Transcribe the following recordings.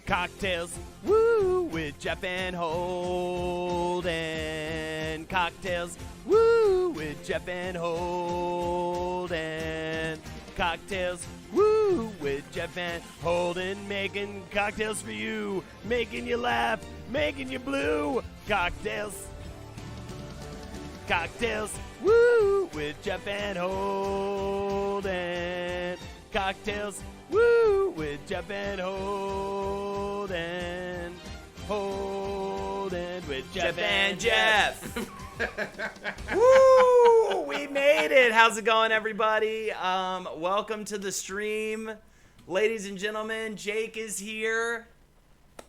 CockTails, woo, with Jeff and Holden. CockTails, woo, with Jeff and Holden. CockTails, woo, with Jeff and Holden. Making cocktails for you, making you laugh, making you blue. CockTails. CockTails, woo, with Jeff and Holden. CockTails, woo, with Jeff and Holden. Holden with Jeff and Jeff. Woo! We made it. How's it going, everybody? Welcome to the stream. Ladies and gentlemen, Jake is here.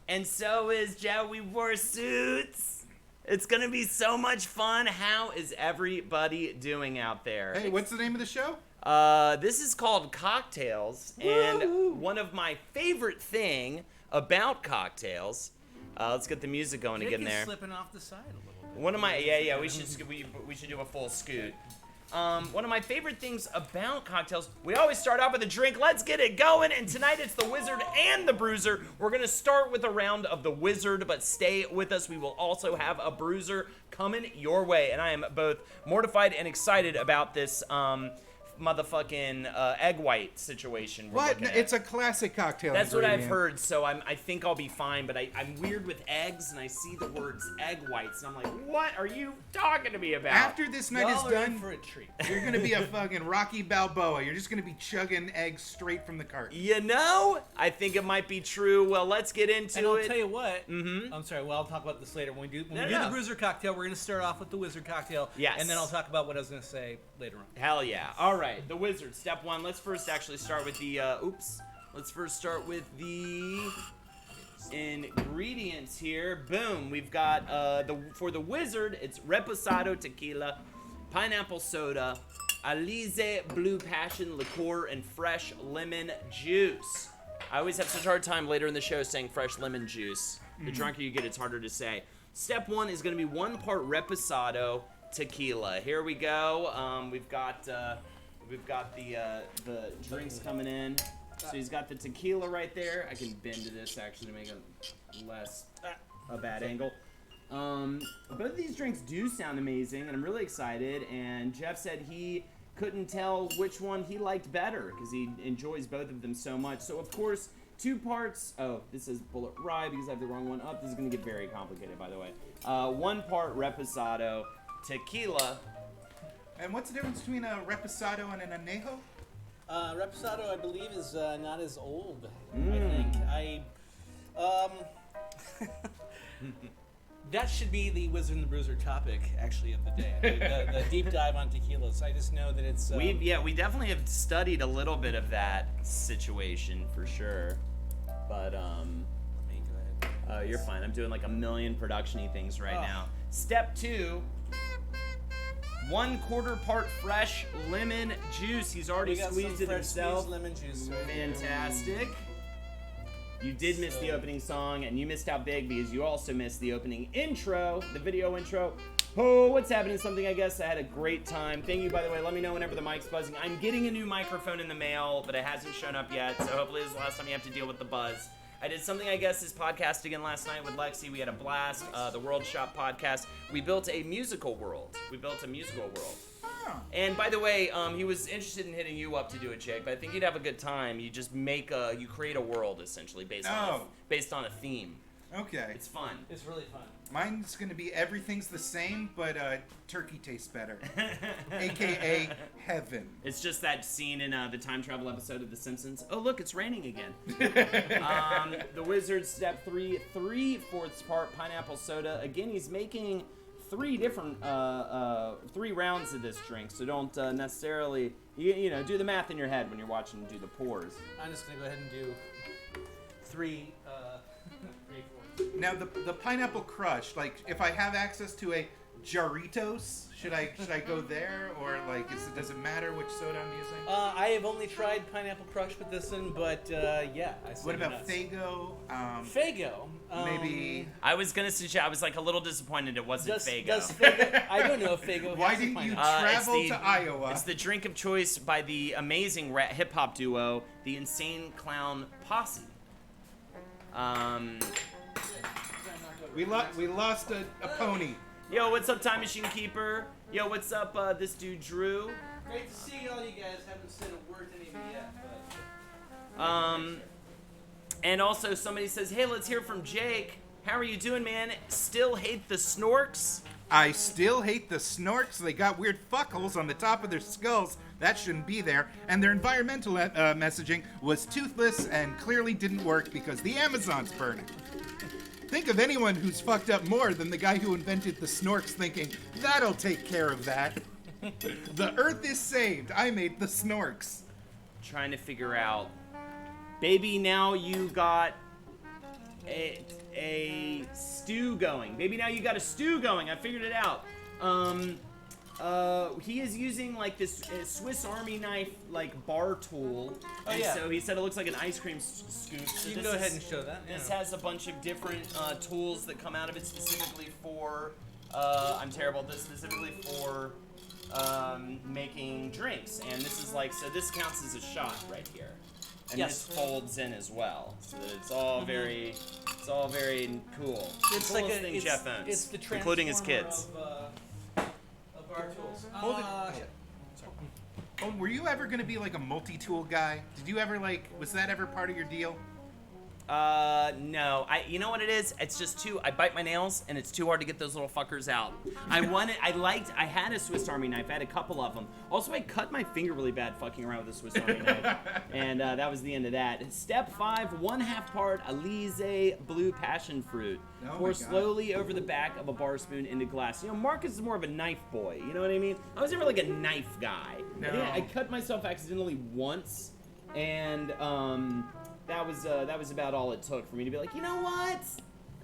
And so is Jeff. We wore suits. It's going to be so much fun. How is everybody doing out there? Hey, what's the name of the show? This is called CockTails, and one of my favorite thing about CockTails. Let's get the music going again there. Slipping off the side a little bit. One of my we should do a full scoot. One of my favorite things about CockTails, we always start off with a drink. Let's get it going. And tonight it's the Wizard and the Bruiser. We're gonna start with a round of the Wizard, but stay with us. We will also have a Bruiser coming your way, and I am both mortified and excited about this motherfucking egg white situation. What? It's a classic cocktail. That's what I've heard, so I think I'll be fine, but I'm weird with eggs, and I see the words egg whites, and I'm like, what are you talking to me about? After this night is done, for a treat. You're going to be a fucking Rocky Balboa. You're just going to be chugging eggs straight from the carton. You know, I think it might be true. Well, let's get into and I'll it. tell you what. I'm sorry. Well, I'll talk about this later. When we do the Bruiser cocktail, we're going to start off with the Wizard cocktail. Yes. And then I'll talk about what I was going to say later on. Hell yeah. All right. The Wizard, step one. Let's first actually start with the, Let's first start with the ingredients here. Boom. We've got, for the Wizard, it's Reposado tequila, pineapple soda, Alize blue passion liqueur, and fresh lemon juice. I always have such a hard time later in the show saying fresh lemon juice. The drunker you get, it's harder to say. Step one is going to be 1 part Reposado tequila. Here we go. We've got the drinks coming in. So he's got the tequila right there. I can bend to this actually to make it less a bad angle. Both of these drinks do sound amazing, and I'm really excited. And Jeff said he couldn't tell which one he liked better because he enjoys both of them so much. So of course, 2 parts. Oh, this is Bullet Rye because I have the wrong one up. This is gonna get very complicated, by the way. 1 part Reposado tequila. And what's the difference between a Reposado and an Añejo? Reposado, I believe, is not as old. I think. That should be the Wizard and the Bruiser topic, actually, of the day. the deep dive on tequilas. I just know that it's. We definitely have studied a little bit of that situation for sure, but Let me go ahead. you're fine. I'm doing like a million production-y things right now. Step 2. 1/4 part fresh lemon juice. He's already squeezed it himself. Lemon juice. Right Fantastic. You did miss the opening song, and you missed out big because you also missed the opening intro, the video intro. Oh, what's happening? Something, I guess. I had a great time. Thank you, by the way. Let me know whenever the mic's buzzing. I'm getting a new microphone in the mail, but it hasn't shown up yet, so hopefully this is the last time you have to deal with the buzz. I did something, I guess, is podcast again last night with Lexi. We had a blast. The World Shop podcast. We built a musical world. And by the way, he was interested in hitting you up to do it, Jake. But I think you'd have a good time. You just you create a world essentially based on a theme. Okay. It's fun. It's really fun. Mine's going to be everything's the same, but turkey tastes better. AKA heaven. It's just that scene in the time travel episode of The Simpsons. Oh, look, it's raining again. The Wizard, step 3, 3/4 part pineapple soda. Again, he's making 3 different 3 rounds of this drink, so don't necessarily do the math in your head when you're watching him do the pours. I'm just gonna go ahead and do 3 Now the pineapple crush, like if I have access to a Jarritos, should I go there, or like does it matter which soda I'm using? I have only tried Pineapple Crush with this one, but yeah. What about Faygo? Faygo? Maybe. I was gonna suggest. I was like a little disappointed it wasn't Faygo. Does Faygo? I don't know if Faygo. Why has didn't you pineapple. travel to Iowa? It's the drink of choice by the amazing hip hop duo, the Insane Clown Posse. We lost a pony. Yo, what's up, Time Machine Keeper? Yo, what's up, this dude Drew? Great to see all you guys. Haven't said a word to anybody yet, but. And also somebody says, hey, let's hear from Jake. How are you doing, man? Still hate the Snorks? I still hate the Snorks. They got weird fuckholes on the top of their skulls. That shouldn't be there. And their environmental messaging was toothless and clearly didn't work because the Amazon's burning. Think of anyone who's fucked up more than the guy who invented the Snorks thinking, that'll take care of that. The Earth is saved. I made the Snorks. Trying to figure out. Baby, now you got a stew going. Baby, now you got a stew going. I figured it out. He is using like this Swiss Army knife like bar tool. Oh, and yeah. so he said it looks like an ice cream scoop. So You can go ahead and show that. This has a bunch of different tools that come out of it specifically for, I'm terrible at this, specifically for making drinks. And this is like, so this counts as a shot right here. And Yes. this folds in as well. So that it's all very cool. It's the like coolest thing Jeff owns, it's the including his kids. Of our tools. Hold it. Oh, were you ever gonna be like a multi-tool guy? Did you ever was that ever part of your deal? No. You know what it is? It's just I bite my nails, and it's too hard to get those little fuckers out. I had a Swiss Army knife. I had a couple of them. Also, I cut my finger really bad fucking around with a Swiss Army knife. And that was the end of that. Step 5, 1/2 part Alizé blue passion fruit. Oh my Pour God. slowly over the back of a bar spoon into glass. You know, Marcus is more of a knife boy. You know what I mean? I was never like a knife guy. No. I cut myself accidentally once, and that was about all it took for me to be like, you know what?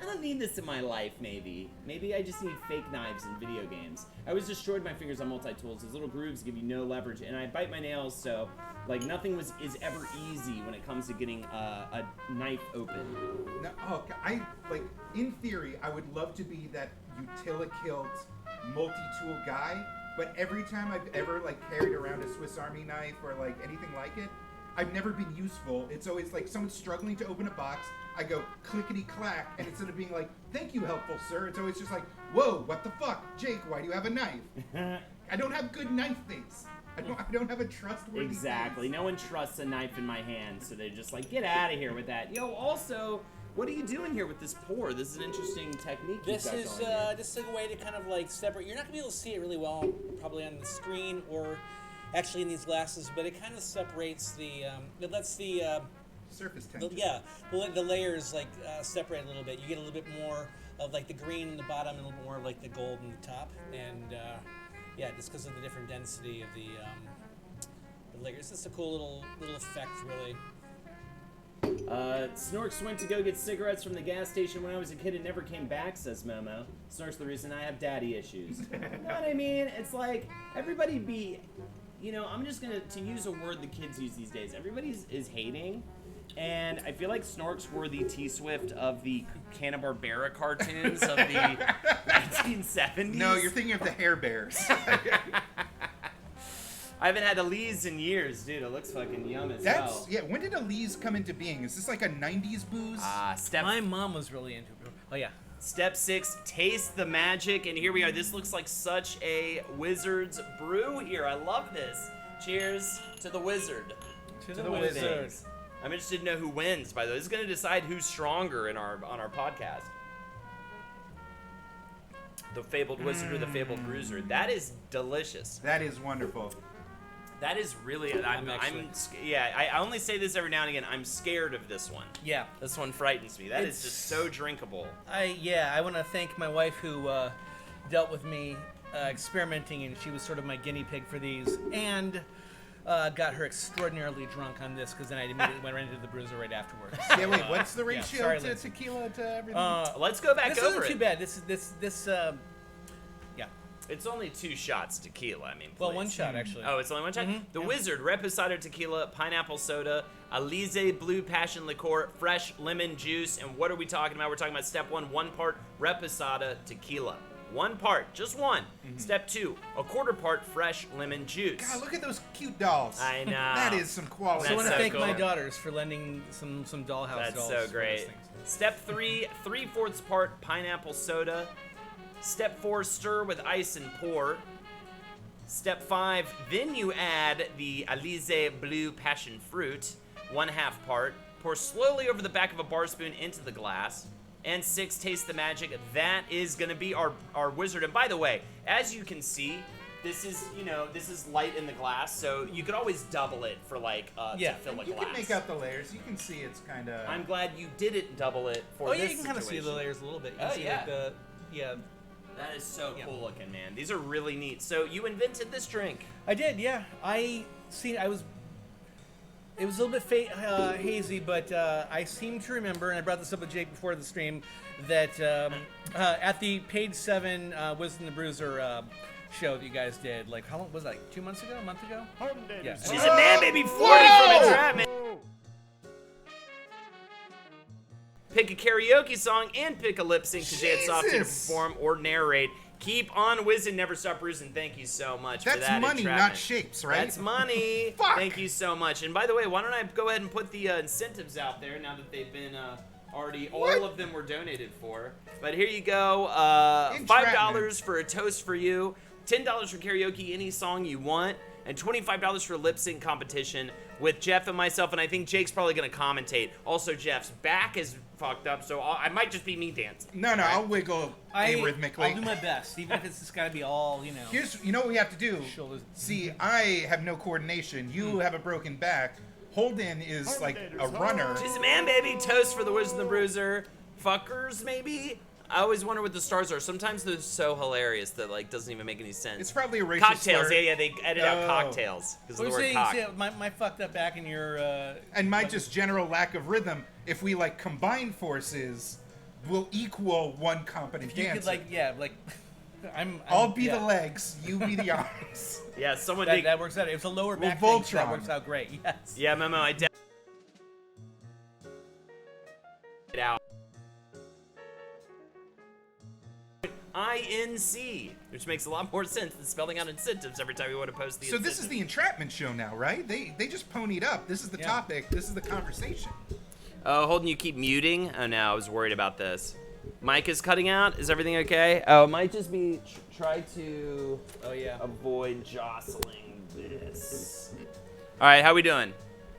I don't need this in my life, maybe. Maybe I just need fake knives in video games. I always destroyed my fingers on multi-tools. Those little grooves give you no leverage, and I bite my nails, so like nothing is ever easy when it comes to getting a knife open. No, in theory, I would love to be that utilikilt multi-tool guy, but every time I've ever carried around a Swiss Army knife or anything like it, I've never been useful. It's always like someone's struggling to open a box. I go clickety clack, and instead of being like, "Thank you, helpful sir," it's always just like, "Whoa, what the fuck, Jake? Why do you have a knife?" I don't have good knife face. I don't have a trustworthy. Exactly. face. No one trusts a knife in my hand, so they're just like, get out of here with that. Yo, also, what are you doing here with this pour? This is an interesting technique. This you've got is going here. just a way to kind of separate. You're not gonna be able to see it really well, probably on the screen or actually in these glasses, but it kind of separates the. It lets the. Surface tension. The layers separate a little bit. You get a little bit more of the green in the bottom and a little bit more of the gold in the top, and just because of the different density of the layers. It's just a cool little effect, really. Snorks went to go get cigarettes from the gas station when I was a kid and never came back, says Momo. Snorks the reason I have daddy issues. You know what I mean? It's like, everybody be, I'm just going to use a word the kids use these days. Everybody is hating. And I feel like Snorks were the T-Swift of the Hanna-Barbera cartoons of the 1970s. No, you're thinking of the Hair Bears. I haven't had Elise in years, dude. It looks fucking yum as hell. Yeah, when did Elise come into being? Is this like a 90s booze? My mom was really into it. Oh, yeah. Step 6, taste the magic. And here we are. This looks like such a wizard's brew here. I love this. Cheers to the wizard. To the wizard. I'm interested to know who wins, by the way. This is going to decide who's stronger on our podcast. The fabled wizard or the fabled bruiser. That is delicious. That is wonderful. That is really. I only say this every now and again. I'm scared of this one. Yeah. This one frightens me. That is just so drinkable. I want to thank my wife who dealt with me experimenting, and she was sort of my guinea pig for these, and got her extraordinarily drunk on this because then I immediately went right into the bruiser right afterwards. Yeah, wait, what's the ratio to Lindsay. tequila to everything? Let's go back This over isn't it. too bad. This yeah. It's only 2 shots tequila. I mean, Well, please. 1 shot actually. Oh, it's only 1 shot? The Wizard, Reposado Tequila, Pineapple Soda, Alizé Blue Passion Liqueur, Fresh Lemon Juice, and what are we talking about? We're talking about step 1, 1 part Reposado Tequila. 1 part, just 1. Step 2, a 1/4 part Fresh Lemon Juice. God, look at those cute dolls. I know. That is some quality. So I want to so thank my cool. daughters for lending some dollhouse That's dolls. so for great. those things. Step 3, 3/4 part pineapple soda. Step 4, stir with ice and pour. Step 5, then you add the Alizé Blue passion fruit, 1/2 part. Pour slowly over the back of a bar spoon into the glass. And 6, taste the magic. That is gonna be our wizard. And by the way, as you can see, this is, this is light in the glass, so you could always double it for to fill a glass. You can make out the layers. You can see it's kind of... I'm glad you didn't double it for this Oh yeah, you can kind of see the layers a little bit. You can see, yeah. Yeah. That is so cool looking, man. These are really neat. So you invented this drink. I did, yeah. It was a little bit hazy, but I seem to remember, and I brought this up with Jake before the stream, that at the Page 7 Wisdom the Bruiser show that you guys did, like, how long was that, like 2 months ago, a month ago? Yeah. She's a man, baby, 40 from entrapment. Pick a karaoke song and pick a lip sync to dance off to perform or narrate. Keep on whizzing, never stop bruising. Thank you so much for that. That's money, not shapes, right? That's money. Fuck. Thank you so much. And by the way, why don't I go ahead and put the incentives out there now that they've been already, all of them were donated for. But here you go. $5 for a toast for you. $10 for karaoke, any song you want. And $25 for a lip sync competition with Jeff and myself, and I think Jake's probably going to commentate. Also, Jeff's back is fucked up, so I might just be me dancing. No, right? I'll wiggle rhythmically. I'll do my best, even if it's just got to be all, You know what we have to do? Shoulders. See, I have no coordination. You have a broken back. Holden is like a runner. She's a man, baby. Toast for the Wizard and the Bruiser. Fuckers, maybe? I always wonder what the stars are. Sometimes they're so hilarious that doesn't even make any sense. It's probably a racial CockTails, slur. yeah, they edit out CockTails because of the word cock. My fucked up back in your... and my just general lack of rhythm, if we combine forces, will equal one competent dancer. I'll be the legs, you be the arms. Yeah, someone that works out. It's a lower back thing, so that works out great. Yes. Yeah, Memo, I get out. INC, which makes a lot more sense than spelling out incentives every time you want to post the So this is the entrapment show now, right? They just ponied up. This is the topic. This is the conversation. Oh, Holden, you keep muting? Oh, no, I was worried about this. Mic is cutting out. Is everything okay? Oh, it might just be try to avoid jostling this. All right, how we doing?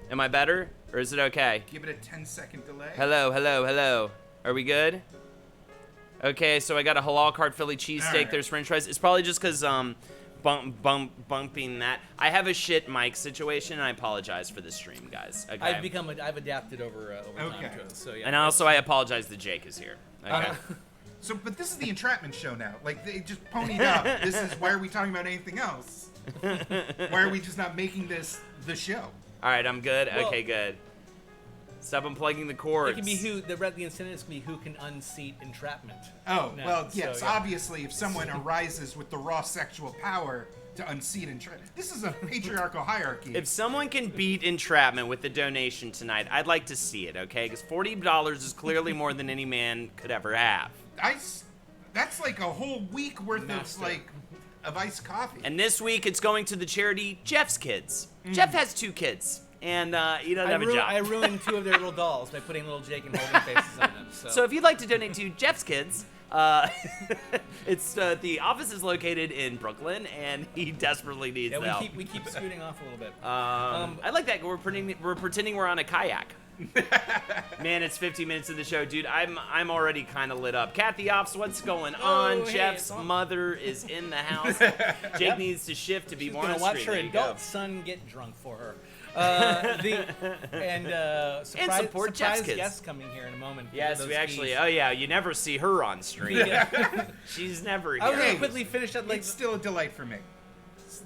Am I better, or is it okay? Give it a 10-second delay. Hello, hello, hello. Are we good? Okay, so I got a halal card Philly cheesesteak. Right. There's French fries. It's probably just because bumping that. I have a shit mic situation, and I apologize for the stream, guys. Okay. I've adapted over time to it. So yeah. And also, I apologize that Jake is here. Okay. But this is the entrapment show now. They just ponied up. This is, why are we talking about anything else? Why are we just not making this the show? All right, I'm good. Well, okay, good. Stop unplugging the cords. It can be the incentives can be who can unseat entrapment. Oh, well, yes. So, obviously, if someone arises with the raw sexual power to unseat entrapment, this is a patriarchal hierarchy. If someone can beat entrapment with the donation tonight, I'd like to see it. Okay, because $40 is clearly more than any man could ever have. That's like a whole week worth of iced coffee. And this week, it's going to the charity Jeff's Kids. Jeff has 2 kids. And he doesn't have a job. I ruined 2 of their little dolls by putting little Jake and Holden faces on them. So if you'd like to donate to Jeff's Kids, it's the office is located in Brooklyn, and he desperately needs help. We keep scooting off a little bit. I like that. We're pretending we're on a kayak. Man, it's 15 minutes of the show, dude. I'm already kind of lit up. Kathy Ops, what's going on? Jeff's mother is in the house. Jake needs to shift to be more on watch stream. her adult son get drunk for her. Support Jeff's Kids. Guests coming here in a moment. Yes, we actually. Oh yeah, you never see her on stream. She's never here. I was gonna quickly finish up. It's still a delight for me.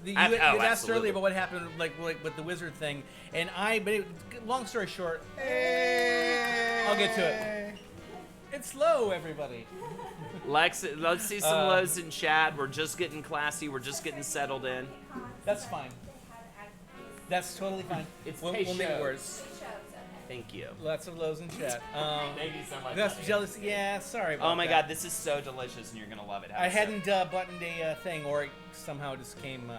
You asked earlier about what happened, with the wizard thing, and long story short, I'll get to it. It's low, everybody. Let's see some lows in chat. We're just getting classy. We're just getting settled in. That's fine. That's totally fine. We'll make it worse. Thank you. Lots of lows in chat. Thank you so much. That's jealous. Yeah, sorry about that. Oh my god, this is so delicious, and you're gonna love it. I hadn't buttoned a thing, or it somehow just came.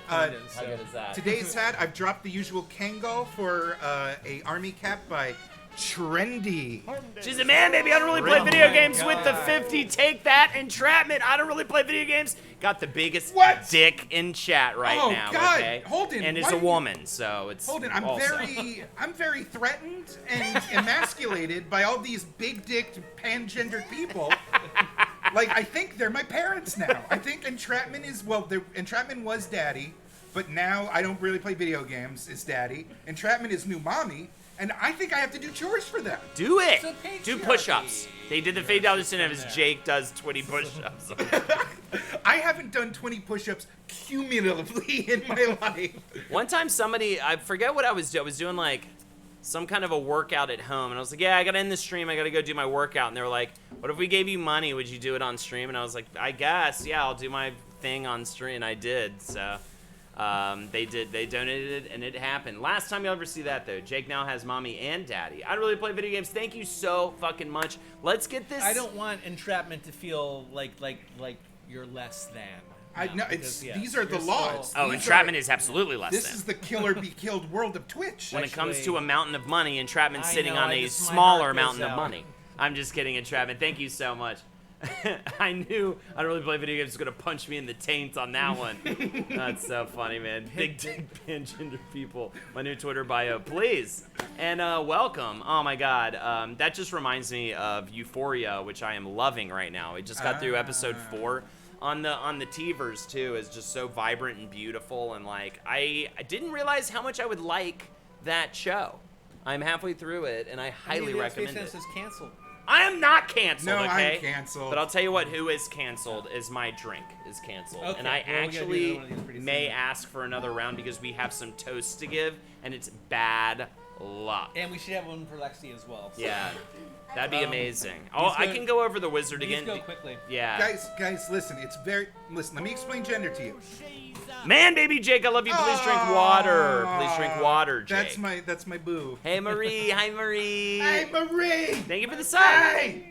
How good is that? Today's hat, I've dropped the usual Kangol for a army cap by trendy. She's a man, baby. I don't really play video games with the 50. Take that. Entrapment. I don't really play video games. Got the biggest dick in chat right now. Oh God, okay? Holden. And it's a woman, so it's. Holden, I'm very threatened and emasculated by all these big-dicked, pangendered people. Like, I think they're my parents now. I think Entrapment Entrapment was daddy, but now I don't really play video games as daddy. Entrapment is new mommy, and I think I have to do chores for them. Do it. Do push-ups. They did the fade down to as Jake does 20 push-ups. I haven't done 20 push-ups cumulatively in my life. One time I forget what I was doing. I was doing like some kind of a workout at home, and I was like, yeah, I gotta end the stream. I gotta go do my workout. And they were like, what if we gave you money? Would you do it on stream? And I was like, I guess, yeah, I'll do my thing on stream. And I did, so they donated it, and it happened. Last time you'll ever see that, though. Jake now has mommy and daddy. I don't really play video games. Thank you so fucking much. Let's get this. I don't want Entrapment to feel like you're less than. These are the laws. Entrapment is absolutely less This than. is the killer be killed world of Twitch. When it comes to a mountain of money, Entrapment's sitting on a smaller mountain of money. I'm just kidding, Entrapment. Thank you so much. I knew I don't really play video games was gonna punch me in the taint on that one. That's so funny, man. Big dick pangender people. My new Twitter bio, please. And welcome. Oh my God. That just reminds me of Euphoria, which I am loving right now. We just got through episode 4. On the TVers too is just so vibrant and beautiful, and like I didn't realize how much I would like that show. I'm halfway through it, and I highly recommend it. Is canceled. I am not canceled, No, okay? I'm canceled. But I'll tell you what, who is canceled is my drink is canceled. Okay, And I well, we gotta do actually one of these pretty may soon. ask for another round because we have some toast to give, and it's bad luck. And we should have one for Lexi as well. So. Yeah, that'd be amazing. Oh, I can go over the wizard These again. go quickly. Yeah. Guys, listen. Listen. Let me explain gender to you. Man, baby Jake, I love you. Please drink water. Please drink water, Jake. That's my boo. Hey, Marie. Hi, Marie. Hey, Marie. Thank you for the sub. Hey,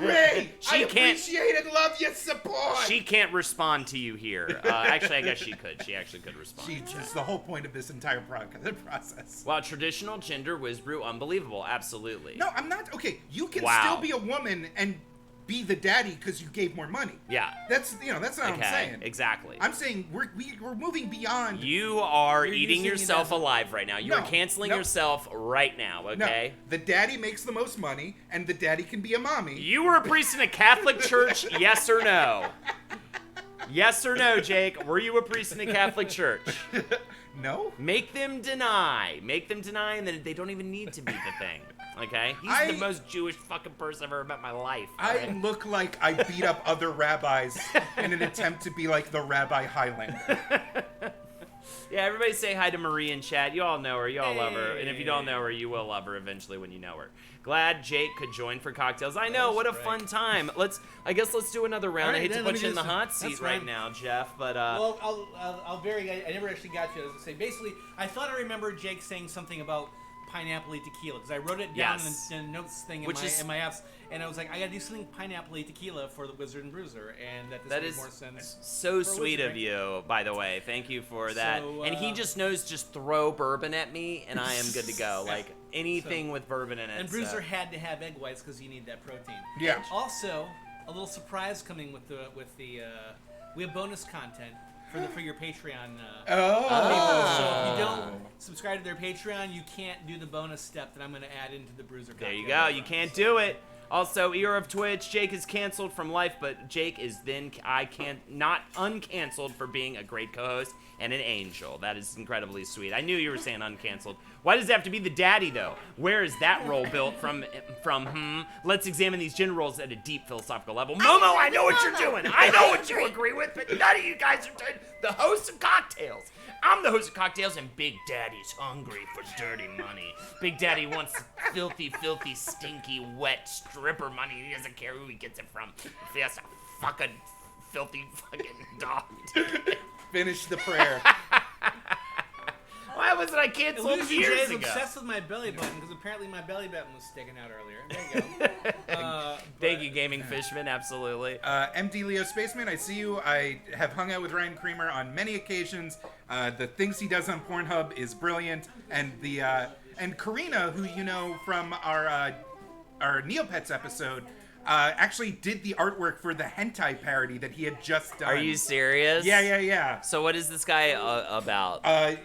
Marie. She I can't- appreciate and love your support. She can't respond to you here. Actually, I guess she could. She actually could respond. It's the whole point of this entire process. Wow, traditional gender whiz brew, unbelievable. Absolutely. No, I'm not. Okay, you can Wow. still be a woman and be the daddy because you gave more money. Yeah. That's not what I'm saying. Exactly. I'm saying we're moving beyond. You are You're eating using it yourself as a- alive right now. You are No, canceling no. yourself right now, okay? No, the daddy makes the most money, and the daddy can be a mommy. You were a priest in a Catholic church, yes or no? Yes or no, Jake? Were you a priest in a Catholic church? No. Make them deny. Make them deny, and then they don't even need to be the thing. Okay? He's the most Jewish fucking person I've ever met in my life. I right? look like I beat up other rabbis in an attempt to be like the Rabbi Highlander. Yeah, everybody say hi to Marie in chat. You all know her. You all love her. And if you don't know her, you will love her eventually when you know her. Glad Jake could join for cocktails. I know, what a fun time. I guess let's do another round. All right, I hate to then, let put me you in the do hot this. seat That's right fine. now, Jeff, but Well, I'll vary. I never actually got you. I was gonna say, basically, I thought I remembered Jake saying something about pineapple tequila because I wrote it down Yes. in the notes thing Which is- in my apps, and I was like, I gotta do something pineapple tequila for the Wizard and Bruiser, and that that made is more sense. so for sweet Wizard, of you, by the way. Thank you for that. So, And he just knows just throw bourbon at me, and I am good to go. Like, anything So- with bourbon in it. And so. Bruiser had to have egg whites because you need that protein. Yeah. Also, a little surprise coming with the we have bonus content for your Patreon. So if you don't subscribe to their Patreon, you can't do the bonus step that I'm going to add into the Bruiser. There you cocktail go. You can't do it. Also, Ear of Twitch, Jake is canceled from life, but Jake is then not uncanceled for being a great co-host and an angel. That is incredibly sweet. I knew you were saying uncanceled. Why does it have to be the daddy, though? Where is that role built from? Let's examine these gender roles at a deep philosophical level. Momo, I know what you're doing. I know what you agree with, but none of you guys are doing the host of Cocktails. I'm the host of Cocktails, and Big Daddy's hungry for dirty money. Big Daddy wants filthy, filthy, stinky, wet stripper money. He doesn't care who he gets it from. If he has to fuck a filthy fucking dog. Finish the prayer. Why wasn't I canceled Illusion Jay years is ago? obsessed with my belly button because apparently my belly button was sticking out earlier. There you go. Thank you, Gaming Fishman. Absolutely. MD Leo Spaceman, I see you. I have hung out with Ryan Creamer on many occasions. The things he does on Pornhub is brilliant, and And Karina, who you know from our Neopets episode, actually did the artwork for the hentai parody that he had just done. Are you serious? Yeah. So what is this guy about?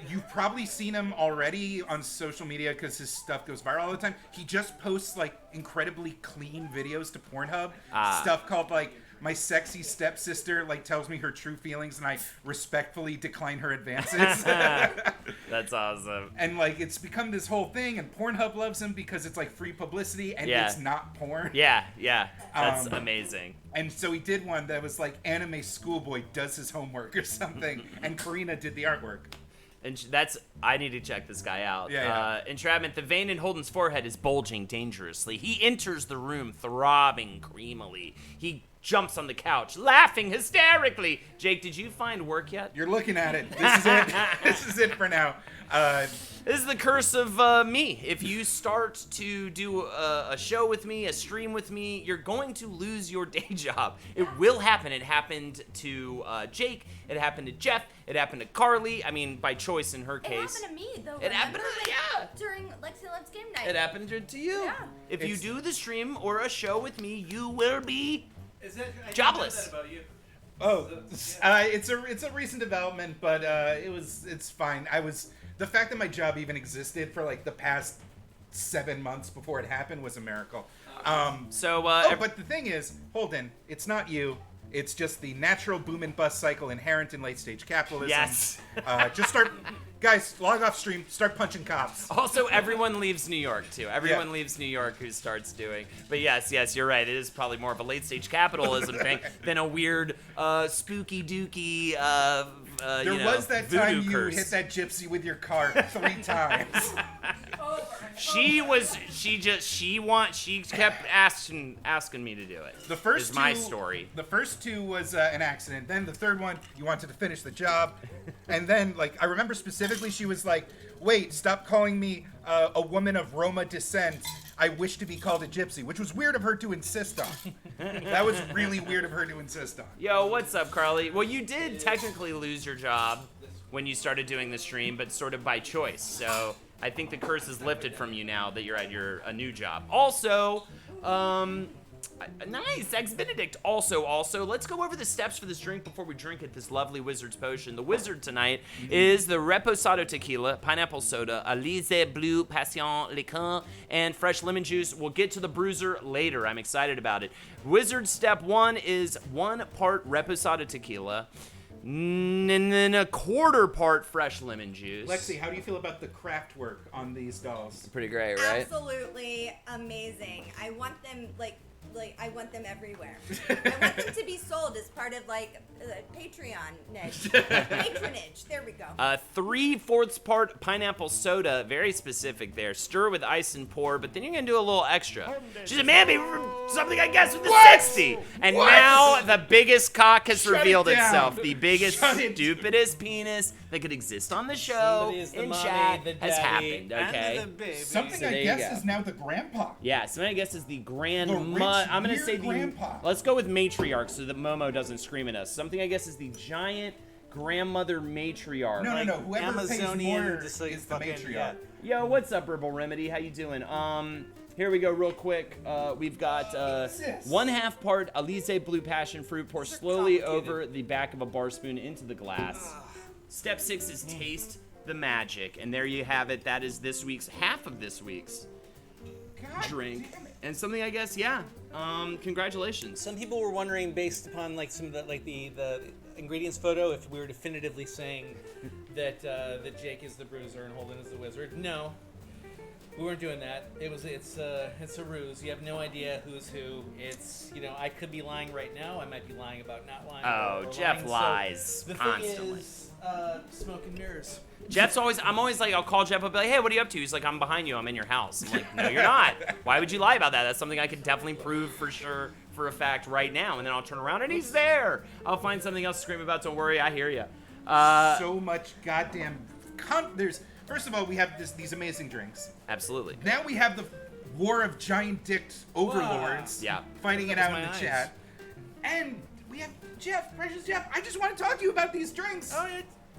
You've probably seen him already on social media because his stuff goes viral all the time. He just posts like incredibly clean videos to Pornhub. Stuff called like my sexy stepsister like tells me her true feelings and I respectfully decline her advances. That's awesome. And like it's become this whole thing and Pornhub loves him because it's like free publicity and it's not porn. Yeah. That's amazing. And so he did one that was like anime schoolboy does his homework or something and Karina did the artwork. And I need to check this guy out. Yeah. Entrapment, the vein in Holden's forehead is bulging dangerously. He enters the room throbbing creamily. He jumps on the couch, laughing hysterically. Jake, did you find work yet? You're looking at it. This is it. This is it for now. This is the curse of me. If you start to do a show with me, a stream with me, you're going to lose your day job. It will happen. It happened to Jake. It happened to Jeff. It happened to Carly. I mean, by choice in her case. It happened to me, though. It happened to, during Lexi Loves Game Night. It happened to you. Yeah. If you do the stream or a show with me, you will be I jobless. About you. Oh, it's a recent development, but it's fine. The fact that my job even existed for like the past 7 months before it happened was a miracle. But the thing is, Holden, it's not you. It's just the natural boom and bust cycle inherent in late stage capitalism. Yes. Just start, guys, log off stream, start punching cops. Also, everyone leaves New York, too. Everyone Yeah. leaves New York who starts doing. But yes, you're right. It is probably more of a late-stage capitalism thing than a weird, spooky dooky, There was that voodoo time you curse. hit that gypsy with your car 3 times. She kept asking me to do it. The first is my two- story. The first 2 was an accident. Then the third one, you wanted to finish the job. And then, like, I remember specifically she was like, wait, stop calling me a woman of Roma descent. I wish to be called a gypsy, which was weird of her to insist on. That was really weird of her to insist on. Yo, what's up, Carly? Well, you did technically lose your job when you started doing the stream, but sort of by choice. So I think the curse is lifted from you now that you're at a new job. Also, nice, Ex Benedict. Also, let's go over the steps for this drink before we drink it. This lovely Wizard's Potion. The Wizard tonight is the Reposado Tequila, Pineapple Soda, Alizé Blue Passion Liqueur, and fresh lemon juice. We'll get to the Bruiser later. I'm excited about it. Wizard Step 1 is 1 part Reposado Tequila, and then a 1/4 part fresh lemon juice. Lexi, how do you feel about the craft work on these dolls? Pretty great, right? Absolutely amazing. I want them I want them everywhere. I want them to be sold as part of like patronage. There we go. 3/4 part pineapple soda, very specific there. Stir with ice and pour, but then you're gonna do a little extra. She said, "Man, something I guess with the 60." And now the biggest cock has Shut it revealed down. itself. The biggest, Shut it. stupidest penis that could exist on the show Somebody is the in mommy, chat the has daddy, happened. Okay. and the baby. Something So I there you guess go. is now the grandpa. Yeah, somebody I guess is the The grandma. rich, I'm gonna weird say the. grandpa. Let's go with matriarch so that Momo doesn't scream at us. Something I guess is the giant grandmother matriarch. No, whoever pays Amazonian, more just like is the fucking- matriarch. Yo, what's up, Herbal Remedy? How you doing? Here we go, real quick. We've got Jesus. 1/2 part Alizé Blue Passion Fruit. Pour slowly over the back of a bar spoon into the glass. Step 6 is taste the magic, and there you have it. That is half of this week's God drink, damn it. and something I guess, yeah. Congratulations. Some people were wondering, based upon like some of the ingredients photo, if we were definitively saying that that Jake is the bruiser and Holden is the wizard. No, we weren't doing that. It's a ruse. You have no idea who's who. It's I could be lying right now. I might be lying about not lying. Oh, or Jeff lying. lies So the constantly. thing is, smoke and mirrors. I'm always like, I'll call Jeff up, be like, hey, what are you up to? He's like, I'm behind you, I'm in your house. I'm like, no, you're not. Why would you lie about that? That's something I could definitely prove for sure, for a fact right now. And then I'll turn around and he's there. I'll find something else to scream about. Don't worry, I hear you. So much goddamn. First of all, we have these amazing drinks. Absolutely. Now we have the war of giant-dicked overlords Yeah. fighting it That out was in the my eyes. chat. And we have Jeff, precious Jeff. I just want to talk to you about these drinks. Oh,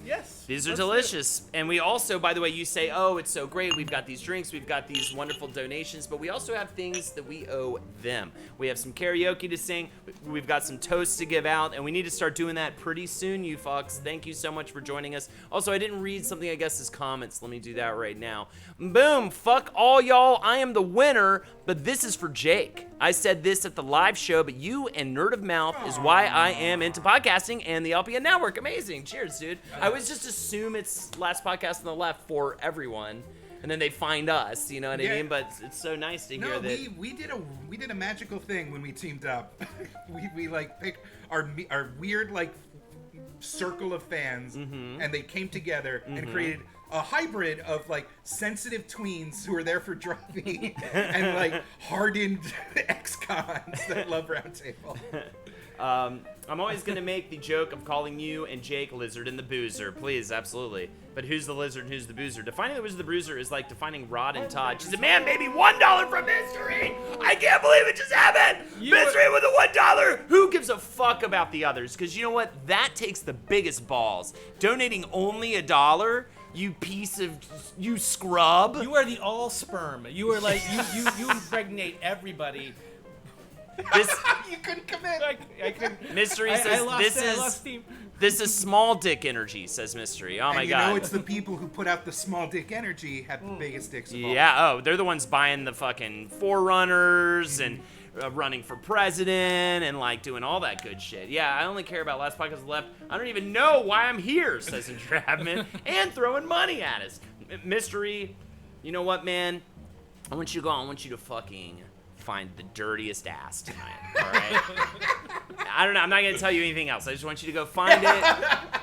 yes. These are Let's do it. delicious. And we also, by the way, you say, oh, it's so great. We've got these drinks. We've got these wonderful donations. But we also have things that we owe them. We have some karaoke to sing. We've got some toasts to give out. And we need to start doing that pretty soon, you fucks. Thank you so much for joining us. Also, I didn't read something, I guess, as comments. Let me do that right now. Boom. Fuck all y'all. I am the winner. But this is for Jake. I said this at the live show, but you and Nerd of Mouth is why I am into podcasting and the LPN Network. Amazing. Cheers, dude. I always just assume it's last podcast on the left for everyone, and then they find us, you know what I mean? But it's so nice to hear that. we did a magical thing when we teamed up. we like picked our weird like circle of fans, and they came together and created a hybrid of like sensitive tweens who are there for Druffy and like hardened ex-cons that love Roundtable. I'm always going to make the joke of calling you and Jake Lizard and the Boozer. Please, absolutely. But who's the Lizard and who's the Boozer? Defining the Wizard and the Boozer is like defining Rod and Todd. She said, man, baby, $1 from Mystery. I can't believe it just happened. Mystery with a $1. Who gives a fuck about the others? Because you know what? That takes the biggest balls. Donating only $1, you piece of, you scrub. You are the all sperm. You are like, you impregnate everybody. This, You couldn't commit. I couldn't. Mystery says, I lost steam. this is small dick energy, says Mystery. Oh my and you God. know it's the people who put out the small dick energy have the biggest dicks of all. Yeah, oh, they're the ones buying the fucking Forerunners and running for president and like doing all that good shit. Yeah, I only care about Last Podcast Left. I don't even know why I'm here, says Entrapment, and throwing money at us. Mystery, you know what, man? I want you to go on. I want you to fucking find the dirtiest ass tonight, all right? I don't know. I'm not going to tell you anything else. I just want you to go find it.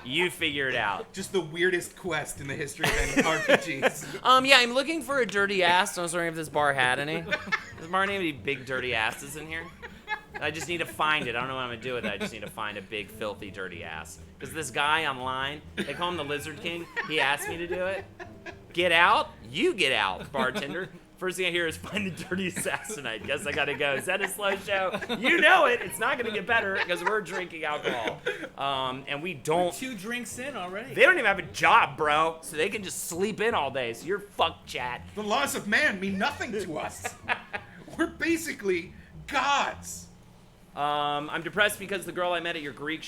You figure it out. Just the weirdest quest in the history of RPGs. Yeah, I'm looking for a dirty ass. I was wondering if this bar had any. Does the bar have any big dirty asses in here? I just need to find it. I don't know what I'm going to do with it. I just need to find a big, filthy, dirty ass. Because this guy online, they call him the Lizard King. He asked me to do it. Get out? You get out, bartender. First thing I hear is find the dirtiest ass tonight. Guess I gotta go. Is that a slow show? You know it. It's not gonna get better because we're drinking alcohol. And we don't. We're 2 drinks in already. They don't even have a job, bro. So they can just sleep in all day. So you're fucked, chat. The laws of man mean nothing to us. We're basically gods. I'm depressed because the girl I met at your geek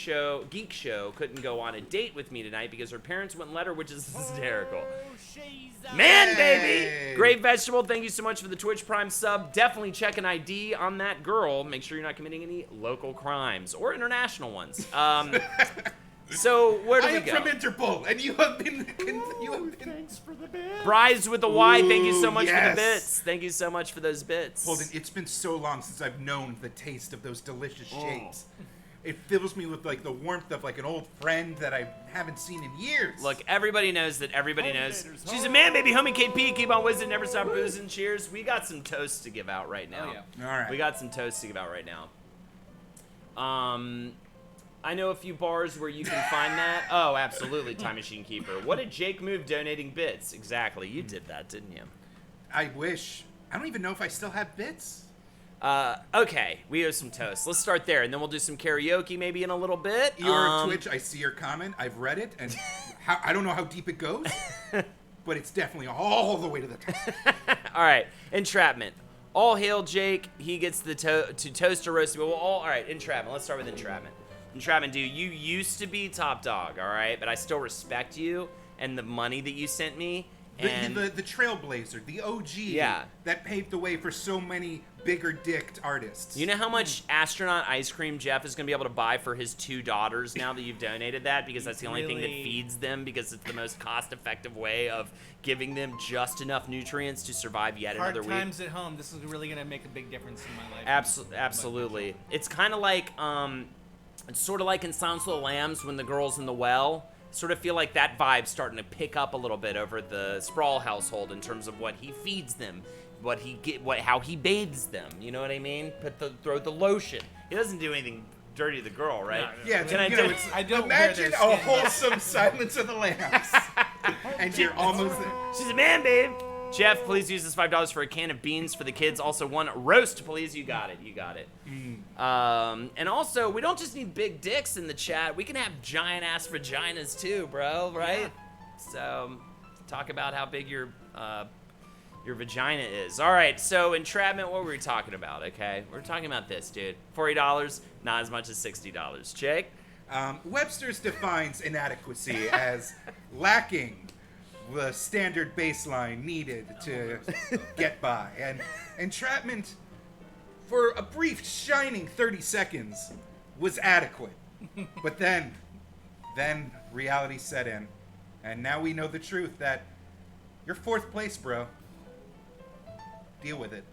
show couldn't go on a date with me tonight because her parents wouldn't let her, which is hysterical. Man, baby! Hey. Great Vegetable, thank you so much for the Twitch Prime sub. Definitely check an ID on that girl. Make sure you're not committing any local crimes or international ones. So where do I we am go? from Interpol, and you have been. Thanks for the bit. Bryce with the Y, thank you so Ooh, much for the yes. bits. Thank you so much for those bits. Holden, it's been so long since I've known the taste of those delicious shapes. It fills me with like the warmth of like an old friend that I haven't seen in years. Look, everybody knows that everybody knows. She's a man, baby, homie KP. Keep on whizzing, never stop boozing. Cheers. We got some toasts to give out right now. Oh, yeah. All right. We got some toasts to give out right now. I know a few bars where you can find that. Oh, absolutely, Time Machine Keeper. What did Jake move donating bits? Exactly. You did that, didn't you? I wish. I don't even know if I still have bits. Okay, we owe some toasts. Let's start there, and then we'll do some karaoke maybe in a little bit. Your Twitch, I see your comment. I've read it, and I don't know how deep it goes, but it's definitely all the way to the top. All right, Entrapment. All hail Jake. He gets the to toast or roast. Well, all right, Entrapment. Let's start with Entrapment. Entrapment, dude, you used to be top dog, all right? But I still respect you and the money that you sent me. And The trailblazer, the OG, that paved the way for so many bigger-dicked artists. you know how much astronaut ice cream Jeff is going to be able to buy for his 2 daughters now that you've donated that? Because that's the only thing that Really? feeds them, because it's the most cost-effective way of giving them just enough nutrients to survive yet Hard another times at home. This is really gonna make a big difference in my life. Absolutely. It's kind of like, it's sort of like in Silence of the Lambs when the girl's in the well. Sort of feel like that vibe's starting to pick up a little bit over the Sprawl household in terms of what he feeds them, how he bathes them. You know what I mean? Throw the lotion. He doesn't do anything dirty to the girl, right? Yeah, Can I you know, do- it's, I don't wear imagine their a skin. wholesome Silence of the Lambs, and you're almost there. She's a man, babe. Jeff, please use this $5 for a can of beans for the kids. Also, 1 roast, please. You got it. And also, we don't just need big dicks in the chat. We can have giant ass vaginas too, bro. Right? So, talk about how big your vagina is. All right, so entrapment, what were we talking about, okay? We're talking about this, dude. $40, not as much as $60. Jake? Webster's defines inadequacy as lacking the standard baseline needed to get by. And entrapment, for a brief, shining 30 seconds, was adequate. But then reality set in. And now we know the truth that you're 4th place, bro. Deal with it.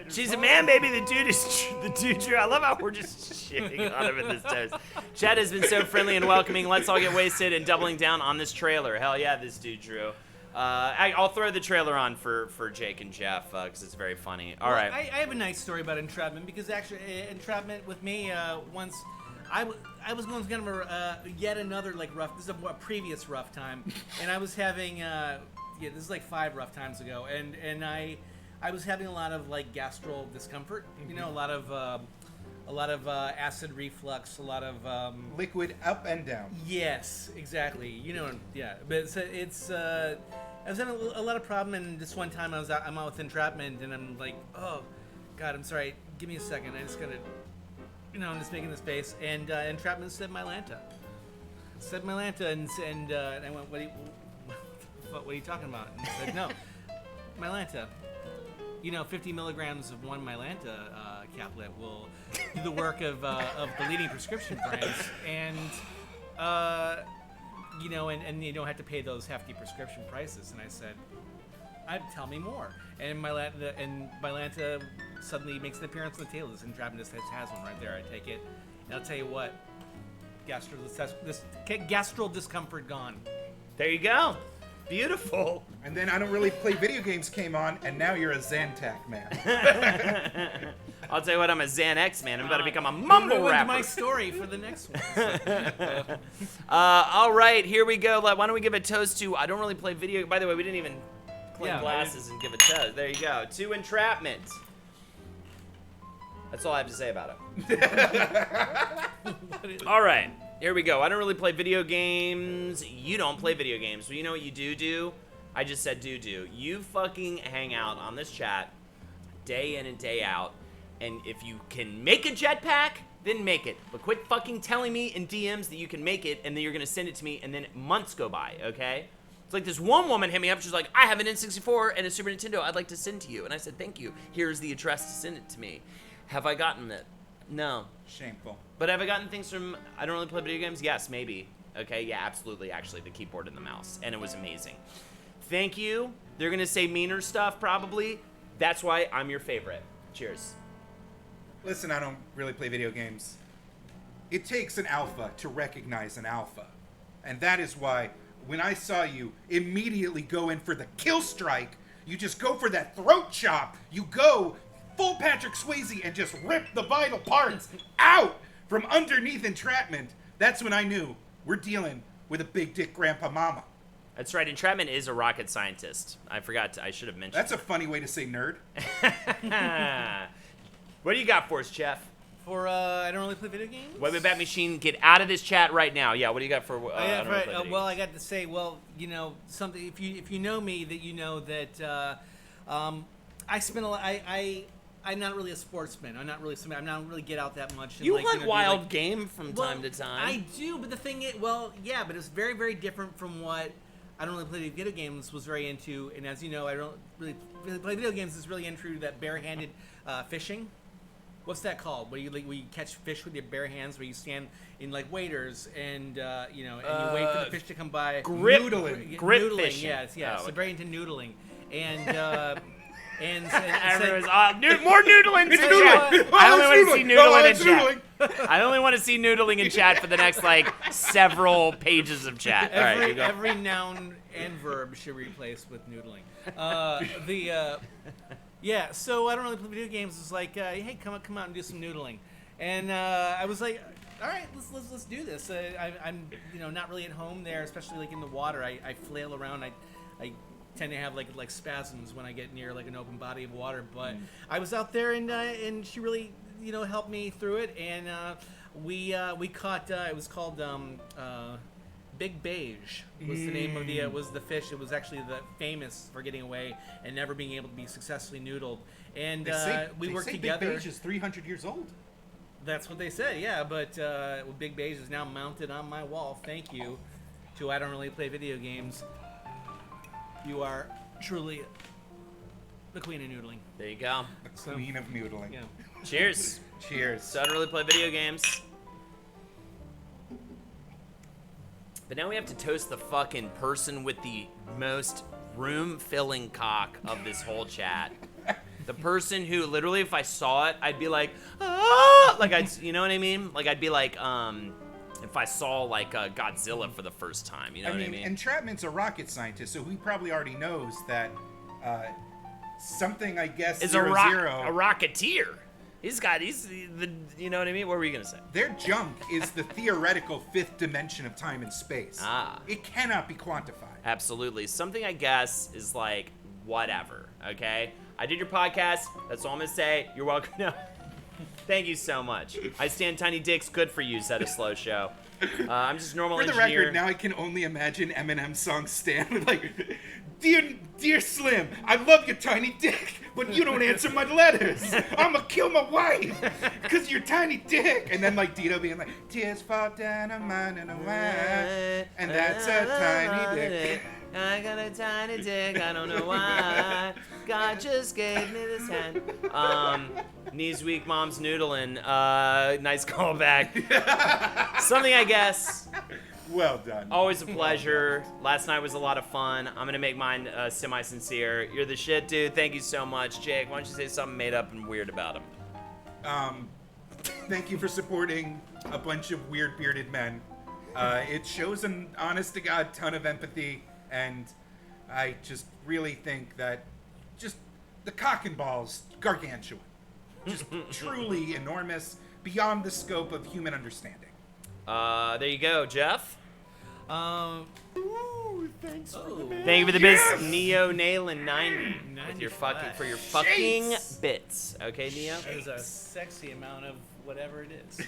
She's a man, baby. The dude Drew. I love how we're just shitting on him in this toast. Chad has been so friendly and welcoming. Let's all get wasted and doubling down on this trailer. Hell yeah, this dude Drew. I'll throw the trailer on for Jake and Jeff because it's very funny. All right. I have a nice story about entrapment because actually entrapment with me once I was going kind of yet another like rough. This is a previous rough time, and I was having this is like 5 rough times ago, and I was having a lot of like gastral discomfort. You know, a lot of acid reflux, a lot of Liquid up and down. Yes, exactly. You know, yeah. But it's I was having a lot of problem, and this one time I'm out with entrapment, and I'm like, oh, God, I'm sorry. Give me a second. I just gotta, I'm just making this face, and entrapment said Mylanta. Said Mylanta, and I went, what are you talking about? And he said, no, Mylanta. 50 milligrams of one Mylanta caplet will do the work of the leading prescription brands, and and you don't have to pay those hefty prescription prices. And I said, tell me more. And Mylanta suddenly makes an appearance on the table. This entrapment just has one right there. I take it, and I'll tell you what, gastral discomfort gone. There you go. Beautiful. And then I don't really play video games came on, and now you're a Zantac man. I'll tell you what, I'm a Xanax man. I'm about to become a mumble rapper. My story for the next one. All right, here we go. Why don't we give a toast to, I don't really play video. By the way, we didn't even clean glasses and give a toast. There you go. To entrapment. That's all I have to say about it. All right. Here we go. I don't really play video games. You don't play video games. But you know what you do? I just said do. You fucking hang out on this chat day in and day out. And if you can make a jetpack, then make it. But quit fucking telling me in DMs that you can make it and then you're going to send it to me and then months go by, okay? It's like this one woman hit me up. She's like, I have an N64 and a Super Nintendo I'd like to send to you. And I said, thank you. Here's the address to send it to me. Have I gotten it? No. Shameful. But have I gotten things from I don't really play video games? Yes, maybe. Okay, yeah, absolutely, actually, the keyboard and the mouse. And it was amazing. Thank you. They're going to say meaner stuff, probably. That's why I'm your favorite. Cheers. Listen, I don't really play video games. It takes an alpha to recognize an alpha. And that is why, when I saw you immediately go in for the kill strike, you just go for that throat chop. You go full Patrick Swayze and just rip the vital parts out from underneath entrapment. That's when I knew we're dealing with a big dick grandpa mama. That's right. Entrapment is a rocket scientist. I should have mentioned. That's a funny way to say nerd. What do you got for us, Jeff? For I don't really play video games. Wait, Bat Machine, get out of this chat right now. Yeah, what do you got for? I don't really play video I got to say, something. If you know me, that you know that I spend a lot. I'm not really a sportsman. I'm not really get out that much. And you like wild game from time to time. I do, but the thing is, but it's very, very different from what I don't really play video games was very into. And as you know, I don't really play video games. Is really into that barehanded fishing. What's that called? Where you catch fish with your bare hands, where you stand in like waders and and you wait for the fish to come by. Noodling. Grip fishing. Yes. So very into noodling and. More noodling in chat. I only want to see noodling in chat. I only want to see noodling in chat for the next several pages of chat. Every noun and verb should be replaced with noodling. So I don't really play video games. It's like, hey, come out and do some noodling, and I was like, all right, let's do this. I'm not really at home there, especially in the water. I flail around. I tend to have like spasms when I get near an open body of water. But I was out there and she really helped me through it. And we caught it was called Big Beige was the name of the fish. It was actually famous for getting away and never being able to be successfully noodled. And we worked together. Big Beige is 300 years old. That's what they said, yeah. But Big Beige is now mounted on my wall. Thank you to I Don't Really Play Video Games. You are truly the queen of noodling. There you go. The queen of noodling. Yeah. Cheers. Cheers. So I don't really play video games. But now we have to toast the fucking person with the most room-filling cock of this whole chat. The person who literally, if I saw it, I'd be like, ah! Like, you know what I mean? Like, I'd be like, if I saw, like, Godzilla for the first time, you know what I mean? Entrapment's a rocket scientist, so he probably already knows that something, I guess, Is zero. a rocketeer. He's the, you know what I mean? What were you going to say? Their junk is the theoretical fifth dimension of time and space. Ah. It cannot be quantified. Absolutely. Something, I guess, is like, whatever, okay? I did your podcast. That's all I'm going to say. You're welcome. No. Thank you so much. I stand tiny dicks. Good for you, said a slow show. I'm just a normal For the engineer. record, now I can only imagine Eminem's song "Stand" like, dear Slim, I love your tiny dick, but you don't answer my letters. I'ma kill my wife because your tiny dick. And then like Dito being like, tears fall down on mine and away, and that's a tiny dick. I got a tiny dick. I don't know why. God just gave me this hand. Knees weak, mom's noodling. Nice callback. Something, I guess. Well done. Always a pleasure. Last night was a lot of fun. I'm gonna make mine semi-sincere. You're the shit, dude. Thank you so much, Jake. Why don't you say something made up and weird about him? Thank you for supporting a bunch of weird bearded men. It shows an honest-to-God ton of empathy, and I just really think that just the cock and balls, gargantuan. Just truly enormous, beyond the scope of human understanding. There you go, Jeff. Thanks Thank you for the bits, Neo Nailin 90 with your Nice. for your fucking Shakes. bits. Okay, Neo. That is a sexy amount of whatever it is.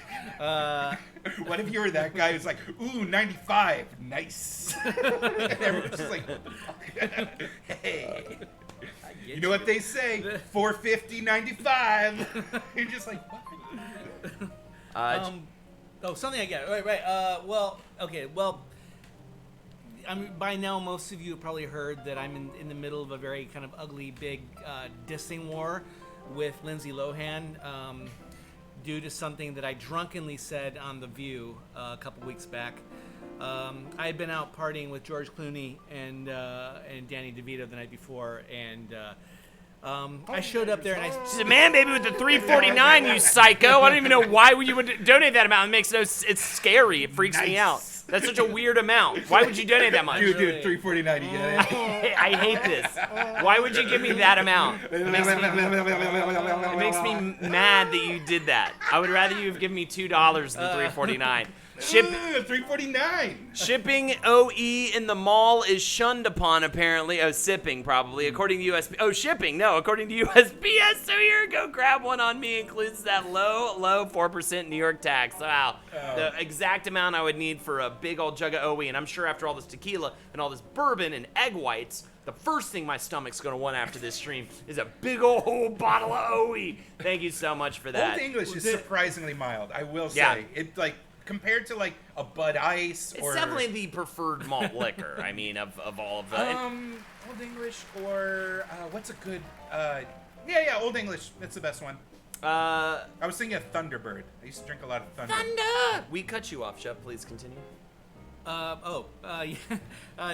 What if you were that guy who's like, ooh, 95, nice. And everyone's just like, hey. You know what they say? 450, 95. You're just like, what? Something I get. Right. Well, I mean, by now most of you have probably heard that I'm in the middle of a very kind of ugly, big dissing war with Lindsay Lohan due to something that I drunkenly said on The View a couple weeks back. I had been out partying with George Clooney and Danny DeVito the night before, and I showed up there and I She's a man, baby, with the 349. You psycho! I don't even know why you would donate that amount. It makes no. It's scary. It freaks me out. That's such a weird amount. Why would you donate that much? Dude, 349, you get it? I hate this. Why would you give me that amount? It makes me mad that you did that. I would rather you have given me $2 than $3.49. 349. Shipping OE in the mall is shunned upon, apparently. Oh, sipping, probably. According to USP. Oh, shipping. No, according to USPS. So here, go grab one on me. Includes that low 4% New York tax. Wow. The exact amount I would need for a big old jug of OE. And I'm sure after all this tequila and all this bourbon and egg whites, the first thing my stomach's going to want after this stream is a big old bottle of OE. Thank you so much for that. Old English is surprisingly mild, I will say. Yeah. It, like, compared to, like, a Bud Ice It's or... definitely the preferred malt liquor, I mean, of all of the... Old English or... what's a good... Yeah, Old English. That's the best one. I was thinking of Thunderbird. I used to drink a lot of Thunder. We cut you off, Shep. Please continue.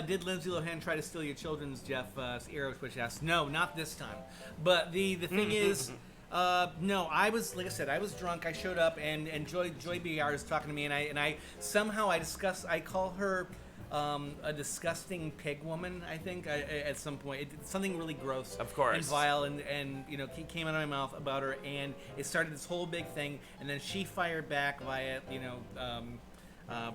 Did Lindsay Lohan try to steal your children's, Jeff? Arrow Twitch asks. No, not this time. But the thing is, no, I was, like I said, I was drunk. I showed up, and Joy BR is talking to me, and I somehow I call her a disgusting pig woman, I think, at some point. It's something really gross. Of course. And vile, and you know, came out of my mouth about her, and it started this whole big thing, and then she fired back via, you know,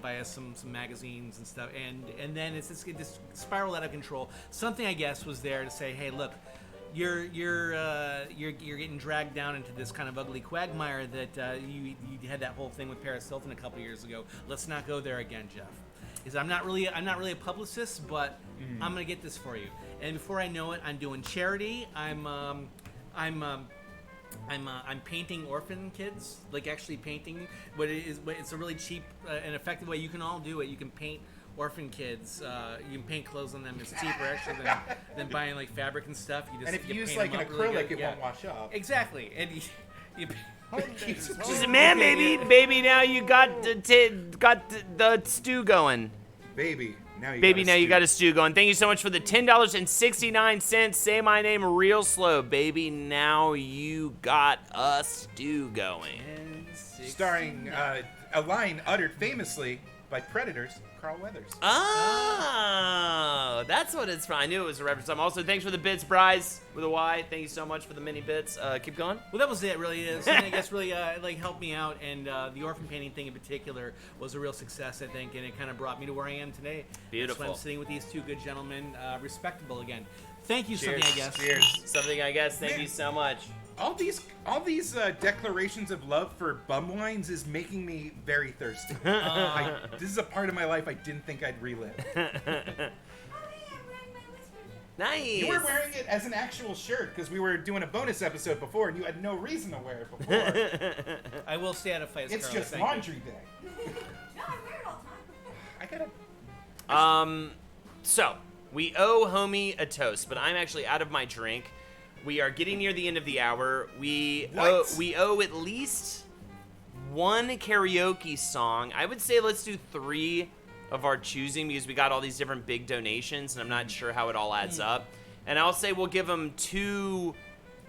via some magazines and stuff, and then it just spiraled out of control. Something, I guess, was there to say, hey, look, you're getting dragged down into this kind of ugly quagmire that you had that whole thing with Paris Hilton a couple years ago. Let's not go there again, Jeff. is I'm not really a publicist, but I'm gonna get this for you. And before I know it, I'm doing charity. I'm painting orphan kids, like actually painting. But it's a really cheap and effective way. You can all do it. You can paint orphan kids. You can paint clothes on them. It's cheaper actually than buying like fabric and stuff. You just And if you use paint like them an up really acrylic, good. it won't wash off. Exactly, and you She She's man, baby. Now you got the stew going. Baby, now you Baby, got now you stew. got a stew going. Thank you so much for the $10.69. Say my name real slow, baby. Now you got a stew going. Starring a line uttered famously by Predators, Carl Weathers. Oh, that's what it's from. I knew it was a reference. Also, thanks for the bits, Bryce, with a Y. Thank you so much for the mini bits. Keep going. Well, that was it, really. Something I guess really like helped me out, and the orphan painting thing in particular was a real success, I think, and it kind of brought me to where I am today. Beautiful. That's why I'm sitting with these two good gentlemen, respectable again. Thank you, Cheers. something I guess. Cheers. Something I guess. Thank Man. you so much. All these declarations of love for bum wines is making me very thirsty. This is a part of my life I didn't think I'd relive. Nice. You were wearing it as an actual shirt because we were doing a bonus episode before and you had no reason to wear it before. I will stay out of fights. It's Carla, just thank you. laundry day. No, I wear it all the time. I gotta. So we owe homie a toast, but I'm actually out of my drink. We are getting near the end of the hour. We owe at least one karaoke song. I would say let's do 3 of our choosing because we got all these different big donations, and I'm not sure how it all adds up. And I'll say we'll give them 2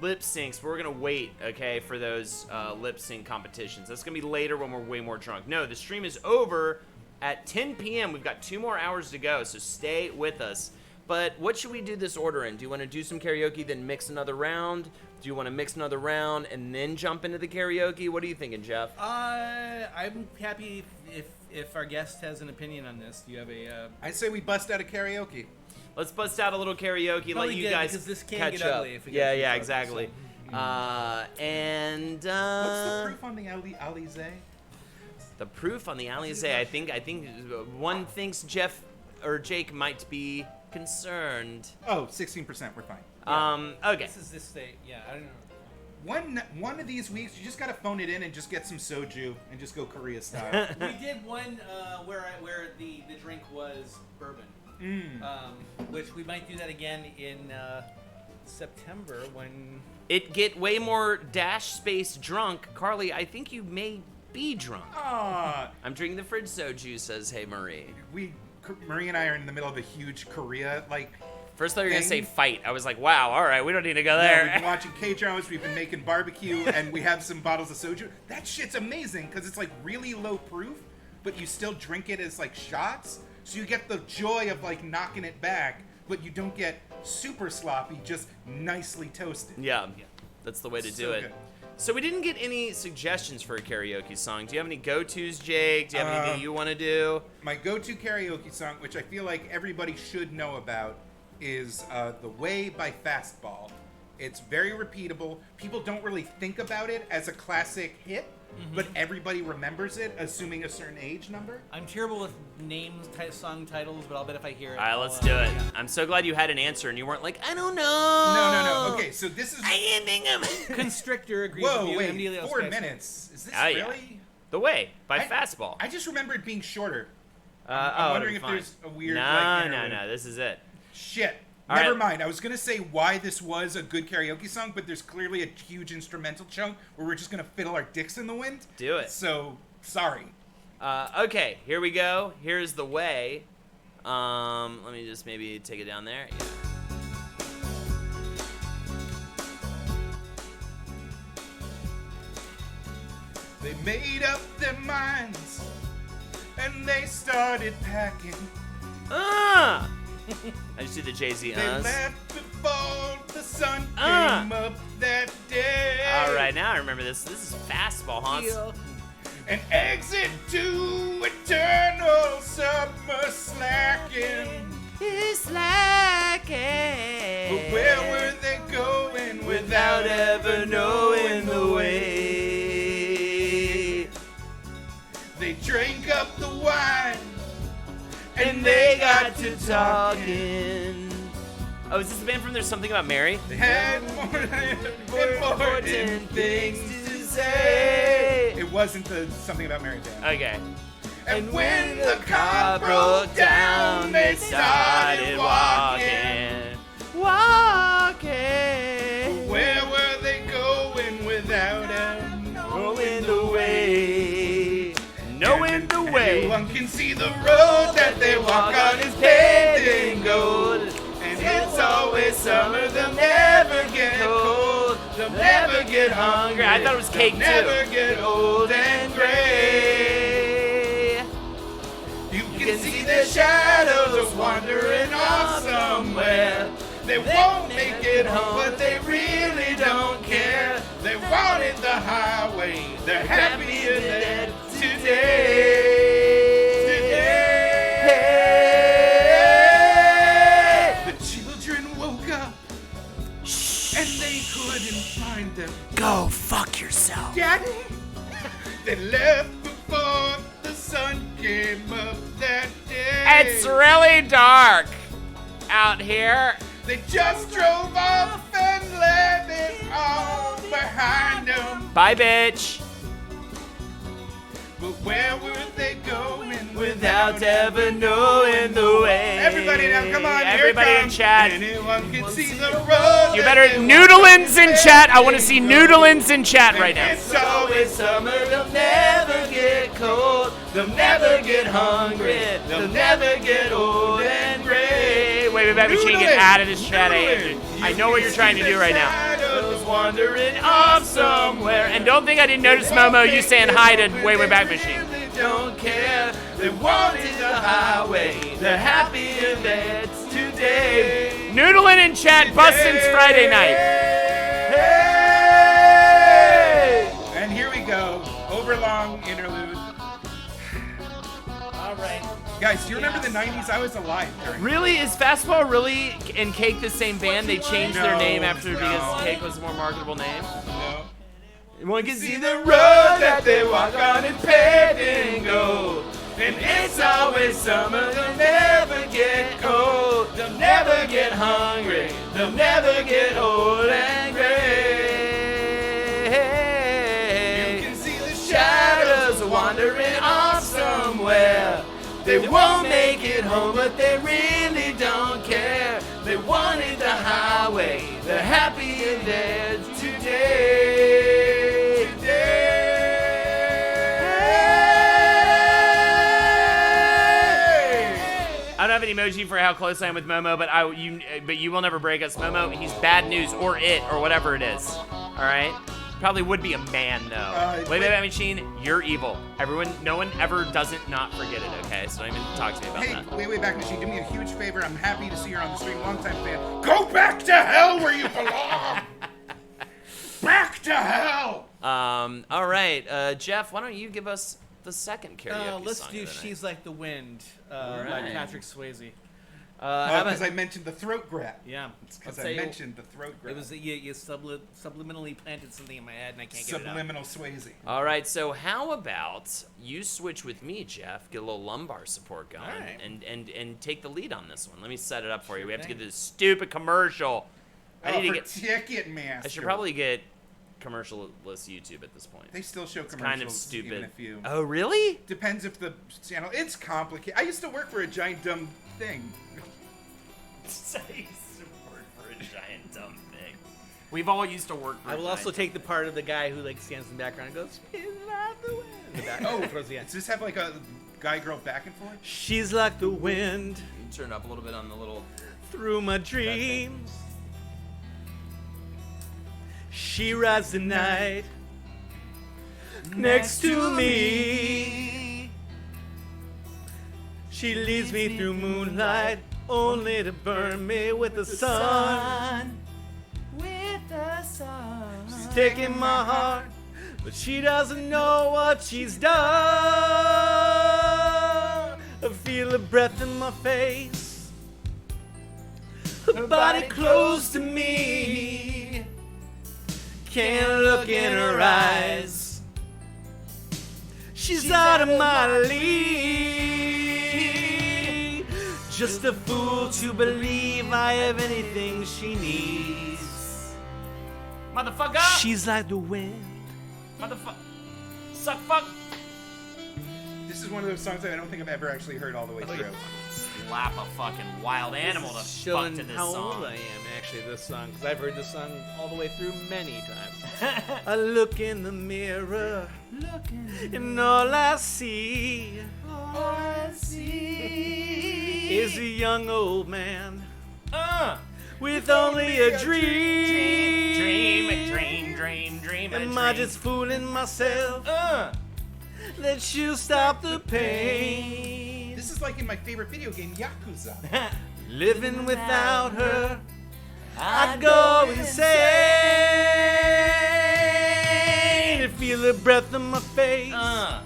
lip syncs, but we're gonna wait, okay, for those lip sync competitions. That's gonna be later when we're way more drunk. No, the stream is over at 10 p.m. We've got 2 more hours to go, so stay with us. But what should we do this order in? Do you want to do some karaoke, then mix another round? Do you want to mix another round and then jump into the karaoke? What are you thinking, Jeff? I'm happy if our guest has an opinion on this. Do you have a? I say we bust out a karaoke. Let's bust out a little karaoke, Probably let you good, guys because this can catch get up. ugly if it Yeah, gets yeah, too exactly. What's the proof on the Alizé? The proof on the Alizé, I think one thinks Jeff or Jake might be concerned. Oh, 16%. We're fine. Okay. This state. Yeah, I don't know. One of these weeks, you just gotta phone it in and just get some soju and just go Korea style. We did one where the drink was bourbon, which we might do that again in September when. It get way more dash space drunk. Carly, I think you may be drunk. I'm drinking the fridge soju, says Hey Marie. Marie and I are in the middle of a huge Korea First thought you were going to say thing. fight. I was like, wow, all right, we don't need to go Yeah, there. we've been watching K-dramas, we've been making barbecue, and we have some bottles of soju. That shit's amazing because it's like really low proof, but you still drink it as like shots, so you get the joy of like knocking it back, but you don't get super sloppy, just nicely toasted. Yeah, that's the way to do So it. good. So we didn't get any suggestions for a karaoke song. Do you have any go-tos, Jake? Do you have anything you want to do? My go-to karaoke song, which I feel like everybody should know about, is The Way by Fastball. It's very repeatable. People don't really think about it as a classic hit, but everybody remembers it, assuming a certain age number. I'm terrible with names, song titles, but I'll bet if I hear it. All right, let's do it. Yeah. I'm so glad you had an answer and you weren't like, I don't know. No. Okay, so this is... I can't think of it. Constrictor agrees Whoa, with you. wait, Emilio 4 Spicer. minutes? Is this Oh, yeah. really? The Way by I- Fastball. I just remember it being shorter. Oh, I'm wondering it'll if be there's fine. a weird, No, like, no, interlude. no, this is it. Shit. All Never right. mind. I was going to say why this was a good karaoke song, but there's clearly a huge instrumental chunk where we're just going to fiddle our dicks in the wind. Do it. So, sorry. Okay, here we go. Here's The Way. Let me just maybe take it down there. Yeah. They made up their minds and they started packing. I just do the Jay-Z They uhs. left before the sun Ah. came up that day. All right, now I remember this. This is Fastball, Hans. An exit to eternal summer slacking. It's slacking. But where were they going Without ever knowing the way. They drank up the wine talking. Oh, is this the band from There's Something About Mary? They had more important things to say. It wasn't the Something About Mary band. Okay. And when the car broke down, they started walking. Where were they going without him? Knowing the way. Knowing the way. Everyone can see the road that they walk on is paved in gold. And it's always summer, they'll never get cold. They'll never get hungry. I thought it was cake, They'll never get old and gray. You can see their shadows wandering off somewhere. They won't make it home, but they really don't care. They wanted the highway, they're happier than today. The children woke up and they couldn't find them. Go fuck yourself. Daddy, they left before the sun came up that day. It's really dark out here. They just drove off and left it all behind them. Bye, bitch. But where were they going Without ever knowing the way. Everybody now, come on, here Everybody it in comes. chat. Anyone can see the road. You that better they walk noodlins on in is chat. I want to paved see in noodlins in chat right now. It's always summer, they'll never get cold. They'll never get hungry. They'll never get old and gray. Wait, baby, she can get out of this chat. Noodling. I know what you're trying to do right now. Shadows wandering off somewhere. And don't think I didn't notice Momo, you saying hi to Way Way Back Machine. They don't care. They wanted the highway. They're happier than today. Noodling in chat, Bustin's Friday night. Hey! And here we go. Overlong interlude. All right. Guys, do you remember the 90s? I was alive during. Really? Is Fastball really and Cake the same band? They changed their No, name after no. because Cake was a more marketable name? No. One can See the road that they walk on is paved in gold. And it's always summer, they'll never get cold. They'll never get hungry. They'll never get old and gray. You can see the shadows wandering off somewhere. They won't make it home, but they really don't care. They wanted the highway. They're happier there today. I don't have an emoji for how close I am with Momo, but you will never break us. Momo, he's bad news or it or whatever it is. All right? Probably would be a man though. Wait, Machine, you're evil. No one ever doesn't not forget it. Okay, so don't even talk to me about that. Hey, way back, Machine, do me a huge favor. I'm happy to see her on the stream. Longtime fan. Go back to hell where you belong. Back to hell. All right, Jeff, why don't you give us the second karaoke Let's song do of the night? She's Like the Wind by right. Patrick Swayze. Because I mentioned the throat grab. Yeah. Because I'll I tell you- mentioned the throat grab. It was you subliminally planted something in my head and I can't get it out. Subliminal Swayze. All right, so how about you switch with me, Jeff, get a little lumbar support going, All right. and take the lead on this one. Let me set it up for you. We have to get this stupid commercial. I need to get. Ticketmaster. I should probably get commercial-less YouTube at this point. They still show It's commercials. kind of stupid. Even if you. Oh, really? Depends if the channel. It's complicated. I used to work for a giant dumb thing. Say support for a giant dumb thing. We've all used to work for I a will giant also take the part of the guy who like stands in the background and goes, "She's like the wind." In the back, towards the end. Does this have like a guy-girl back and forth? She's like the wind You turn up a little bit on the little. through my dreams. She rides the night next to me. She leads me through moonlight only to burn me with the sun. With the sun. She's taking my heart, but she doesn't know what she's done. I feel her breath in my face, her body close to me. Can't look in her eyes. She's out of my league. Just a fool to believe I have anything she needs. Motherfucker! She's like the wind. Motherfucker! Suck fuck! This is one of those songs that I don't think I've ever actually heard all the way through. Slap a fucking wild animal to fuck Showing to this how song. old I am, actually, this song, because I've heard this song all the way through many times. I look in the mirror, and all I see is a young old man with only a dream. Dream. Am I just fooling myself that she'll stop the pain? This is like in my favorite video game, Yakuza. Living without her, I'd go insane. To feel her breath on my face, her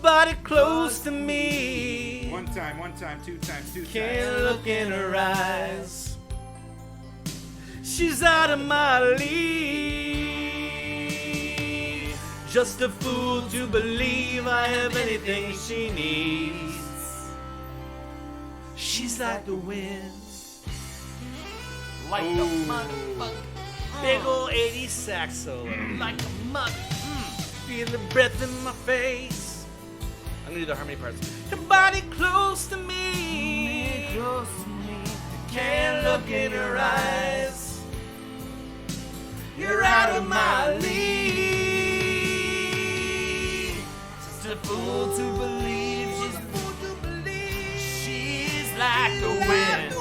body close to me. One time, two times. Can't look in her eyes. She's out of my league. Just a fool to believe I have anything she needs. She's like the wind. Like a motherfucker. Big ol' 80s sax solo. Like a mother. Feel the breath in my face. I'm gonna do the harmony parts. Your body close to me. Can't look in her eyes. You're out of my league. Just a fool to believe she's like the wind.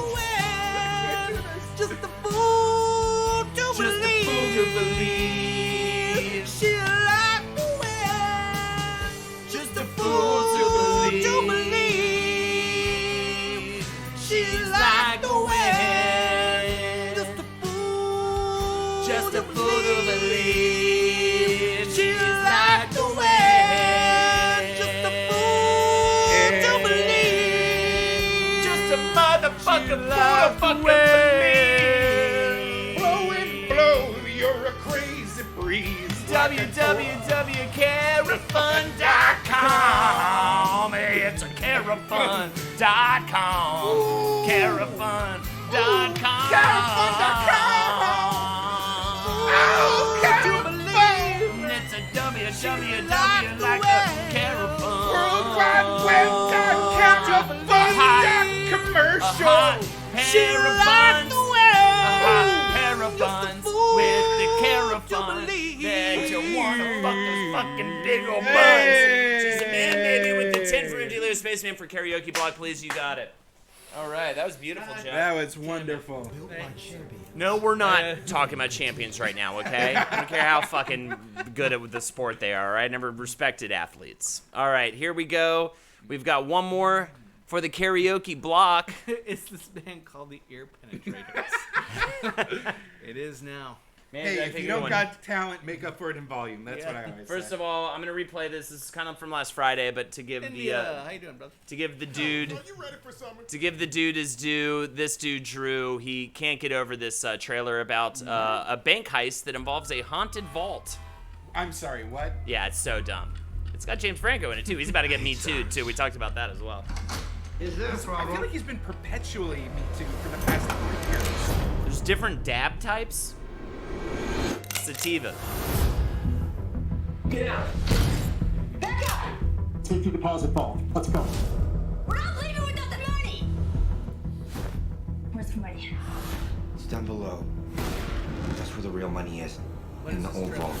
Just a fool to believe. she's like the wind. Just a fool to believe. She's like the wind. Just a fool to believe. She's like the wind. Just a fool to believe. Just a motherfucking fool to fucking believe. Blow, you're a crazy breeze. www.carafun.com. Hey, it's a carafun.com. Carafun.com. Oh, Carafun! It's a www like a carafun. Worldwide.carafun.commercial. Parabuns. Parabuns with the carafun. That you wanna fuck those fucking big old buns. Hey. She's a man, baby, with the 10 for Dealer Spaceman for karaoke blog. Please, you got it. All right, that was beautiful, Jeff. That was wonderful. No, we're not talking about champions right now, okay? I don't care how fucking good at the sport they are, all right? Never respected athletes. All right, here we go. We've got one more for the karaoke block. It's this band called the Ear Penetrators. It is now. Man, Hey, did I if pick you a good don't one? got talent, make up for it in volume. That's what I always First say. of all, I'm gonna replay this. This is kind of from last Friday, but to give How the you doing, brother? to give the dude you ready for summer? to give the dude his due, this dude Drew, he can't get over this trailer about a bank heist that involves a haunted vault. I'm sorry, what? Yeah, it's so dumb. It's got James Franco in it too. He's about to get Me Too too. We talked about that as well. Is there a I feel problem? like he's been perpetually Me Too for the past 4 years. There's different dab types. Sativa. Get out. Back up! Safety deposit vault. Let's go. We're not leaving without the money! Where's the money? It's down below. That's where the real money is. In the old vault.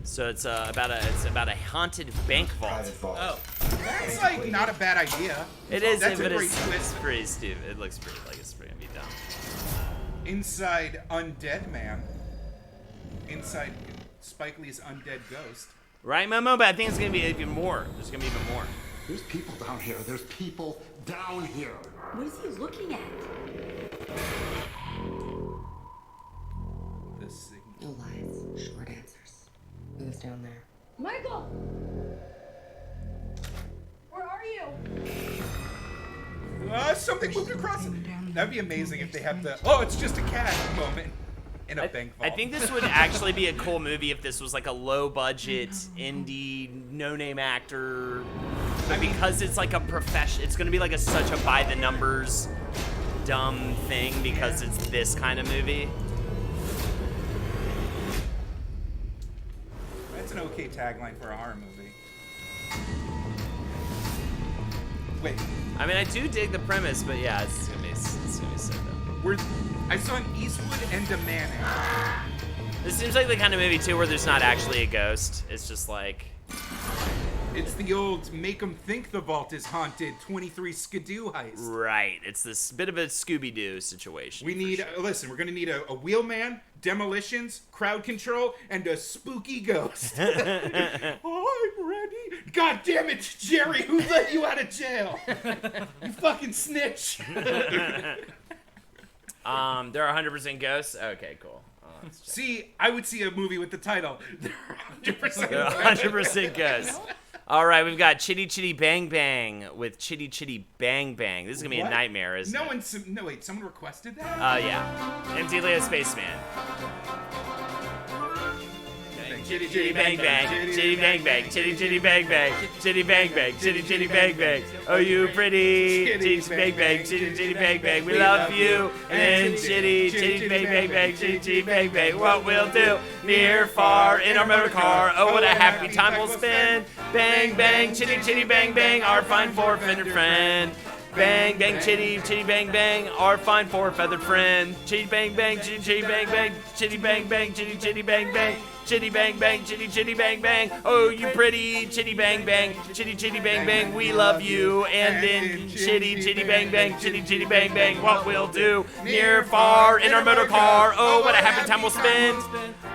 So it's about a haunted bank vault. Private vault. Oh. That's like not a bad idea. It is, That's a but great it's twist. pretty stupid. It looks pretty like it's pretty gonna be dumb. Inside Undead Man. Inside Spike Lee's Undead Ghost. Right, Momo? But I think it's gonna be even more. There's gonna be even more. There's people down here. There's people down here. What is he looking at? The signal. No lies, short answers. Who's down there? Michael! Where are you? Something moved across it. That'd be amazing if they have the, oh, it's just a cat moment in a bank vault. I think this would actually be a cool movie if this was like a low budget indie no name actor but because it's like a profession, it's gonna be like such a by the numbers, dumb thing because it's this kind of movie. That's an okay tagline for a horror movie. Wait, I mean, I do dig the premise, but yeah, it's gonna be so dumb. I saw an Eastwood and a Manning. This seems like the kind of movie too where there's not actually a ghost. It's just like. It's the old make 'em think the vault is haunted 23 Skidoo heist. Right. It's this bit of a Scooby-Doo situation. We need, listen, we're going to need a wheelman, demolitions, crowd control, and a spooky ghost. Oh, I'm ready. God damn it, Jerry, who let you out of jail? You fucking snitch. There are 100% ghosts? Okay, cool. See, I would see a movie with the title. There are 100% There are 100% ghosts. All right, we've got Chitty Chitty Bang Bang with Chitty Chitty Bang Bang. This is going to be a nightmare, isn't it? No, wait, someone requested that? Yeah. MT Leo Spaceman. Chitty Chitty Bang Bang, Chitty Bang Bang, Chitty Chitty Bang Bang, Chitty Bang Bang, Chitty Chitty Bang Bang. Oh, you pretty Chitty Bang Bang, Chitty Chitty Bang Bang. We love you. And Chitty Chitty Bang Bang Bang, Chitty Chitty Bang Bang. What we'll do, near, far, in our motor car. Oh, what a happy time we'll spend. Bang Bang, Chitty Chitty Bang Bang, our fine four-feathered friend. Bang, bang, chitty, chitty, bang, bang, our fine four-feathered friend. Chitty, bang, bang, chitty, chitty, bang, bang, chitty, bang, bang, chitty, chitty, bang, bang, chitty, bang, bang, chitty, chitty, bang, bang. Oh, you pretty chitty, bang, bang, chitty, chitty, bang, bang, we love you. And then chitty, chitty, bang, bang, chitty, chitty, bang, bang, what we'll do, near, far, in our motor car. Oh, what a happy time we'll spend.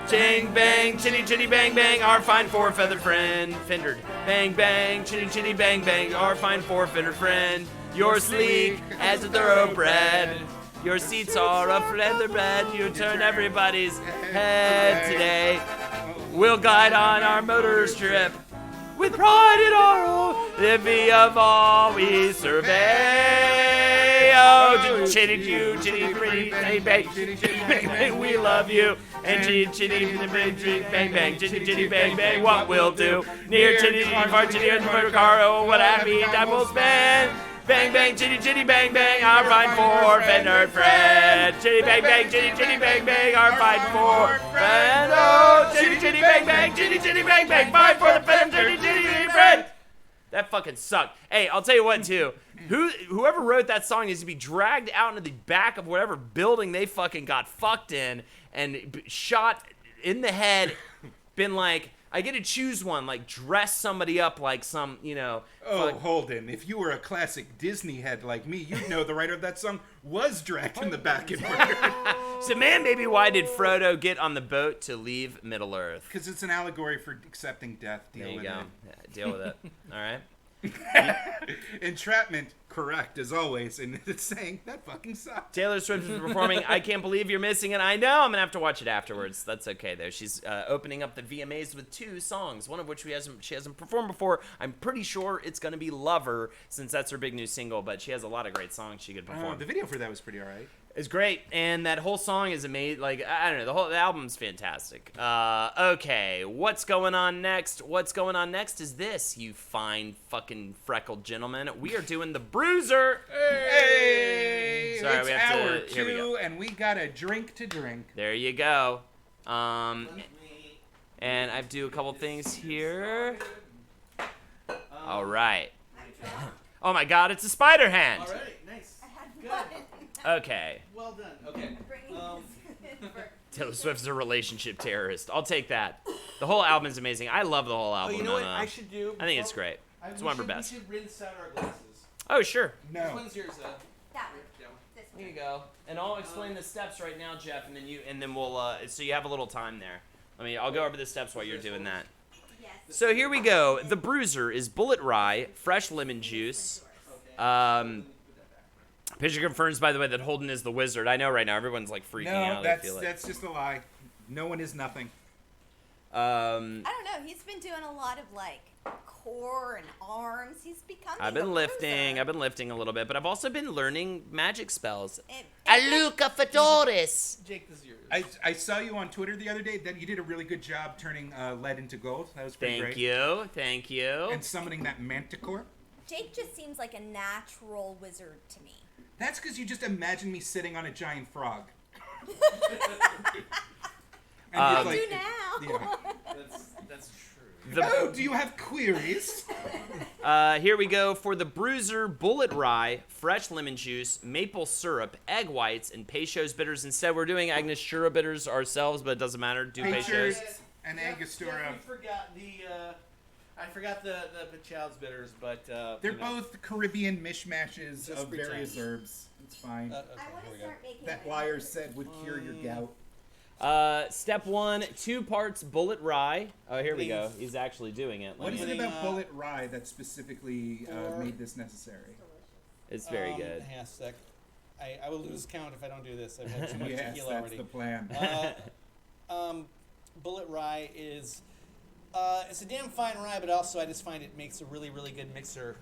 Ching, bang, chitty, chitty, bang, bang, our fine four-feathered friend. Fendered. Bang, bang, chitty, chitty, bang, bang, our fine four-feathered friend. You're sleek as a thoroughbred. Your seats are of leather bed. You turn everybody's head today. We'll glide on our motor strip with pride in our own livy of all we survey. Oh, chitty choo, chitty pretty, bang bang, chitty chitty bang bang, we love you. And chitty chitty bang bang, chitty chitty bang bang, what we'll do. Near chitty far chitty in the motor car, oh what a happy time we'll spend. Bang bang, chitty chitty bang bang, our fine four-feathered friend. Chitty bang bang, chitty chitty bang bang, our fine four-friend. Oh, chitty chitty bang bang, chitty chitty bang bang, fine four-feathered chitty chitty friend. That fucking sucked. Hey, I'll tell you what too. Whoever wrote that song needs to be dragged out into the back of whatever building they fucking got fucked in and shot in the head. Been like, I get to choose one, like dress somebody up like some, you know. Oh, Holden, if you were a classic Disney head like me, you'd know the writer of that song was dragged in the back and murdered. So, man, baby, why did Frodo get on the boat to leave Middle-earth? Because it's an allegory for accepting death. There you go. Yeah, deal with it. All right. Entrapment, correct as always, and it's saying that fucking sucks. Taylor Swift is performing I Can't Believe You're Missing It. I know I'm gonna have to watch it afterwards. That's okay though. She's opening up the VMAs with 2 songs, one of which she hasn't performed before. I'm pretty sure it's gonna be Lover, since that's her big new single, but she has a lot of great songs she could perform. The video for that was pretty alright. It's great, and that whole song is amazing. Like, I don't know, the album's fantastic. Okay, what's going on next? What's going on next is this, you fine fucking freckled gentleman. We are doing the Bruiser. Hey! Sorry, it's we have hour to. Here we go. 2, and we got a drink to drink. There you go. And I do a couple things here. All right. Oh my God, it's a spider hand. All right, nice. I had fun. Okay. Well done. Okay. Taylor Swift's a relationship terrorist. I'll take that. The whole album is amazing. I love the whole Oh, album. you know what I should do? I think it's great. It's one of her best. We should rinse out our glasses. Oh, sure. Which one's yours? That one. This one. Here you go. And I'll explain the steps right now, Jeff, and then we'll so you have a little time there. I'll go over the steps while you're doing that. Yes. So here we go. The Bruiser is bullet rye, fresh lemon juice. Picture confirms, by the way, that Holden is the wizard. I know right now everyone's like freaking out. That's just a lie. No one is nothing. I don't know. He's been doing a lot of like core and arms. He's becoming. I've been a lifting. bruiser. I've been lifting a little bit, but I've also been learning magic spells. It- Aluka Fedoris. Jake, this is yours. I saw you on Twitter the other day. That you did a really good job turning lead into gold. That was pretty great. Thank you. And summoning that manticore. Jake just seems like a natural wizard to me. That's because you just imagine me sitting on a giant frog. And I you're do now. Yeah. That's true. Oh, do you have queries? Here we go for the Bruiser Bullet Rye, fresh lemon juice, maple syrup, egg whites, and Peychaud's bitters. Instead, we're doing Angostura bitters ourselves, but it doesn't matter. Do Peychaud's. Pictures and Angostura. I forgot the Peychaud's bitters, but They're both Caribbean mishmashes Just of various pretend. herbs. It's fine. Okay, I here want we to go. start making. That liar said would cure your gout. Step 1, 2 parts bullet rye. Oh, here we go. He's actually doing it. What is it Putting, about Bullet Rye that specifically or- made this necessary? It's very good. Hang on a sec. I will lose count if I don't do this. I've had too much Yes, tequila that's already. the plan. Bullet rye is it's a damn fine rye, but also I just find it makes a really, really good mixer.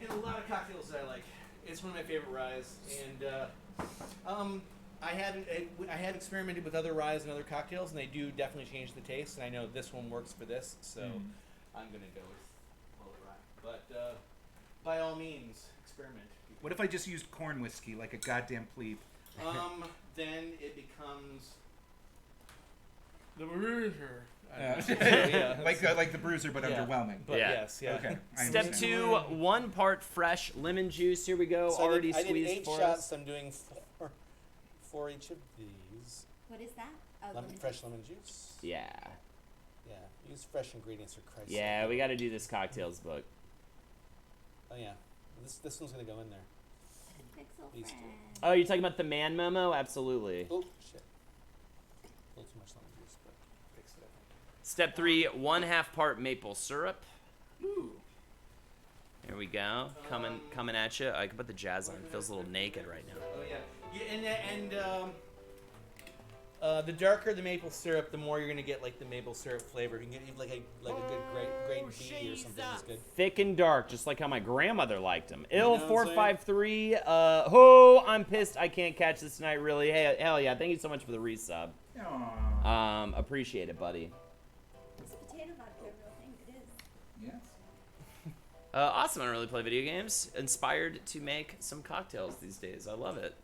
in a lot of cocktails that I like. It's one of my favorite ryes, and I have experimented with other ryes and other cocktails, and they do definitely change the taste. And I know this one works for this, so I'm gonna go with Bullet Rye. But by all means, experiment. What if I just used corn whiskey like a goddamn plebe? Then it becomes the Bruiser. Yeah. like the Bruiser, but underwhelming. But Yeah. yes, yeah. Okay. I Step understand. 2, 1 part fresh lemon juice. Here we go. So Already I did squeezed 8 for shots. us. I'm doing 4 for each of these. What is that? Oh, Lemon, fresh lemon juice. Yeah. Yeah. Use fresh ingredients for Christ's Yeah, sake. we got to do this cocktails book. Oh yeah. This one's gonna go in there. Pixel These two. friend. Oh, you're talking about the man memo? Absolutely. Oh shit. A little too much lemon juice, but fix it up. Step 3, 1/2 part maple syrup. Ooh. Here we go. Coming at you. I can put the jazz on. It feels a little naked right now. Oh yeah. The darker the maple syrup, the more you're gonna get like the maple syrup flavor. You can get like a good grade B or something is good. Thick and dark, just like how my grandmother liked them. know what I'm Ill453. Oh, I'm pissed. I can't catch this tonight. Really. Hey, hell yeah! Thank you so much for the resub. Aww. Appreciate it, buddy. Is potato vodka a real thing? It is. Yes. Awesome. I don't really play video games. Inspired to make some cocktails these days. I love it.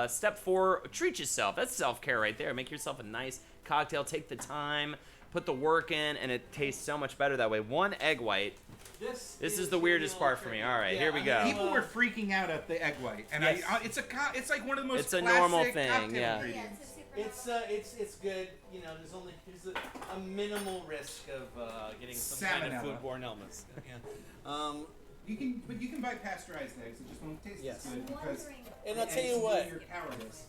Step 4, treat yourself. That's self-care right there. Make yourself a nice cocktail. Take the time, put the work in, and it tastes so much better that way. 1 egg white. This is the weirdest part for me. All right, here we go. People were freaking out at the egg white, and Yes. it's like one of the most. It's a classic normal thing, cocktail yeah. ingredients. It's good. You know, there's a minimal risk of getting some kind of Salmonella. foodborne illness. You can buy pasteurized eggs. It just won't taste Yes. as good because. And I'll the tell you eggs what. do your cowardice.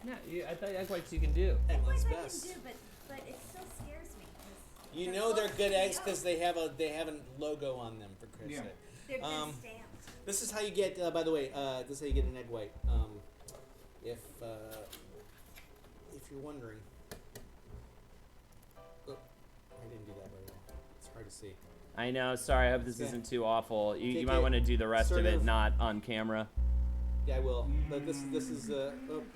No, I thought egg whites you can do. England's Egg whites best. I can do, but it still scares me. 'Cause You they're know they're so good eggs stamped. because they have a logo on them for Christ's Yeah. sake. They're Um, good stamped. This is how you get. By the way, this is how you get an egg white. If you're wondering. Oh, I didn't do that very well. It's hard to see. I know. Sorry. I hope this Okay. isn't too awful. You Take might it want to do the rest sort of it of- not on camera. Yeah, I will. But this is. Oh.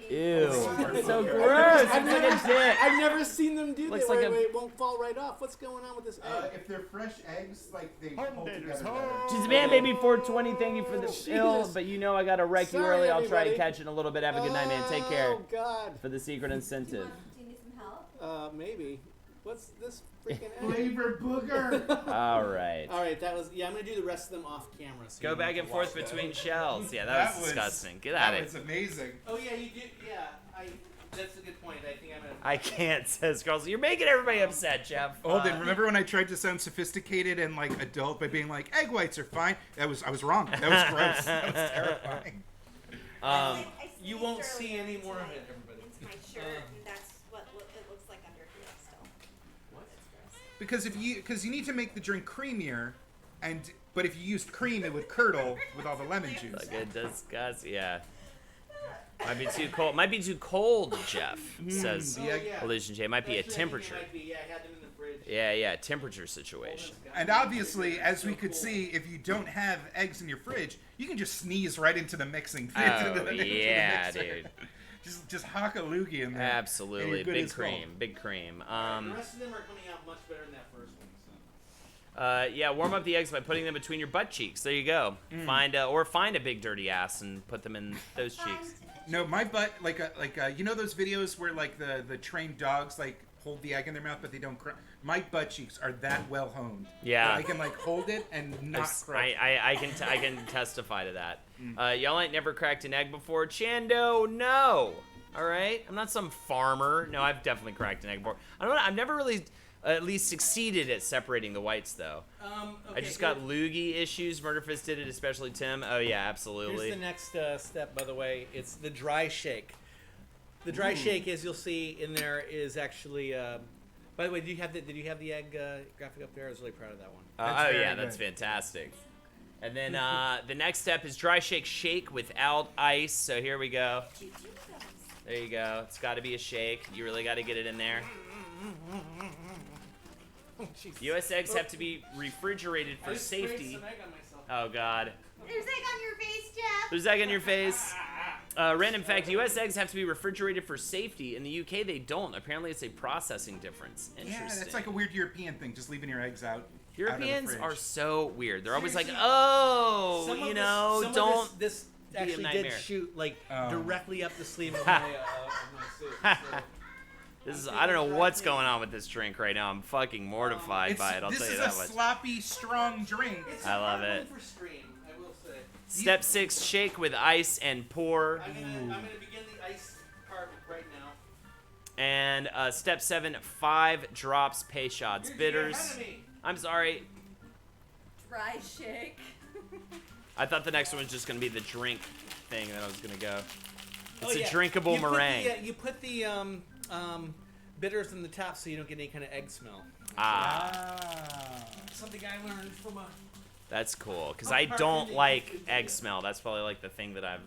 Ew. It's so gross. It's like a dick. I've never seen them do Looks that. like Wait, a- wait, it won't fall right off. What's going on with this egg? If they're fresh eggs, like they hold together better. Just man, baby, 420. Thank you for the ill, Jesus. but you know I gotta wreck you Sorry, early. I'll try to everybody. catch it in a little bit. Have a good night, man. Take care. Oh God. For the secret incentive. Do you need some help? Maybe. What's this freaking egg? Flavor booger. All right. All right, that was. Yeah, I'm gonna do the rest of them off camera. So Go you don't back have and to forth watch that. between shells. Yeah, that That was was- disgusting. Get out That of was it. amazing. Oh yeah, you did. Yeah, that's a good point. I think I'm gonna. I can't, says Carlos. You're making everybody upset, Jeff. Holden, remember when I tried to sound sophisticated and like adult by being like egg whites are fine? I was wrong. That was gross. That was terrifying. I You sneezed won't see earlier any more of into it, everybody. Into my shirt, and that's what it looks like under here still. What? Because you need to make the drink creamier, but if you used cream, it would curdle with all the lemon juice. Like it disgust. Yeah. Might be too cold. Might be too cold, Jeff. Says Yeah. Illusion J. Might be a Actually, I think it temperature. might be, I had them in the fridge. Yeah, temperature situation. And obviously, as we could see, if you don't have eggs in your fridge, you can just sneeze right into the mixing. Oh, into the yeah, mixer. dude. Just hock a loogie in there. and Absolutely. you're good Big as gold. cream. Big cream. The rest of them are coming out much better than that first one. Yeah, warm up the eggs by putting them between your butt cheeks. There you go. Find a big dirty ass and put them in those cheeks. No, my butt, you know those videos where like the trained dogs like hold the egg in their mouth but they don't cry. My butt cheeks are that well honed. Yeah. That I can like hold it and not cry. I can testify to that. Y'all ain't never cracked an egg before, Chando? No. All right, I'm not some farmer. No, I've definitely cracked an egg before. I've never really at least succeeded at separating the whites though. Okay, I just got loogie issues. Murderfist did it, especially Tim. Oh yeah, absolutely. Here's the next step, by the way. It's the dry shake. The dry shake, as you'll see in there, is actually. By the way, did you have the egg graphic up there? I was really proud of that one. Oh yeah, that's fantastic. And then the next step is dry shake without ice. So here we go. There you go. It's got to be a shake. You really got to get it in there. U.S. eggs have to be refrigerated for safety. Oh God. There's egg on your face, Jeff. There's egg on your face. Random fact: U.S. eggs have to be refrigerated for safety. In the U.K., they don't. Apparently, it's a processing difference. Interesting. Yeah, that's like a weird European thing, just leaving your eggs out. Europeans are so weird. They're always like, Seriously, oh, don't. This be a actually did nightmare. shoot like directly up the sleeve of my suit. So. This is, I don't know what's going on with this drink right now. I'm fucking mortified by it. I'll tell you that much. This is a sloppy, strong drink. I love it. For stream, I will say. Step 6, shake with ice and pour. I'm gonna begin the ice part right now. And step 7, 5 drops Peychaud's bitters. I'm sorry. Dry shake. I thought the next one was just gonna be the drink thing that I was gonna go. It's a drinkable meringue. You put the bitters in the top so you don't get any kind of egg smell. Something I learned from a. That's cool, because I don't like egg smell. That's probably like the thing that I've.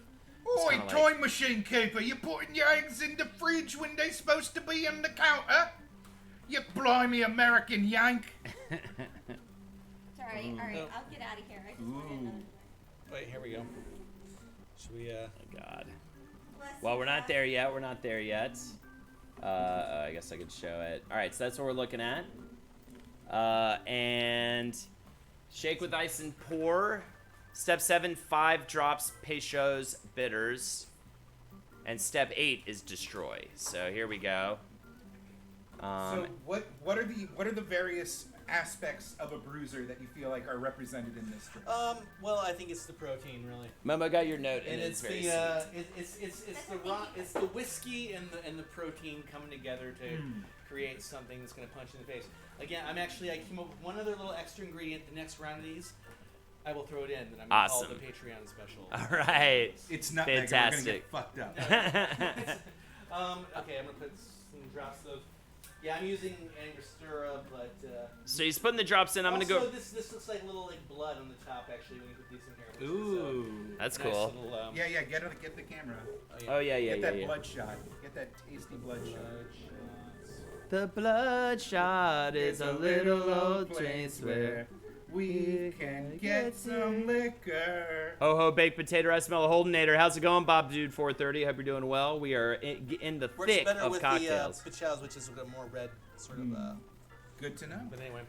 Oi, time machine keeper, you putting your eggs in the fridge when they're supposed to be on the counter? You blimey American Yank. Sorry, alright, I'll get out of here. I just wanted another one. Wait, here we go. Should we, Oh, God. Well, we're not there yet. We're not there yet. I guess I could show it. All right, so that's what we're looking at. And shake with ice and pour. Step 7, 5 drops Peychaud's bitters. And step 8 is destroy. So here we go. So what are the various aspects of a bruiser that you feel like are represented in this drink? Well, I think it's the protein, really. Momo got your note, And it's very the sweet. it's the whiskey and the protein coming together to create something that's gonna punch in the face. Again, I came up with one other little extra ingredient. The next round of these, I will throw it in. And I'm gonna call it the Patreon special. All right. It's not fantastic. We're gonna get fucked up. Okay, I'm gonna put some drops of. Yeah, I'm using Angostura, but. So he's putting the drops in. I'm gonna go. This looks like little blood on the top actually when you put these in here. Ooh, that's nice cool. Little, Yeah, get the camera. Oh yeah. Get that blood shot. Get that tasty blood shot. The bloodshot is a little old place where we can get some liquor. Ho ho baked potato. I smell a Holdenator. How's it going, Bob Dude 430? Hope you're doing well. We are in the thick better of with cocktails. the Peychaud's, which is a more red sort of. Good to know. But anyway.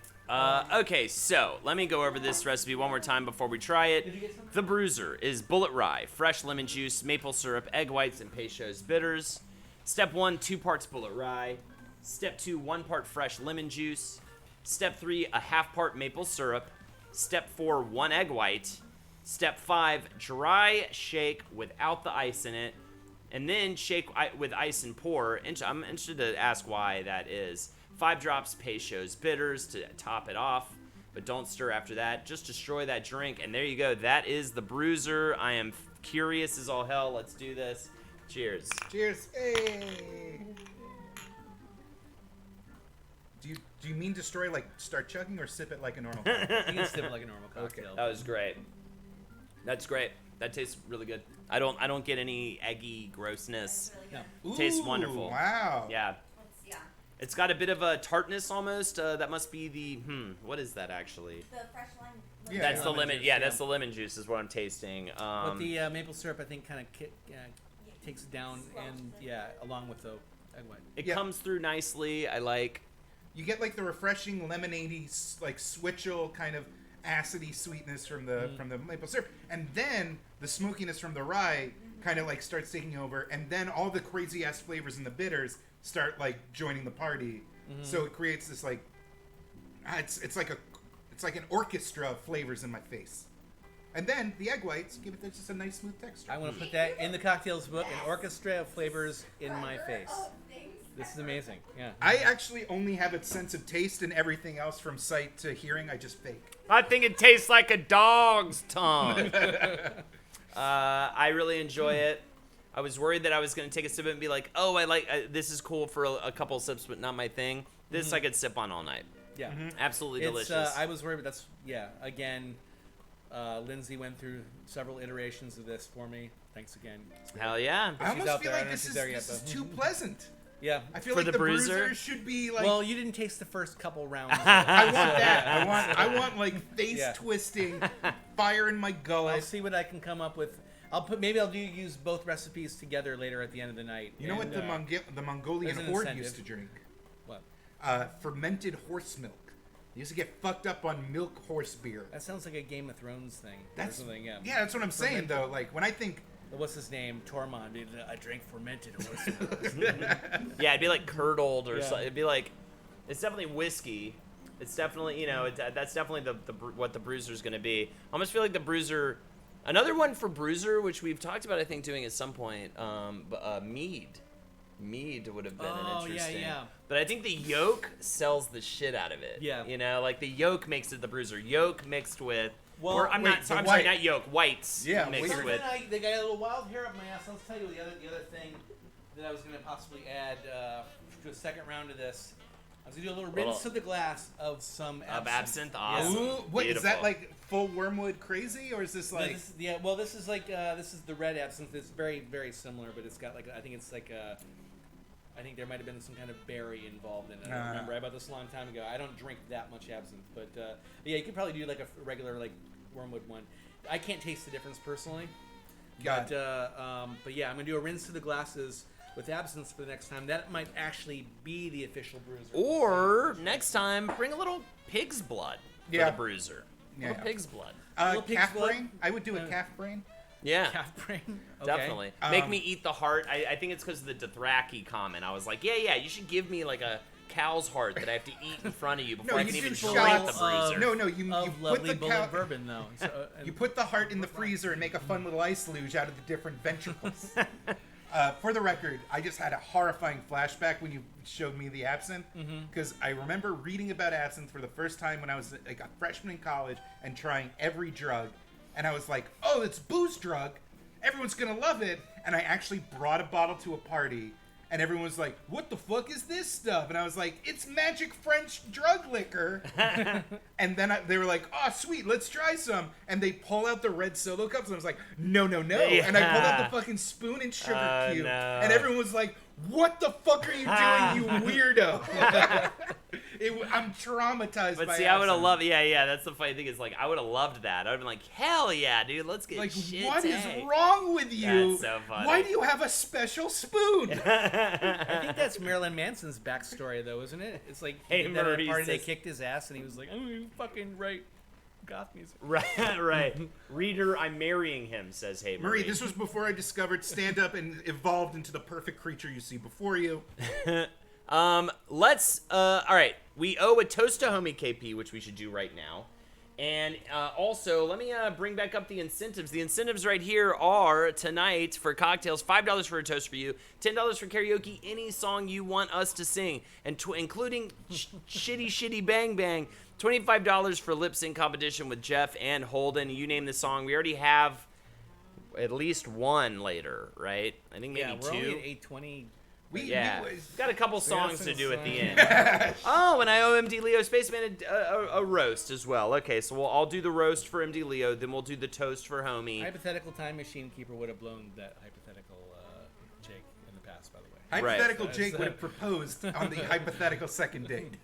Okay, so let me go over this recipe one more time before we try it. The bruiser is bullet rye, fresh lemon juice, maple syrup, egg whites, and Peychaud's bitters. Step 1, 2 parts bullet rye. Step 2, 1 part fresh lemon juice. Step 3, a half part maple syrup. Step 4, 1 egg white. Step 5, dry shake without the ice in it. And then shake with ice and pour. I'm interested to ask why that is. 5 drops Peychaud's bitters to top it off. But don't stir after that. Just destroy that drink. And there you go. That is the bruiser. I am curious as all hell. Let's do this. Cheers. Cheers. Hey. Do you mean destroy like start chugging or sip it like a normal cocktail? You can sip it like a normal cocktail. That was great. That's great. That tastes really good. I don't get any eggy grossness. Really Tastes Ooh, wonderful. Wow. Yeah. It's got a bit of a tartness almost. That must be the what is that actually? The fresh lime. Yeah, That's the lemon. juice, Yeah, that's the lemon juice is what I'm tasting. But the maple syrup, I think, kind of takes it down, and along with the egg white. It comes through nicely. I like You get like the refreshing lemonade-y, like switchel kind of acidy sweetness from the maple syrup, and then the smokiness from the rye kind of like starts taking over, and then all the crazy ass flavors in the bitters start like joining the party. So it creates this like it's like an orchestra of flavors in my face. And then the egg whites give it just a nice smooth texture. I want to put that in the cocktails book, an orchestra of flavors in my face. This is amazing. Yeah. I actually only have a sense of taste, and everything else from sight to hearing I just fake. I think it tastes like a dog's tongue. I really enjoy it. I was worried that I was going to take a sip and be like, oh, this is cool for a couple of sips, but not my thing. This I could sip on all night. Yeah. Absolutely delicious. I was worried, but again, Lindsay went through several iterations of this for me. Thanks again. Hell yeah. I almost feel like this is too pleasant. Yeah. I feel For like the the bruiser? bruiser should be like... Well, you didn't taste the first couple rounds. I want that. I want like face twisting, fire in my I'll gullet. see what I can come up with. Use both recipes together later at the end of the night. You know what the Mongolian there's an horde incentive. used to drink? What? Fermented horse milk. They used to get fucked up on milk horse beer. That sounds like a Game of Thrones thing. That's or something. Yeah. Yeah, that's what I'm saying though. Like when I think. What's his name? Tormund. I drank fermented horse milk. Yeah, it'd be like curdled or Yeah. something. It'd be like, it's definitely whiskey. It's definitely, that's definitely what the bruiser's going to be. I almost feel like the bruiser, another one for bruiser, which we've talked about, I think, doing at some point, mead. Mead would have been an interesting. yeah. But I think the yolk sells the shit out of it. Yeah. Like the yolk makes it the bruiser. Yolk mixed with, Well, or I'm wait, sorry, not yolk, whites Yeah, mixed wait. with. They got a little wild hair up my ass. Let's tell you the other thing that I was going to possibly add to a second round of this. I was going to do a little rinse to the glass of some absinthe. Of absinthe, Yeah. awesome. Ooh, what is that Beautiful. like? Full wormwood crazy, or is this No, like? this is like this is the red absinthe. It's very very similar, but it's got like I think it's like I think there might have been some kind of berry involved in it. I don't remember. I bought this a long time ago. I don't drink that much absinthe, but yeah, you could probably do like a regular like wormwood one. I can't taste the difference personally. Got But yeah, I'm gonna do a rinse to the glasses with absinthe for the next time. That might actually be the official bruiser. Or next time, bring a little pig's blood for Yeah. the bruiser. Yeah. Little pig's blood. little pig's calf blood? brain. I would do a calf brain. Yeah, Calf brain. Okay. definitely. Make me eat the heart. I think it's because of the Dothraki comment. I was like, yeah, you should give me like a cow's heart that I have to eat in front of you before No, I you can even should drink shout- the bruiser. No, you Of put lovely the bullet bourbon though. So, You put the heart in the freezer and make a fun little ice luge out of the different ventricles. For the record, I just had a horrifying flashback when you showed me the absinthe, because I remember reading about absinthe for the first time when I was like a freshman in college and trying every drug, and I was like, oh, it's booze drug, everyone's gonna love it, and I actually brought a bottle to a party, and everyone was like, what the fuck is this stuff? And I was like, it's magic French drug liquor. And then they were like, oh, sweet, let's try some. And they pull out the red solo cups, and I was like, no. Yeah. And I pulled out the fucking spoon and sugar cube. No. And everyone was like, what the fuck are you doing, you weirdo? I'm traumatized But by see, I would have absinthe. loved. Yeah. That's the funny thing is like I would have loved that. I would have been like, hell yeah, dude, let's get Like, shit. what is wrong with you? That's so funny. Why do you have a special spoon? I think that's Marilyn Manson's backstory, though, isn't it? It's like Hey, at a Murray party they says- kicked his ass, and he was like, "I'm gonna fucking write goth music." Right. Reader, I'm marrying him. Says Hey Marie, this was before I discovered stand-up and evolved into the perfect creature you see before you. Let's. All right. We owe a toast to homie KP, which we should do right now. And also, let me bring back up the incentives. The incentives right here are tonight for cocktails, $5 for a toast for you, $10 for karaoke, any song you want us to sing, and including shitty bang bang, $25 for lip sync competition with Jeff and Holden. You name the song. We already have at least one later, right? I think maybe Yeah, we're two. only at 8:20. We Got a couple songs some to do at the songs. end. Oh, and I owe MD Leo Spaceman a roast as well. Okay, so I'll do the roast for MD Leo, then we'll do the toast for homie. Hypothetical time machine keeper would have blown that hypothetical Jake in the past, by the way. Right. Hypothetical Jake would have proposed on the hypothetical second date.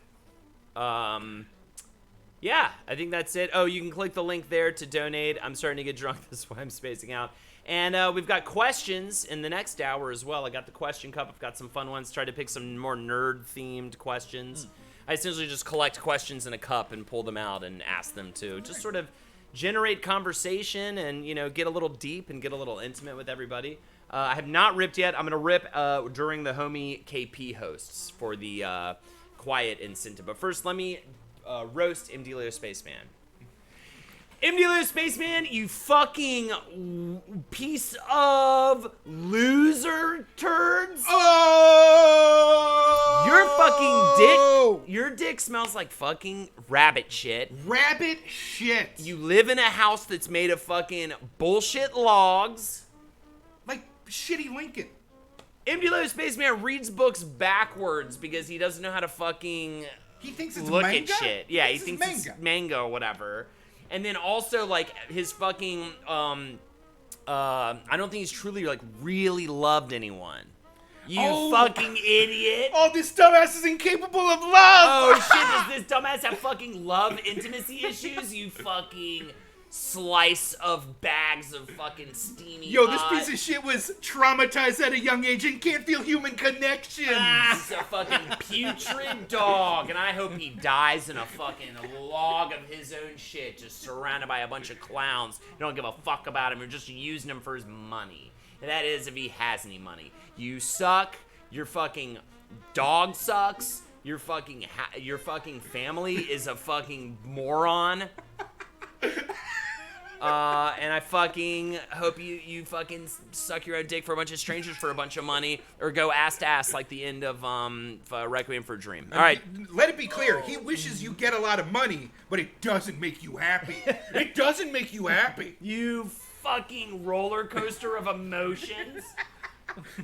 Yeah, I think that's it. Oh, you can click the link there to donate. I'm starting to get drunk. That's why I'm spacing out. And we've got questions in the next hour as well. I got the question cup. I've got some fun ones. Tried to pick some more nerd-themed questions. I essentially just collect questions in a cup and pull them out and ask them to just sort of generate conversation and, you know, get a little deep and get a little intimate with everybody. I have not ripped yet. I'm going to rip during the homie KP hosts for the quiet incentive. But first, let me roast MD Leo Spaceman. MD Leo Spaceman, you fucking piece of loser turds. Oh! Your dick smells like fucking rabbit shit. Rabbit shit. You live in a house that's made of fucking bullshit logs. Like shitty Lincoln. MD Leo Spaceman reads books backwards because he doesn't know how to fucking He thinks it's look manga? at shit. Yeah, he This is thinks it's manga or whatever. And then also, like, his fucking, I don't think he's truly, like, really loved anyone. You fucking idiot. Oh, this dumbass is incapable of love! Oh, shit, does this dumbass have fucking love intimacy issues? You fucking slice of bags of fucking steamy Yo, this hot. piece of shit was traumatized at a young age and can't feel human connections. He's a fucking putrid dog, and I hope he dies in a fucking log of his own shit, just surrounded by a bunch of clowns. You don't give a fuck about him. You're just using him for his money. And that is if he has any money. You suck. Your fucking dog sucks. Your fucking family is a fucking moron. And I fucking hope you fucking suck your own dick for a bunch of strangers for a bunch of money, or go ass to ass like the end of Requiem for a Dream. All right. Let it be clear. He wishes you get a lot of money, but it doesn't make you happy. It doesn't make you happy. You fucking roller coaster of emotions.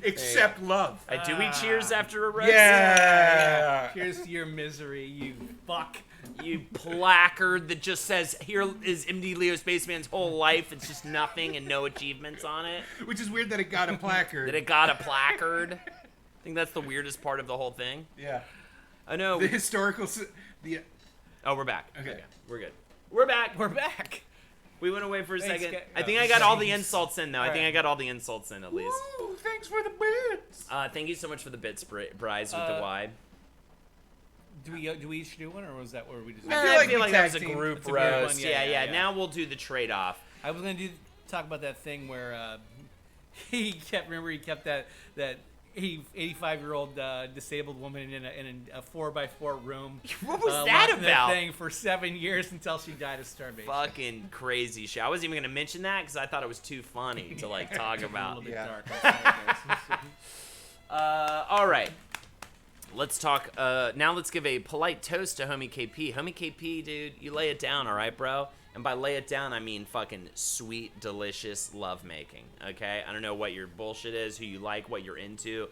Except love. Do we cheers after a roast? Yeah. Here's to your misery, you fuck. You placard that just says, here is MD Leo Spaceman's whole life. It's just nothing and no achievements on it. Which is weird that it got a placard. That it got a placard. I think that's the weirdest part of the whole thing. Yeah. I know. The historical... Oh, we're back. Okay. We're good. We're back. We're back. We went away for a Thanks, second. guys. I think I got all the insults in, though. I think I got all the insults in, at least. Ooh, thanks for the bits. Thank you so much for the bits, Bryce, with the Y. Do we each do one, or was that where we just? I feel like that was a tag team. group It's a group one, roast. yeah. Yeah. Now we'll do the trade-off. I was gonna talk about that thing where he kept that 85-year-old disabled woman in a 4x4 room. What was that locked in about? thing for 7 years until she died of starvation. Fucking crazy shit. I wasn't even gonna mention that because I thought it was too funny to like talk A about. little bit dark. All right. Let's talk. Now let's give a polite toast to Homie KP. Homie KP, dude, you lay it down, all right, bro? And by lay it down, I mean fucking sweet, delicious lovemaking, okay? I don't know what your bullshit is, who you like, what you're into,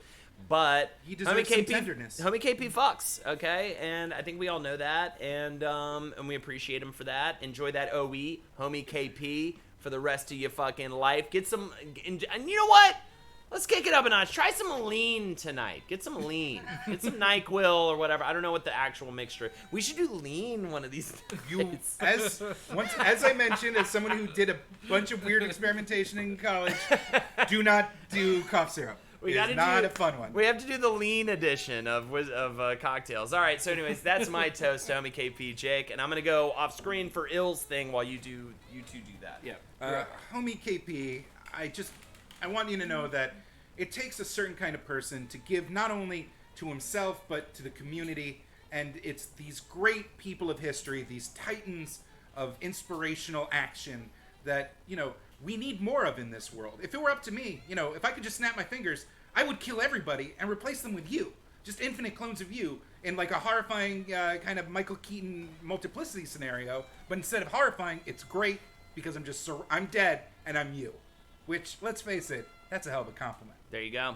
but He deserves some tenderness. Homie KP fucks, okay? And I think we all know that, and we appreciate him for that. Enjoy that OE, Homie KP, for the rest of your fucking life. Get some, and you know what? Let's kick it up a notch. Try some lean tonight. Get some lean. Get some NyQuil or whatever. I don't know what the actual mixture. We should do lean one of these days. As I mentioned, as someone who did a bunch of weird experimentation in college, do not do cough syrup. It's not a fun one. We have to do the lean edition of CockTails. All right. So, anyways, that's my toast, Homie KP, Jake, and I'm gonna go off screen for Ill's thing while you two do that. Yeah. Homie KP, I want you to know that it takes a certain kind of person to give not only to himself but to the community, and it's these great people of history, these titans of inspirational action that, we need more of in this world. If it were up to me, if I could just snap my fingers, I would kill everybody and replace them with you. Just infinite clones of you in like a horrifying kind of Michael Keaton multiplicity scenario, but instead of horrifying, it's great because I'm dead and I'm you. Which, let's face it, that's a hell of a compliment. There you go.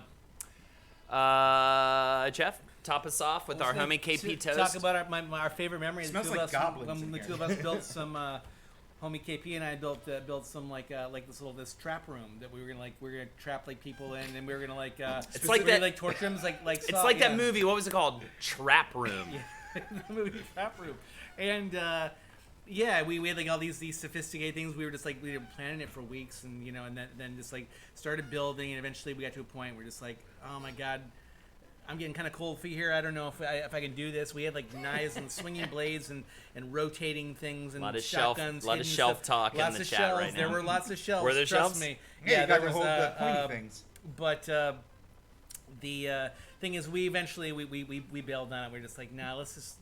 Jeff, top us off with our Homie KP toast. Talk about our favorite memory. Smells like goblins When in the here. two of us built some. Homie KP and I built some this trap room that we were gonna trap like people in, and we were gonna It's like that like torture them like it's like that movie. What was it called? Trap Room. Yeah, the movie Trap Room, and yeah, we had like all these sophisticated things. We were just we were planning it for weeks, and and then just started building, and eventually we got to a point where just oh my god, I'm getting kind of cold feet here. I don't know if I can do this. We had like knives and swinging blades and rotating things and shotguns. A lot of shelf talk in the chat right now. There were lots of shelves. Were there trust shelves? me. Yeah, you got there to hold the pointy things. But the thing is, we eventually we bailed on it. We're just like, nah, let's just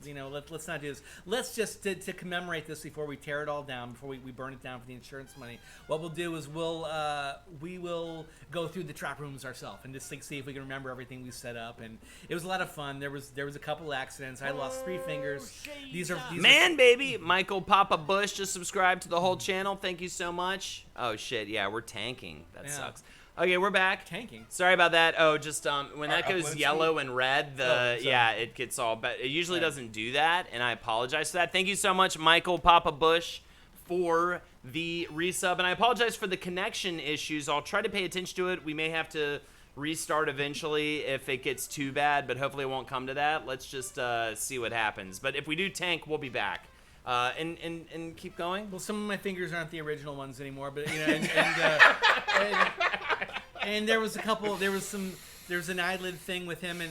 let's not do this. Let's just to commemorate this before we tear it all down, before we burn it down for the insurance money. What we'll do is we will go through the trap rooms ourselves and just see if we can remember everything we set up. And it was a lot of fun. There was a couple accidents. I lost 3 fingers. These are baby. Michael Papa Bush just subscribed to the whole channel. Thank you so much. Oh shit, yeah, we're tanking. That sucks. Okay, we're back. Tanking. Sorry about that. Oh, just when that goes upload yellow and red, it gets all. But it usually doesn't do that, and I apologize for that. Thank you so much, Michael Papa Bush, for the resub, and I apologize for the connection issues. I'll try to pay attention to it. We may have to restart eventually if it gets too bad, but hopefully it won't come to that. Let's just see what happens. But if we do tank, we'll be back. And keep going. Well, some of my fingers aren't the original ones anymore, but and there was a couple. There was an eyelid thing with him,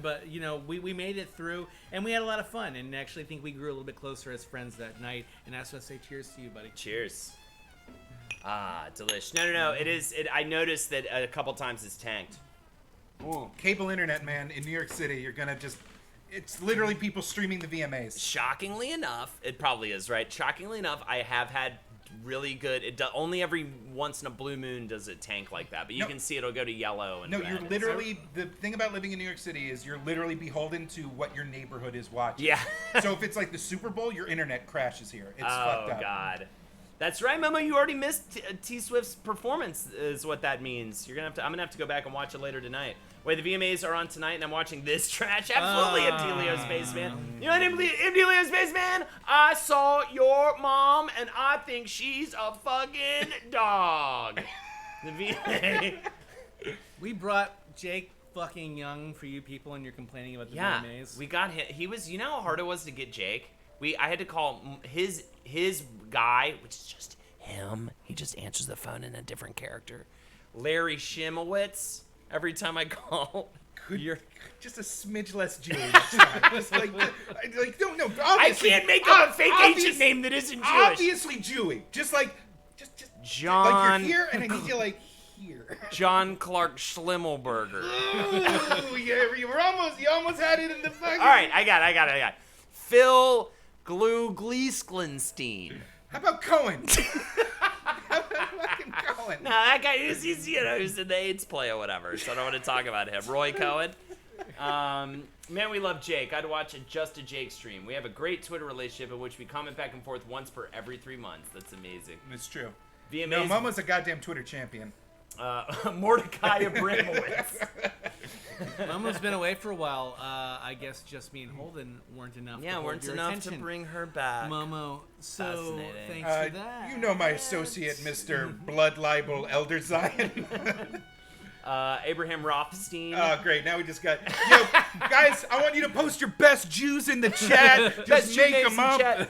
but we made it through, and we had a lot of fun, and actually I think we grew a little bit closer as friends that night. And that's why I say cheers to you, buddy. Cheers. Ah, delish. No. It is. I noticed that a couple times it's tanked. Ooh. Cable internet, man, in New York City, you're gonna just. It's literally people streaming the VMAs. Shockingly enough, it probably is, right? Shockingly enough, I have had really good. Only every once in a blue moon does it tank like that, but you can see it'll go to yellow and red. You're literally the thing about living in New York City is you're literally beholden to what your neighborhood is watching. Yeah. So if it's like the Super Bowl, your internet crashes here. It's fucked up. Oh God. That's right, Momo. You already missed T Swift's performance, is what that means. I'm gonna have to go back and watch it later tonight. Wait, the VMAs are on tonight, and I'm watching this trash. Absolutely, Emilio Spaceman. You know what, Emilio Spaceman? I saw your mom, and I think she's a fucking dog. The VMA. We brought Jake fucking Young for you people, and you're complaining about the VMAs. We got him. He was. You know how hard it was to get Jake? I had to call his guy, which is just him. He just answers the phone in a different character. Larry Shimowitz. Every time I call, you're just a smidge less Jewish. Just like don't know. I can't make up a fake ancient name that isn't Jewish. Obviously Jewy. Just John. Like you're here, and I need you like here. John Clark Schlimmelberger. Ooh, yeah, you almost had it in the fucking. All right, I got it. Phil Gleesklinstein. How about Cohen? How about fucking Cohen? No, that guy he's in the AIDS play or whatever, so I don't want to talk about him. Roy Cohen. Man, we love Jake. I'd watch just a Jake stream. We have a great Twitter relationship in which we comment back and forth once per every 3 months. That's amazing. It's true. VMAs. No, Momo's a goddamn Twitter champion. Mordecai Abramowitz. Momo's been away for a while. I guess just me and Holden weren't enough. Yeah, weren't enough to bring her back. Momo, so thanks for that. You know my associate, Mr. Blood Libel Elder Zion. Abraham Rothstein. Oh, great. Now we just got... Yo, guys, I want you to post your best Jews in the chat. Just make them up.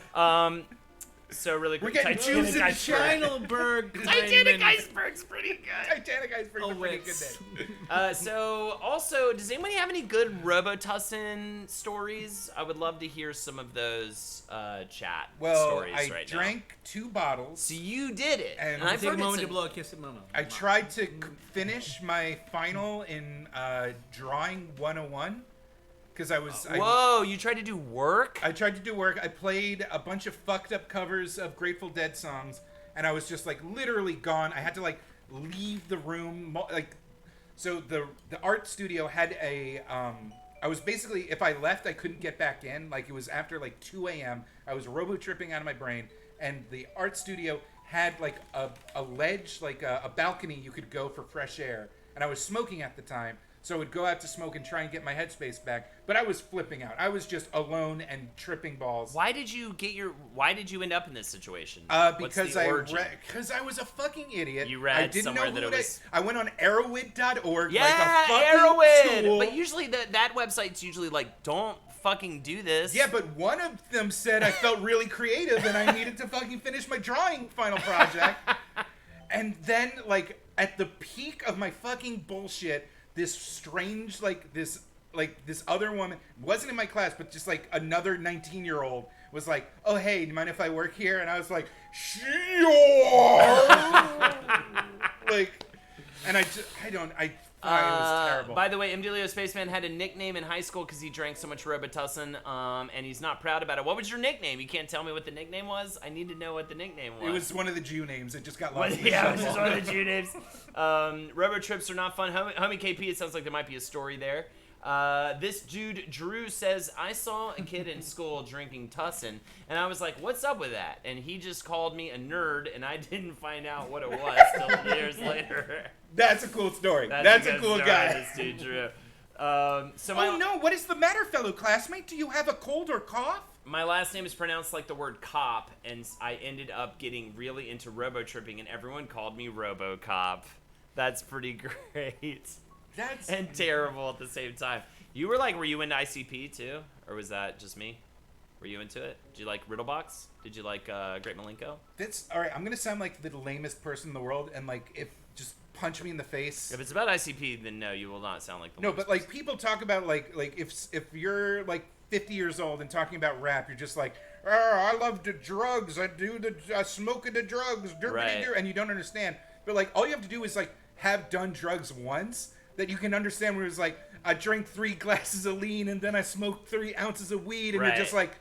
So really quick, we're getting Jews in the chat. Titanic Iceberg's pretty good. Titanic Iceberg's pretty good then. So also, does anybody have any good Robotussin stories? I would love to hear some of those chat stories right now. I drank 2 bottles. So you did it. And I've take a moment to blow a kiss at Momo. I tried to finish my final in Drawing 101. Because Whoa, you tried to do work? I tried to do work. I played a bunch of fucked up covers of Grateful Dead songs, and I was just like literally gone. I had to like leave the room. So the art studio had a I was basically, if I left, I couldn't get back in. Like it was after like 2 a.m. I was robo tripping out of my brain, and the art studio had like a ledge, like a balcony you could go for fresh air, and I was smoking at the time. So I would go out to smoke and try and get my headspace back, but I was flipping out. I was just alone and tripping balls. Why did you end up in this situation? Because I was a fucking idiot. You read somewhere that it was. I went on Arrowid.org. Yeah, like a fucking Arrowid. tool. But usually that website's usually like, don't fucking do this. Yeah, but one of them said I felt really creative and I needed to fucking finish my drawing final project. And then, like, at the peak of my fucking bullshit, this strange, this like this other woman wasn't in my class, but just like another 19-year-old was like, "Oh hey, do you mind if I work here?" And I was like, "Sure." Like, and it was terrible. By the way, Mdelio Spaceman had a nickname in high school because he drank so much Robitussin, and he's not proud about it. What was your nickname? You can't tell me what the nickname was? I need to know what the nickname was. It was one of the Jew names. It just got lost. Yeah, it was just one of the Jew names. Robo trips are not fun. Homie KP, it sounds like there might be a story there. This dude, Drew, says, I saw a kid in school drinking Tussin, and I was like, what's up with that? And he just called me a nerd, and I didn't find out what it was till years later. That's a cool story. That's a cool story, guy. This dude, Drew. Oh no, what is the matter, fellow classmate? Do you have a cold or cough? My last name is pronounced like the word cop, and I ended up getting really into robo-tripping, and everyone called me RoboCop. That's pretty great. That's and terrible at the same time. Were you into ICP too? Or was that just me? Were you into it? Did you like Riddlebox? Did you like Great Malenko? That's all right. I'm gonna sound like the lamest person in the world, and like if just punch me in the face. If it's about ICP, then no, you will not sound like the No, lamest but like person. people talk about like if you're like 50 years old and talking about rap, you're just like, oh, I love the drugs. I smoke the drugs. Right. And you don't understand. But like all you have to do is like have done drugs once that you can understand. Where it's like I drank 3 glasses of lean and then I smoked 3 ounces of weed, and Right. you're just like.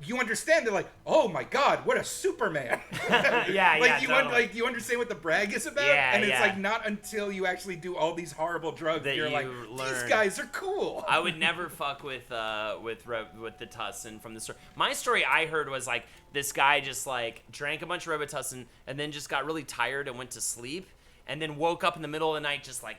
You understand? They're like, oh my God, what a Superman! Totally. You understand what the brag is about, and it's like not until you actually do all these horrible drugs That you're you like, learn. these guys are cool. I would never fuck with the Tussin from the story. My story I heard was like this guy just like drank a bunch of Robitussin and then just got really tired and went to sleep, and then woke up in the middle of the night just like.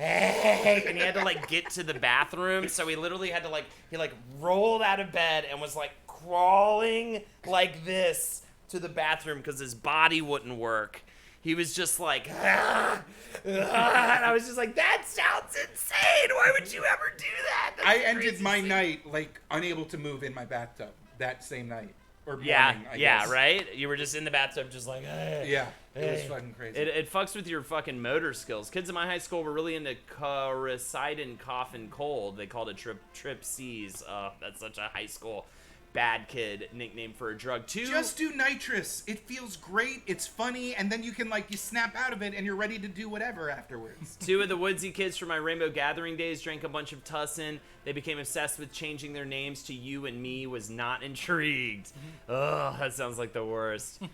And he had to like get to the bathroom, so he literally had to he rolled out of bed and was like crawling like this to the bathroom because his body wouldn't work. He was just like, and I was just like, that sounds insane. Why would you ever do that? That's I ended crazy my shit. night like unable to move in my bathtub that same night or morning. Yeah, I guess. right. You were just in the bathtub, just like, Yeah, it was fucking crazy. It fucks with your fucking motor skills. Kids in my high school were really into Coricidin, cough, and cold. They called it Trip C's. That's such a high school bad kid nickname for a drug. Just do nitrous. It feels great. It's funny, and then you can you snap out of it, and you're ready to do whatever afterwards. 2 of the woodsy kids from my Rainbow Gathering days drank a bunch of Tussin. They became obsessed with changing their names to You and Me. Was not intrigued. Ugh, that sounds like the worst. Is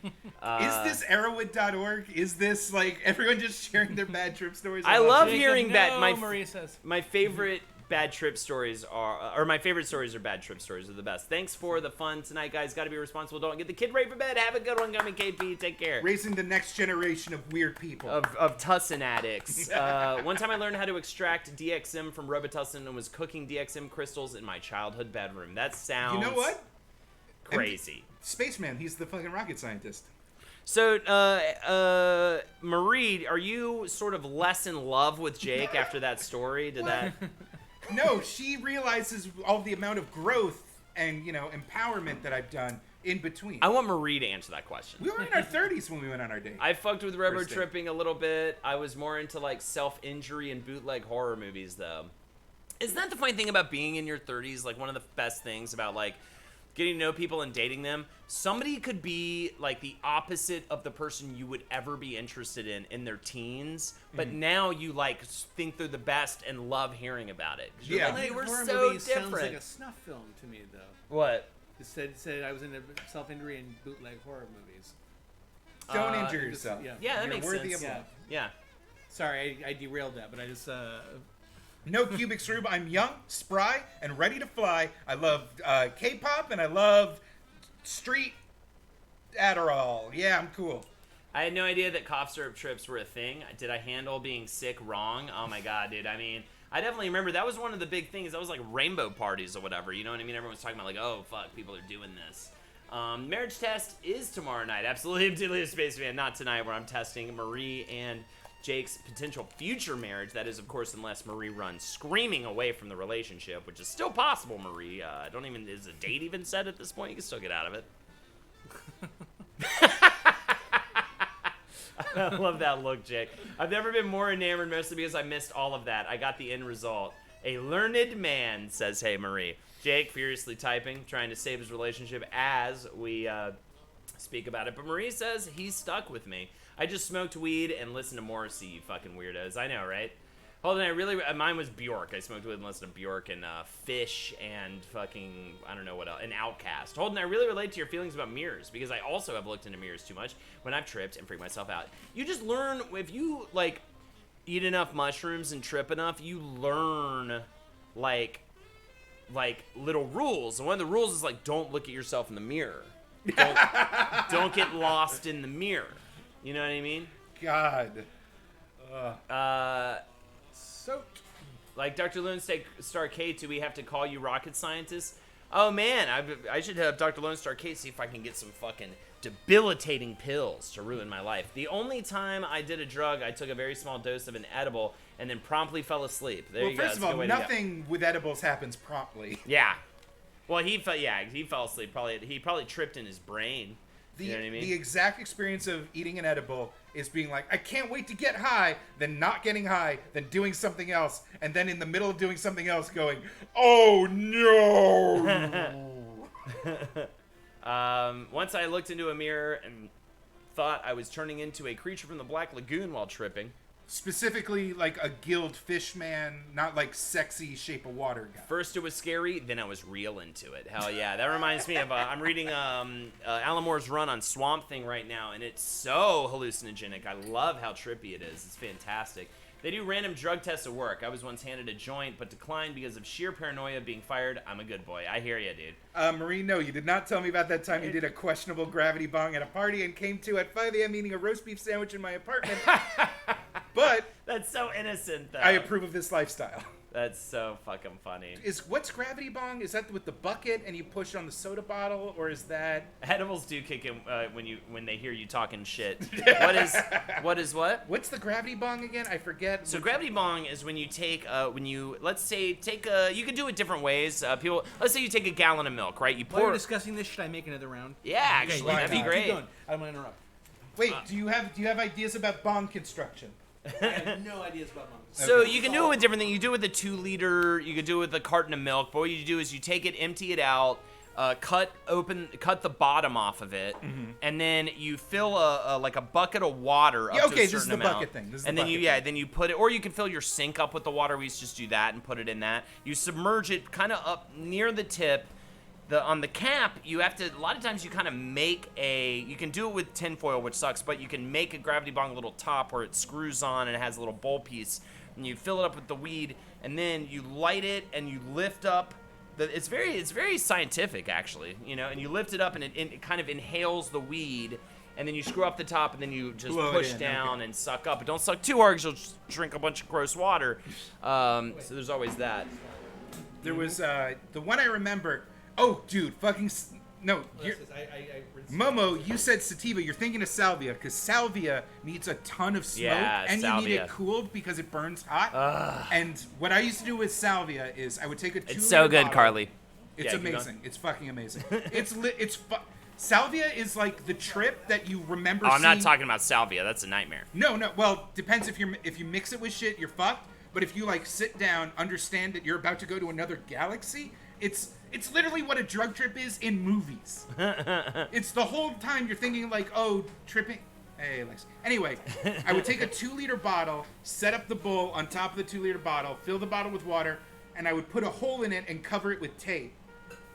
this Arrowwood.org? Is this everyone just sharing their bad trip stories? I love Jacob, hearing that. no, Marie says. My favorite bad trip stories or my favorite stories are bad trip stories are the best. Thanks for the fun tonight, guys. Got to be responsible. Don't get the kid ready for bed. Have a good one, Gummy KP. Take care. Raising the next generation of weird people. Of Tussin addicts. One time I learned how to extract DXM from Robitussin and was cooking DXM crystals in my childhood bedroom. That sounds You know what? crazy. Spaceman, he's the fucking rocket scientist. So, Marie, are you sort of less in love with Jake after that story? Did that... No, she realizes all the amount of growth and, empowerment that I've done in between. I want Marie to answer that question. We were in our 30s when we went on our date. I fucked with robo First date. tripping a little bit. I was more into self-injury and bootleg horror movies, though. Isn't that the funny thing about being in your 30s? One of the best things about getting to know people and dating them. Somebody could be the opposite of the person you would ever be interested in their teens, but now you think they're the best and love hearing about it. Yeah. Like, we're horror so movie sounds like different. a snuff film to me, though. What? It said I was into self-injury and bootleg horror movies. Don't injure yourself. Yeah, that You're makes worthy sense. of love. Yeah. Sorry, I derailed that, but I just No Cubic Rube. I'm young, spry, and ready to fly. I love K-pop, and I love street Adderall. Yeah, I'm cool. I had no idea that cough syrup trips were a thing. Did I handle being sick wrong? Oh my god, dude. I mean, I definitely remember that was one of the big things. That was rainbow parties or whatever. You know what I mean? Everyone was talking about oh fuck, people are doing this. Marriage test is tomorrow night. Absolutely, Delio Spaceman. Not tonight, where I'm testing Marie and Jake's potential future marriage. That is, of course, unless Marie runs screaming away from the relationship, which is still possible, Marie. Is a date even set at this point? You can still get out of it. I love that look, Jake. I've never been more enamored, mostly because I missed all of that. I got the end result. A learned man, says Hey Marie. Jake furiously typing, trying to save his relationship as we speak about it. But Marie says he's stuck with me. I just smoked weed and listened to Morrissey, you fucking weirdos. I know, right? Hold on, mine was Bjork. I smoked weed and listened to Bjork and Fish and fucking, I don't know what else, and Outcast. Holden, I really relate to your feelings about mirrors because I also have looked into mirrors too much when I've tripped and freaked myself out. You just learn, if you, like, eat enough mushrooms and trip enough, you learn, like little rules. And one of the rules is, like, don't look at yourself in the mirror. Don't get lost in the mirror. You know what I mean? God. Soaked. Like Dr. Lone Star K, do we have to call you rocket scientists? Oh man, I should have Dr. Lone Star K see if I can get some fucking debilitating pills to ruin my life. The only time I did a drug, I took a very small dose of an edible and then promptly fell asleep. There you go. First of all, nothing with edibles happens promptly. Yeah. Well, he fell asleep. He probably tripped in his brain. You know what I mean? The exact experience of eating an edible is being like, I can't wait to get high, then not getting high, then doing something else, and then in the middle of doing something else going, oh no! Once I looked into a mirror and thought I was turning into a creature from the Black Lagoon while tripping. Specifically, like a gilled fish man, not like sexy Shape of Water guy. First it was scary, then I was real into it. Hell yeah. That reminds me of, I'm reading Alan Moore's run on Swamp Thing right now, and it's so hallucinogenic. I love how trippy it is. It's fantastic. They do random drug tests at work. I was once handed a joint, but declined because of sheer paranoia of being fired. I'm a good boy. I hear you, dude. Marie, no, you did not tell me about that time you did a questionable gravity bong at a party and came to at 5 a.m. eating a roast beef sandwich in my apartment. But that's so innocent, though. I approve of this lifestyle. That's so fucking funny. What's gravity bong? Is that with the bucket and you push on the soda bottle, or is that edibles do kick in when they hear you talking shit? What is what? What's the gravity bong again? I forget. So gravity bong is when you take let's say you can do it different ways. Let's say you take a gallon of milk, right? You pour. While you're discussing this, should I make another round? Yeah, actually, that'd be great. Keep going. I don't want to interrupt. Wait, do you have ideas about bong construction? I have no ideas about monks. So you can do it with different things. You do it with a 2 liter. You could do it with a carton of milk. But what you do is you take it, empty it out, cut the bottom off of it, and then you fill a bucket of water up to a certain amount. This is the bucket thing. Then you put it, or you can fill your sink up with the water. We used to just do that and put it in that. You submerge it kind of up near the tip. On the cap, you have to, a lot of times you kind of make you can do it with tinfoil, which sucks, but you can make a gravity bong little top where it screws on and it has a little bowl piece, and you fill it up with the weed, and then you light it and you lift up, it's very scientific actually, and you lift it up and it kind of inhales the weed, and then you screw up the top and then you just push down and suck up, but don't suck too hard because you'll just drink a bunch of gross water, so there's always that. There was, the one I remember. Oh, dude, no. Momo, you said sativa. You're thinking of salvia, because salvia needs a ton of smoke, and salvia. You need it cooled because it burns hot. And what I used to do with salvia is I would take a 2-liter It's so good, bottle. Carly. It's amazing. It's fucking amazing. Salvia is like the trip that you remember. I'm not talking about salvia. That's a nightmare. No. Well, depends if you mix it with shit, you're fucked. But if you sit down, understand that you're about to go to another galaxy, it's literally what a drug trip is in movies. It's the whole time you're thinking tripping. Hey, Alex. Anyway, I would take a 2-liter bottle, set up the bowl on top of the 2-liter bottle, fill the bottle with water, and I would put a hole in it and cover it with tape.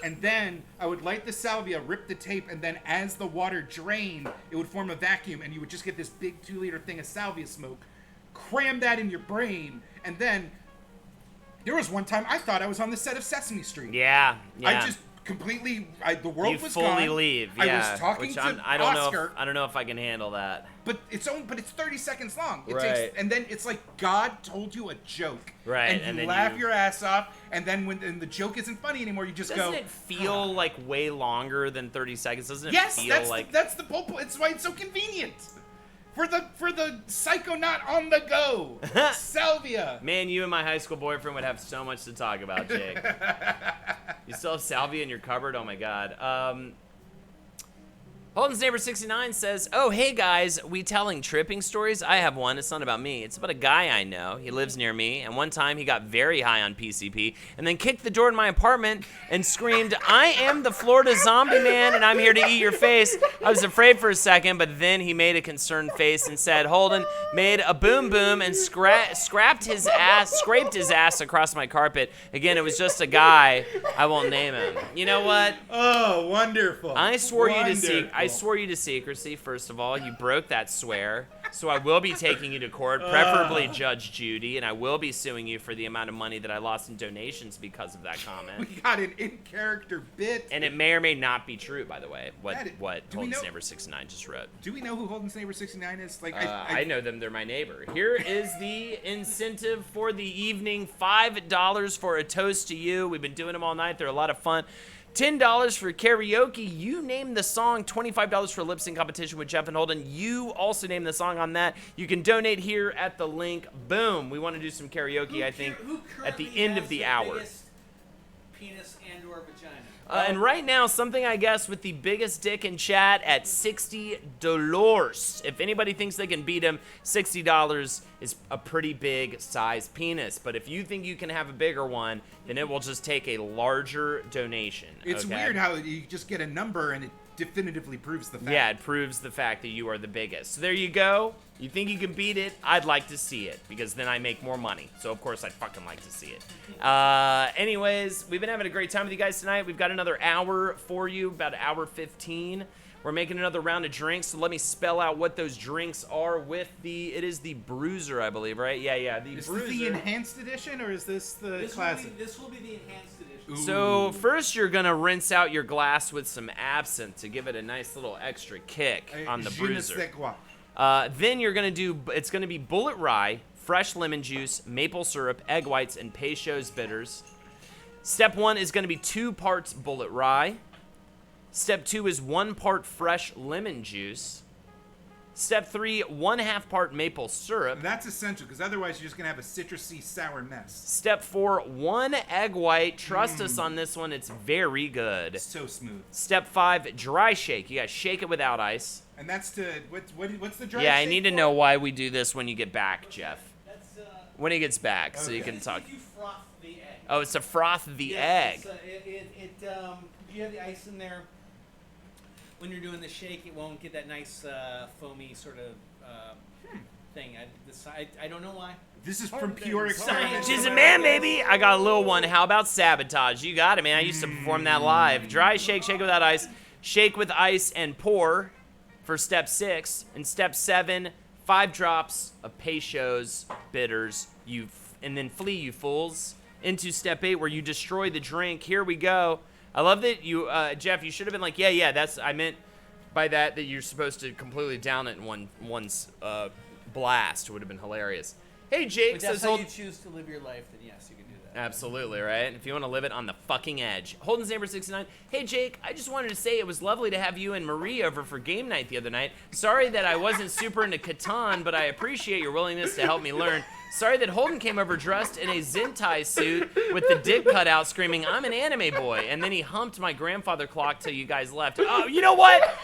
And then I would light the salvia, rip the tape, and then as the water drained, it would form a vacuum, and you would just get this big 2-liter thing of salvia smoke. Cram that in your brain, and then there was one time I thought I was on the set of Sesame Street. Yeah. I just completely, the world was gone. You fully leave. Yeah. I was talking to Oscar. I don't know if I can handle that. But it's 30 seconds long. Right. And then it's like God told you a joke. Right. And you laugh your ass off. And then when the joke isn't funny anymore, you just Doesn't it feel like way longer than 30 seconds? Doesn't it feel yes, that's the whole point. It's why it's so convenient. For the psychonaut on the go, salvia. Man, you and my high school boyfriend would have so much to talk about, Jake. You still have salvia in your cupboard? Oh my god. Holden's Neighbor 69 says, "Oh, hey guys, we telling tripping stories? I have one. It's not about me. It's about a guy I know. He lives near me, and one time he got very high on PCP and then kicked the door to my apartment and screamed, 'I am the Florida Zombie Man, and I'm here to eat your face.' I was afraid for a second, but then he made a concerned face and said, Holden made a boom boom and scraped his ass across my carpet. Again, it was just a guy. I won't name him. You know what? Oh, wonderful. I swore you to secrecy, first of all. You broke that swear. So I will be taking you to court, preferably Judge Judy, and I will be suing you for the amount of money that I lost in donations because of that comment. We got an in-character bit. And it may or may not be true, by the way, what Holden's know- Neighbor 69 just wrote. Do we know who Holden's Neighbor 69 is? Like, I know them. They're my neighbor. Here is the incentive for the evening. $5 for a toast to you. We've been doing them all night. They're a lot of fun. $10 for karaoke. You name the song. $25 for lip sync competition with Jeff and Holden. You also name the song on that. You can donate here at the link. Boom. We want to do some karaoke, I think, at the end of the hour. Biggest penis and/or vagina? And right now, something I guess with the biggest dick in chat at $60. If anybody thinks they can beat him, $60 is a pretty big size penis. But if you think you can have a bigger one, then it will just take a larger donation. It's okay? weird how you just get a number and it definitively proves the fact. Yeah, it proves the fact that you are the biggest. So there you go. You think you can beat it? I'd like to see it, because then I make more money. So, of course, I'd fucking like to see it. Anyways, we've been having a great time with you guys tonight. We've got another hour for you, about an hour 15. We're making another round of drinks, so let me spell out what those drinks are with it is the Bruiser, I believe, right? Yeah, the Is Bruiser. this the enhanced edition, or is this the classic? This will be the enhanced edition. Ooh. So first you're gonna rinse out your glass with some absinthe to give it a nice little extra kick on the Je ne Bruiser. sais quoi. Then you're gonna it's gonna be bullet rye, fresh lemon juice, maple syrup, egg whites, and Peychaud's bitters. Step 1 is gonna be 2 parts bullet rye. Step 2 is 1 part fresh lemon juice. Step 3, 1/2 part maple syrup. That's essential, because otherwise you're just gonna have a citrusy, sour mess. Step 4, 1 egg white. Trust us on this one, it's very good. So smooth. Step 5, dry shake. You gotta shake it without ice. And that's to what's the dry? Yeah, I shake need to for? know why we do this when you get back, Jeff. That's When he gets back, so you Okay. can talk. You froth the egg. Oh, it's to froth the Yes, egg. You have the ice in there. When you're doing the shake, it won't get that nice foamy sort of thing. I don't know why. This is from pure experiment. She's a man, baby. I got a little one. How about sabotage? You got it, man. I used to perform that live. Dry shake, shake without ice. Shake with ice and pour for step 6. And step 7, 5 drops of Peychaud's bitters. And then flee, you fools, into step 8 where you destroy the drink. Here we go. I love that you, Jeff, you should have been like, yeah, I meant by that you're supposed to completely down it in one blast. It would have been hilarious. Hey, Jake But says, that's how you choose to live your life, then yes, you can do that. Absolutely, right? If you want to live it on the fucking edge. Holden's Neighbor 69. Hey, Jake, I just wanted to say it was lovely to have you and Marie over for game night the other night. Sorry that I wasn't super into Catan, but I appreciate your willingness to help me learn. Sorry that Holden came over dressed in a Zentai suit with the dick cut out screaming, I'm an anime boy. And then he humped my grandfather clock till you guys left. Oh, you know what?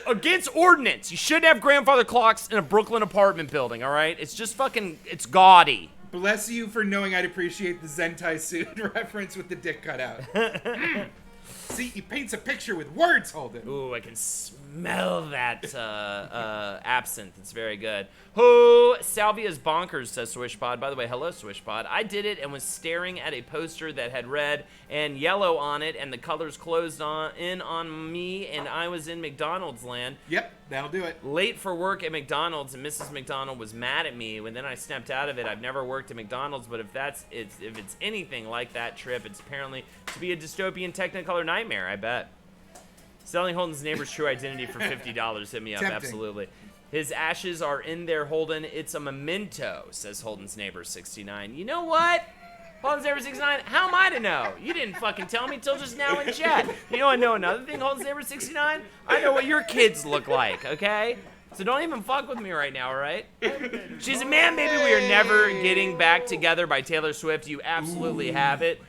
Against ordinance. You shouldn't have grandfather clocks in a Brooklyn apartment building, all right? It's just fucking, it's gaudy. Bless you for knowing I'd appreciate the Zentai suit reference with the dick cut out. See, he paints a picture with words, Holden. Ooh, I can smell that absinthe. It's very good. Oh, Salvia's bonkers, says Swishpod. By the way, hello, Swishpod. I did it and was staring at a poster that had red and yellow on it, and the colors closed in on me, and I was in McDonald's land. Yep, that'll do it. Late for work at McDonald's, and Mrs. McDonald was mad at me. When then I snapped out of it. I've never worked at McDonald's, but if it's anything like that trip, it's apparently to be a dystopian Technicolor nightmare. I bet. Selling Holden's neighbor's true identity for $50. Hit me up, Tempting. absolutely. His ashes are in there, Holden. It's a memento, says Holden's neighbor 69. You know what? Holden's neighbor 69, how am I to know? You didn't fucking tell me till just now in chat. You know, I know another thing, Holden's neighbor 69? I know what your kids look like, okay? So don't even fuck with me right now, all right? She's a man, baby. We are never getting back together by Taylor Swift. You absolutely have it.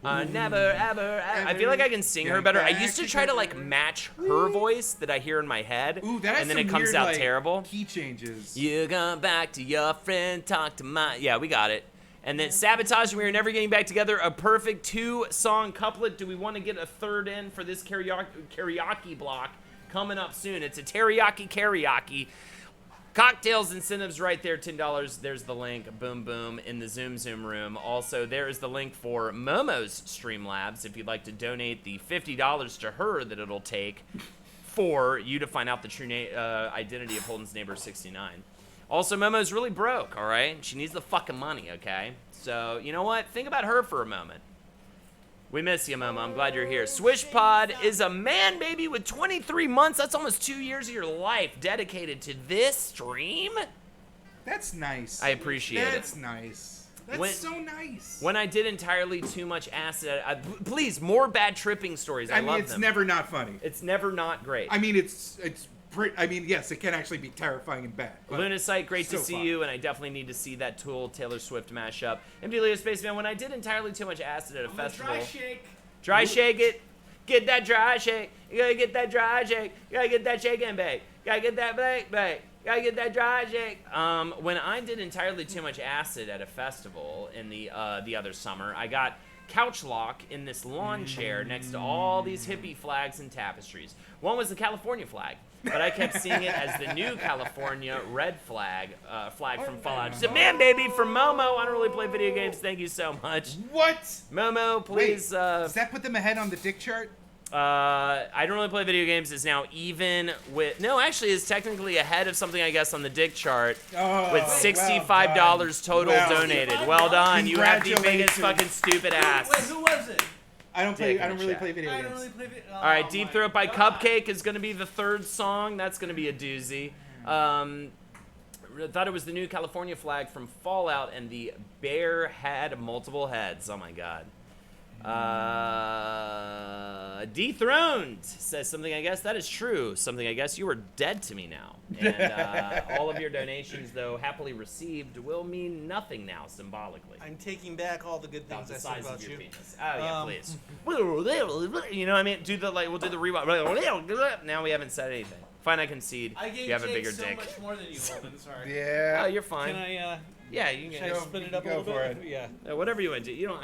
Never, ever. I feel like I can sing her better. I used to try to like match her voice that I hear in my head, Ooh, that has and then some it comes weird, out like, terrible. Key changes. You come back to your friend, talk to my. Yeah, we got it. And then Sabotage, we are never getting back together. A perfect 2-song couplet. Do we want to get a third in for this karaoke block coming up soon? It's a karaoke. CockTails incentives right there, $10. There's the link. Boom, boom, in the Zoom room. Also, there is the link for Momo's Streamlabs if you'd like to donate the $50 to her that it'll take for you to find out the true identity of Holden's neighbor 69. Also, Momo's really broke, all right? She needs the fucking money, okay? So, you know what? Think about her for a moment. We miss you, Momo. I'm glad you're here. Swish Pod is a man, baby, with 23 months. That's almost 2 years of your life dedicated to this stream. That's nice. I appreciate it. That's nice. That's so nice. When I did entirely too much acid, please, more bad tripping stories. I love them. It's never not funny. It's never not great. I mean, yes, it can actually be terrifying and bad. Lunacite, great so to see fun. you, and I definitely need to see that Tool Taylor Swift mashup. MD Leo Spaceman, when I did entirely too much acid at a festival. Dry shake it. Get that dry shake. You gotta get that dry shake. You gotta get that shake and bake. Gotta get that bake. Gotta get that dry shake. When I did entirely too much acid at a festival in the other summer, I got couch lock in this lawn chair next to all these hippie flags and tapestries. One was the California flag, but I kept seeing it as the new California red flag from Fallout. Just a man, baby, from Momo. I don't really play video games. Thank you so much. What? Momo, please. Wait, does that put them ahead on the dick chart? I don't really play video games. Is now even with. No, actually, is technically ahead of something, I guess, on the dick chart with $65 total donated. Well done. You have the biggest fucking stupid ass. Wait, who was it? I don't really play video games. All right, Deep Throat by Cupcake is going to be the third song. That's going to be a doozy. I thought it was the new California flag from Fallout, and the bear had multiple heads. Oh my god. Dethroned says something, I guess. That is true. Something, I guess. You are dead to me now. And all of your donations, though happily received, will mean nothing now, symbolically. I'm taking back all the good things I said about you. Penis. Oh, yeah, please. You know what I mean? We'll do the rewind. Now we haven't said anything. Fine, I concede. I gave you have a Jake bigger so dick. much more than you, Holden. Sorry. Yeah. Oh, you're fine. Can I, yeah, you can should I split it up a little bit? Yeah. No, whatever you want to do. You don't,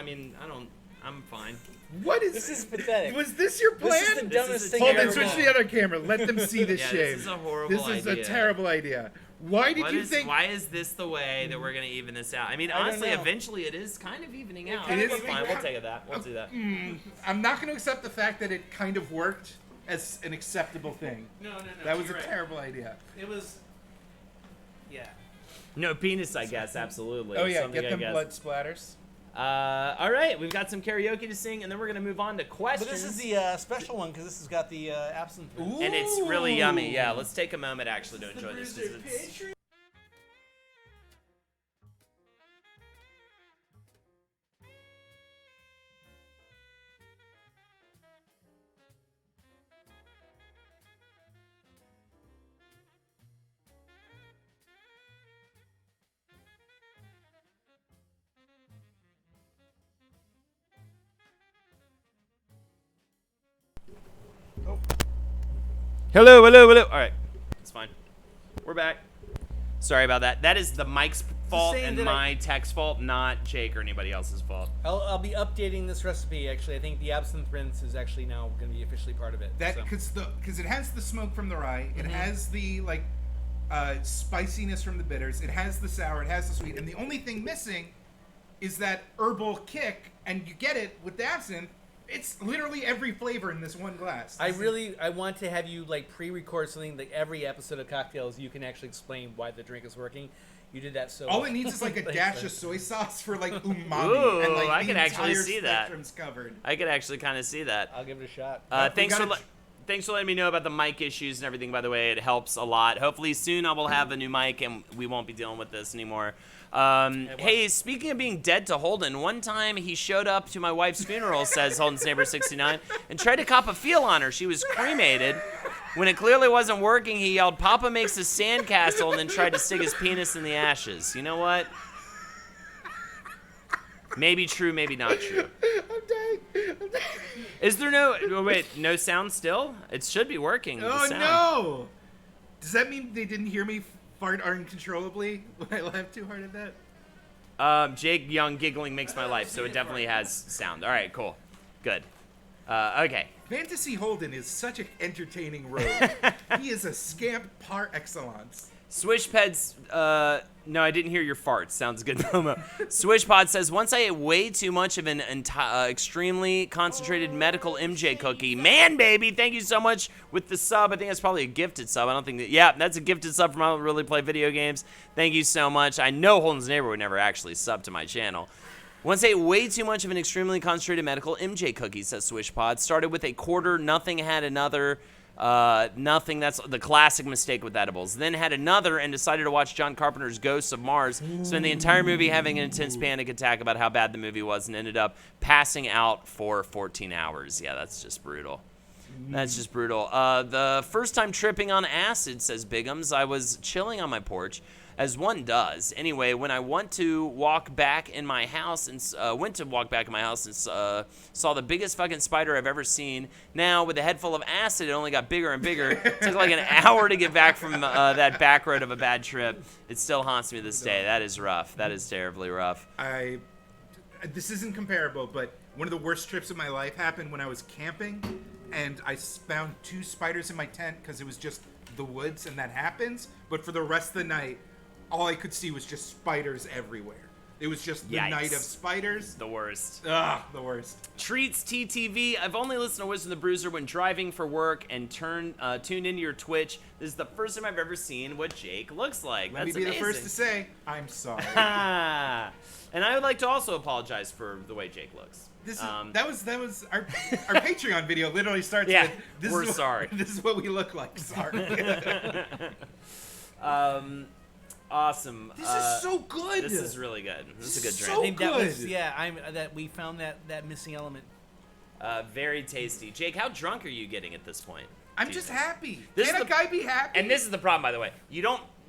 I'm fine. What is this? Is pathetic. Was this your plan? This is the dumbest thing Hold I've on, ever switch done. to the other camera. Let them see this shame. This is a horrible idea. This is a terrible idea. Why did you think? Why is this the way that we're gonna even this out? I mean, honestly, eventually it is kind of evening out. It is fine. We'll take that. We'll do that. I'm not going to accept the fact that it kind of worked as an acceptable thing. No. That was a right. terrible idea. It was. Yeah. No penis, I guess. Absolutely. Oh yeah, Something, get them I guess. blood splatters. All right, we've got some karaoke to sing, and then we're gonna move on to questions. But this is the special one because this has got the absinthe. Ooh. And it's really yummy. Yeah, let's take a moment actually to enjoy this. 'Cause it's- Hello. All right, it's fine. We're back. Sorry about that. That is the mic's fault saying and that my tech's fault, not Jake or anybody else's fault. I'll be updating this recipe. Actually, I think the absinthe rinse is actually now going to be officially part of it. That so. because it has the smoke from the rye, it has the spiciness from the bitters, it has the sour, it has the sweet, and the only thing missing is that herbal kick, and you get it with the absinthe. It's literally every flavor in this one glass. I want to have you like pre-record something like every episode of CockTails. You can actually explain why the drink is working. You did that so all well. it needs is like a dash of soy sauce for like umami. Ooh, and like I the can actually entire see that. spectrum's covered. I could actually kind of see that. I'll give it a shot. Thanks for letting me know about the mic issues and everything, by the way. It helps a lot. Hopefully soon I will have a new mic and we won't be dealing with this anymore. Hey, speaking of being dead to Holden, one time he showed up to my wife's funeral, says Holden's neighbor 69, and tried to cop a feel on her. She was cremated. When it clearly wasn't working, he yelled, "Papa makes a sandcastle," and then tried to stick his penis in the ashes. You know what? Maybe true, maybe not true. I'm dying Is there no sound still? It should be working. the Oh sound. no! Does that mean they didn't hear me fart uncontrollably when I laughed too hard at that? Jake Young giggling makes my life, so it definitely has sound. All right, cool. Good. Okay. Fantasy Holden is such an entertaining rogue. He is a scamp par excellence. Swishpeds, no, I didn't hear your farts. Sounds good, promo. Swishpod says, once I ate way too much of an extremely concentrated medical MJ cookie. Man, baby, thank you so much with the sub. I think that's probably a gifted sub. I don't think that, yeah, that's a gifted sub from I Don't Really Play Video Games. Thank you so much. I know Holden's Neighbor would never actually sub to my channel. Once I ate way too much of an extremely concentrated medical MJ cookie, says Swishpod. Started with a quarter, nothing, had another. Nothing, that's the classic mistake with edibles. Then had another and decided to watch John Carpenter's Ghosts of Mars. Spent the entire movie having an intense panic attack about how bad the movie was and ended up passing out for 14 hours. Yeah, that's just brutal. That's just brutal. The first time tripping on acid, says Bigums, I was chilling on my porch, as one does. Anyway, when I went to walk back in my house and saw the biggest fucking spider I've ever seen. Now, with a head full of acid, it only got bigger and bigger. It took like an hour to get back from that back road of a bad trip. It still haunts me to this day. That is rough. That is terribly rough. This isn't comparable, but one of the worst trips of my life happened when I was camping, and I found 2 spiders in my tent because it was just the woods, and that happens. But for the rest of the night, all I could see was just spiders everywhere. It was just the night of spiders. The worst. Ugh, the worst. Treats TTV. I've only listened to Wisdom the Bruiser when driving for work and tuned into your Twitch. This is the first time I've ever seen what Jake looks like. Let me be amazing. the first to say, I'm sorry. And I would like to also apologize for the way Jake looks. That was our Patreon video. Literally starts with, we're sorry. This is what we look like. Sorry. Awesome. This is so good. This is really good. This is a good drink. So I think good. that we found that missing element. Very tasty. Jake, how drunk are you getting at this point? I'm just happy. This Can a guy be happy? And this is the problem, by the way. You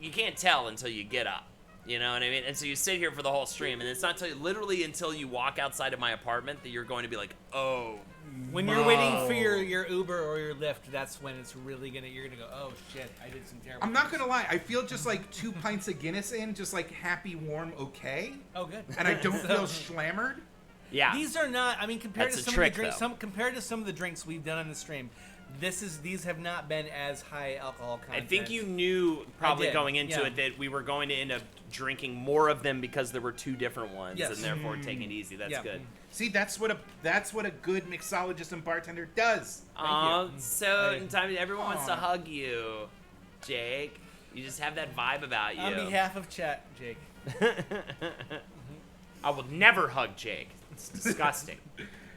can't tell until you get up. You know what I mean? And so you sit here for the whole stream, and it's not until you walk outside of my apartment that you're going to be like, oh. When you're waiting for your Uber or your Lyft, that's when it's really you're gonna go, oh shit, I did some terrible. I'm not gonna lie, I feel just like 2 pints of Guinness in, just like happy, warm, okay. Oh, good. And I don't feel schlammered. Yeah. These are not. I mean, compared That's to a some trick, of the drinks, though. compared to some of the drinks we've done on the stream, these have not been as high alcohol content. I think you knew probably did, going into yeah. it that we were going to end up drinking more of them because there were 2 different ones, Yes. and therefore taking it easy. That's good. See, that's what a good mixologist and bartender does. So everyone wants to hug you, Jake. You just have that vibe about you. On behalf of chat, Jake. I will never hug Jake. It's disgusting.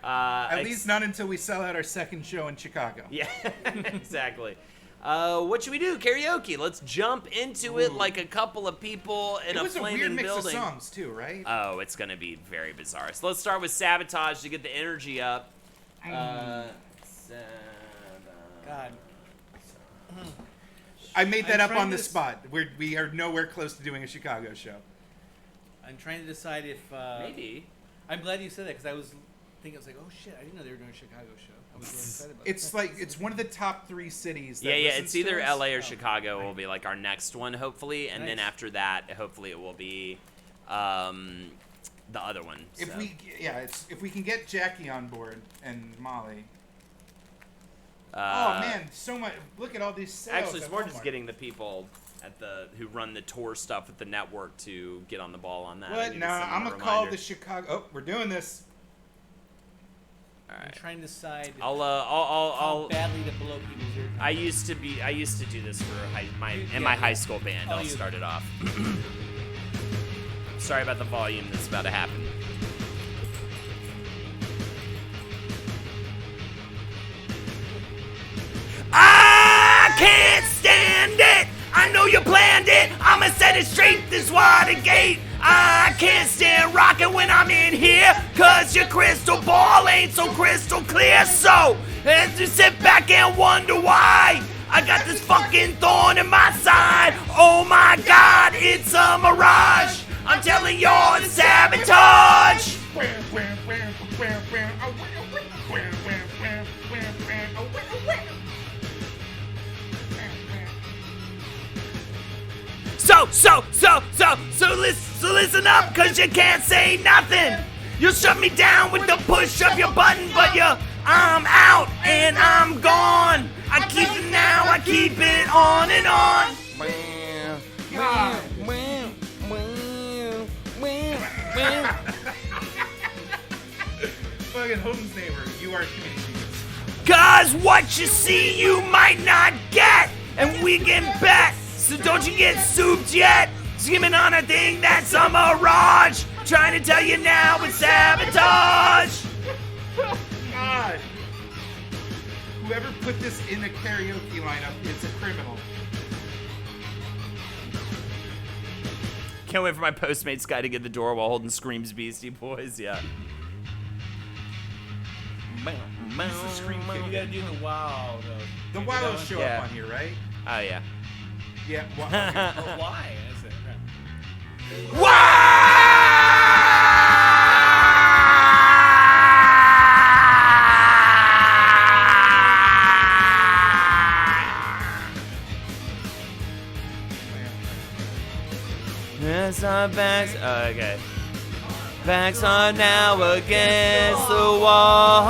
At least not until we sell out our second show in Chicago. Yeah, exactly. What should we do? Karaoke. Let's jump into it like a couple of people in a flaming building. It was a weird mix of songs too, right? Oh, it's gonna be very bizarre. So let's start with Sabotage to get the energy up. God. I made that up on the spot. We are nowhere close to doing a Chicago show. I'm trying to decide if Maybe. I'm glad you said that because I was thinking, I was like, oh shit, I didn't know they were doing a Chicago show. I was really excited about It's like it's one of the top 3 cities. That Yeah. listens It's to either us. LA or Chicago will be like our next one, hopefully, and then Nice. after that, hopefully it will be the other one. If so. we can get Jackie on board and Molly. Uh, Oh man, so much! Look at all these sales. Actually, it's at more just Walmart. getting the people who run the tour stuff with the network to get on the ball on that. I What? need to No, send them I'm a gonna call reminder. the Chicago. Oh, we're doing this. All I'm right. trying to decide I'll how badly to blow people's ears. I used to do this for my high school band. Oh, I'll you- start it off. Sorry about the volume that's about to happen. I can't stand it. I know you planned it. I'ma set it straight this Watergate. I can't stand rocking when I'm in here, cause your crystal ball ain't so crystal clear. So, as you sit back and wonder why I got this fucking thorn in my side. Oh my god, it's a mirage. I'm telling y'all, it's sabotage. listen up, cause you can't say nothing. You shut me down with the push of your button, but I'm out and I'm gone. I keep it now, I keep it on and on. Fucking Holden's neighbor, you are communicating. Cause what you see you might not get, and we can bet. So don't you get souped yet? Skimming on a thing that's a mirage. Trying to tell you now it's sabotage. God. Whoever put this in a karaoke lineup is a criminal. Can't wait for my Postmates guy to get the door while Holden screams Beastie Boys. Yeah. This is Scream King. You gotta do the wow, though. The wow will show Yeah. up on here, right? Oh, yeah. Yeah. Wow. Oh, why? Is it? Yes, our backs. Oh, okay. Backs are now against the wall.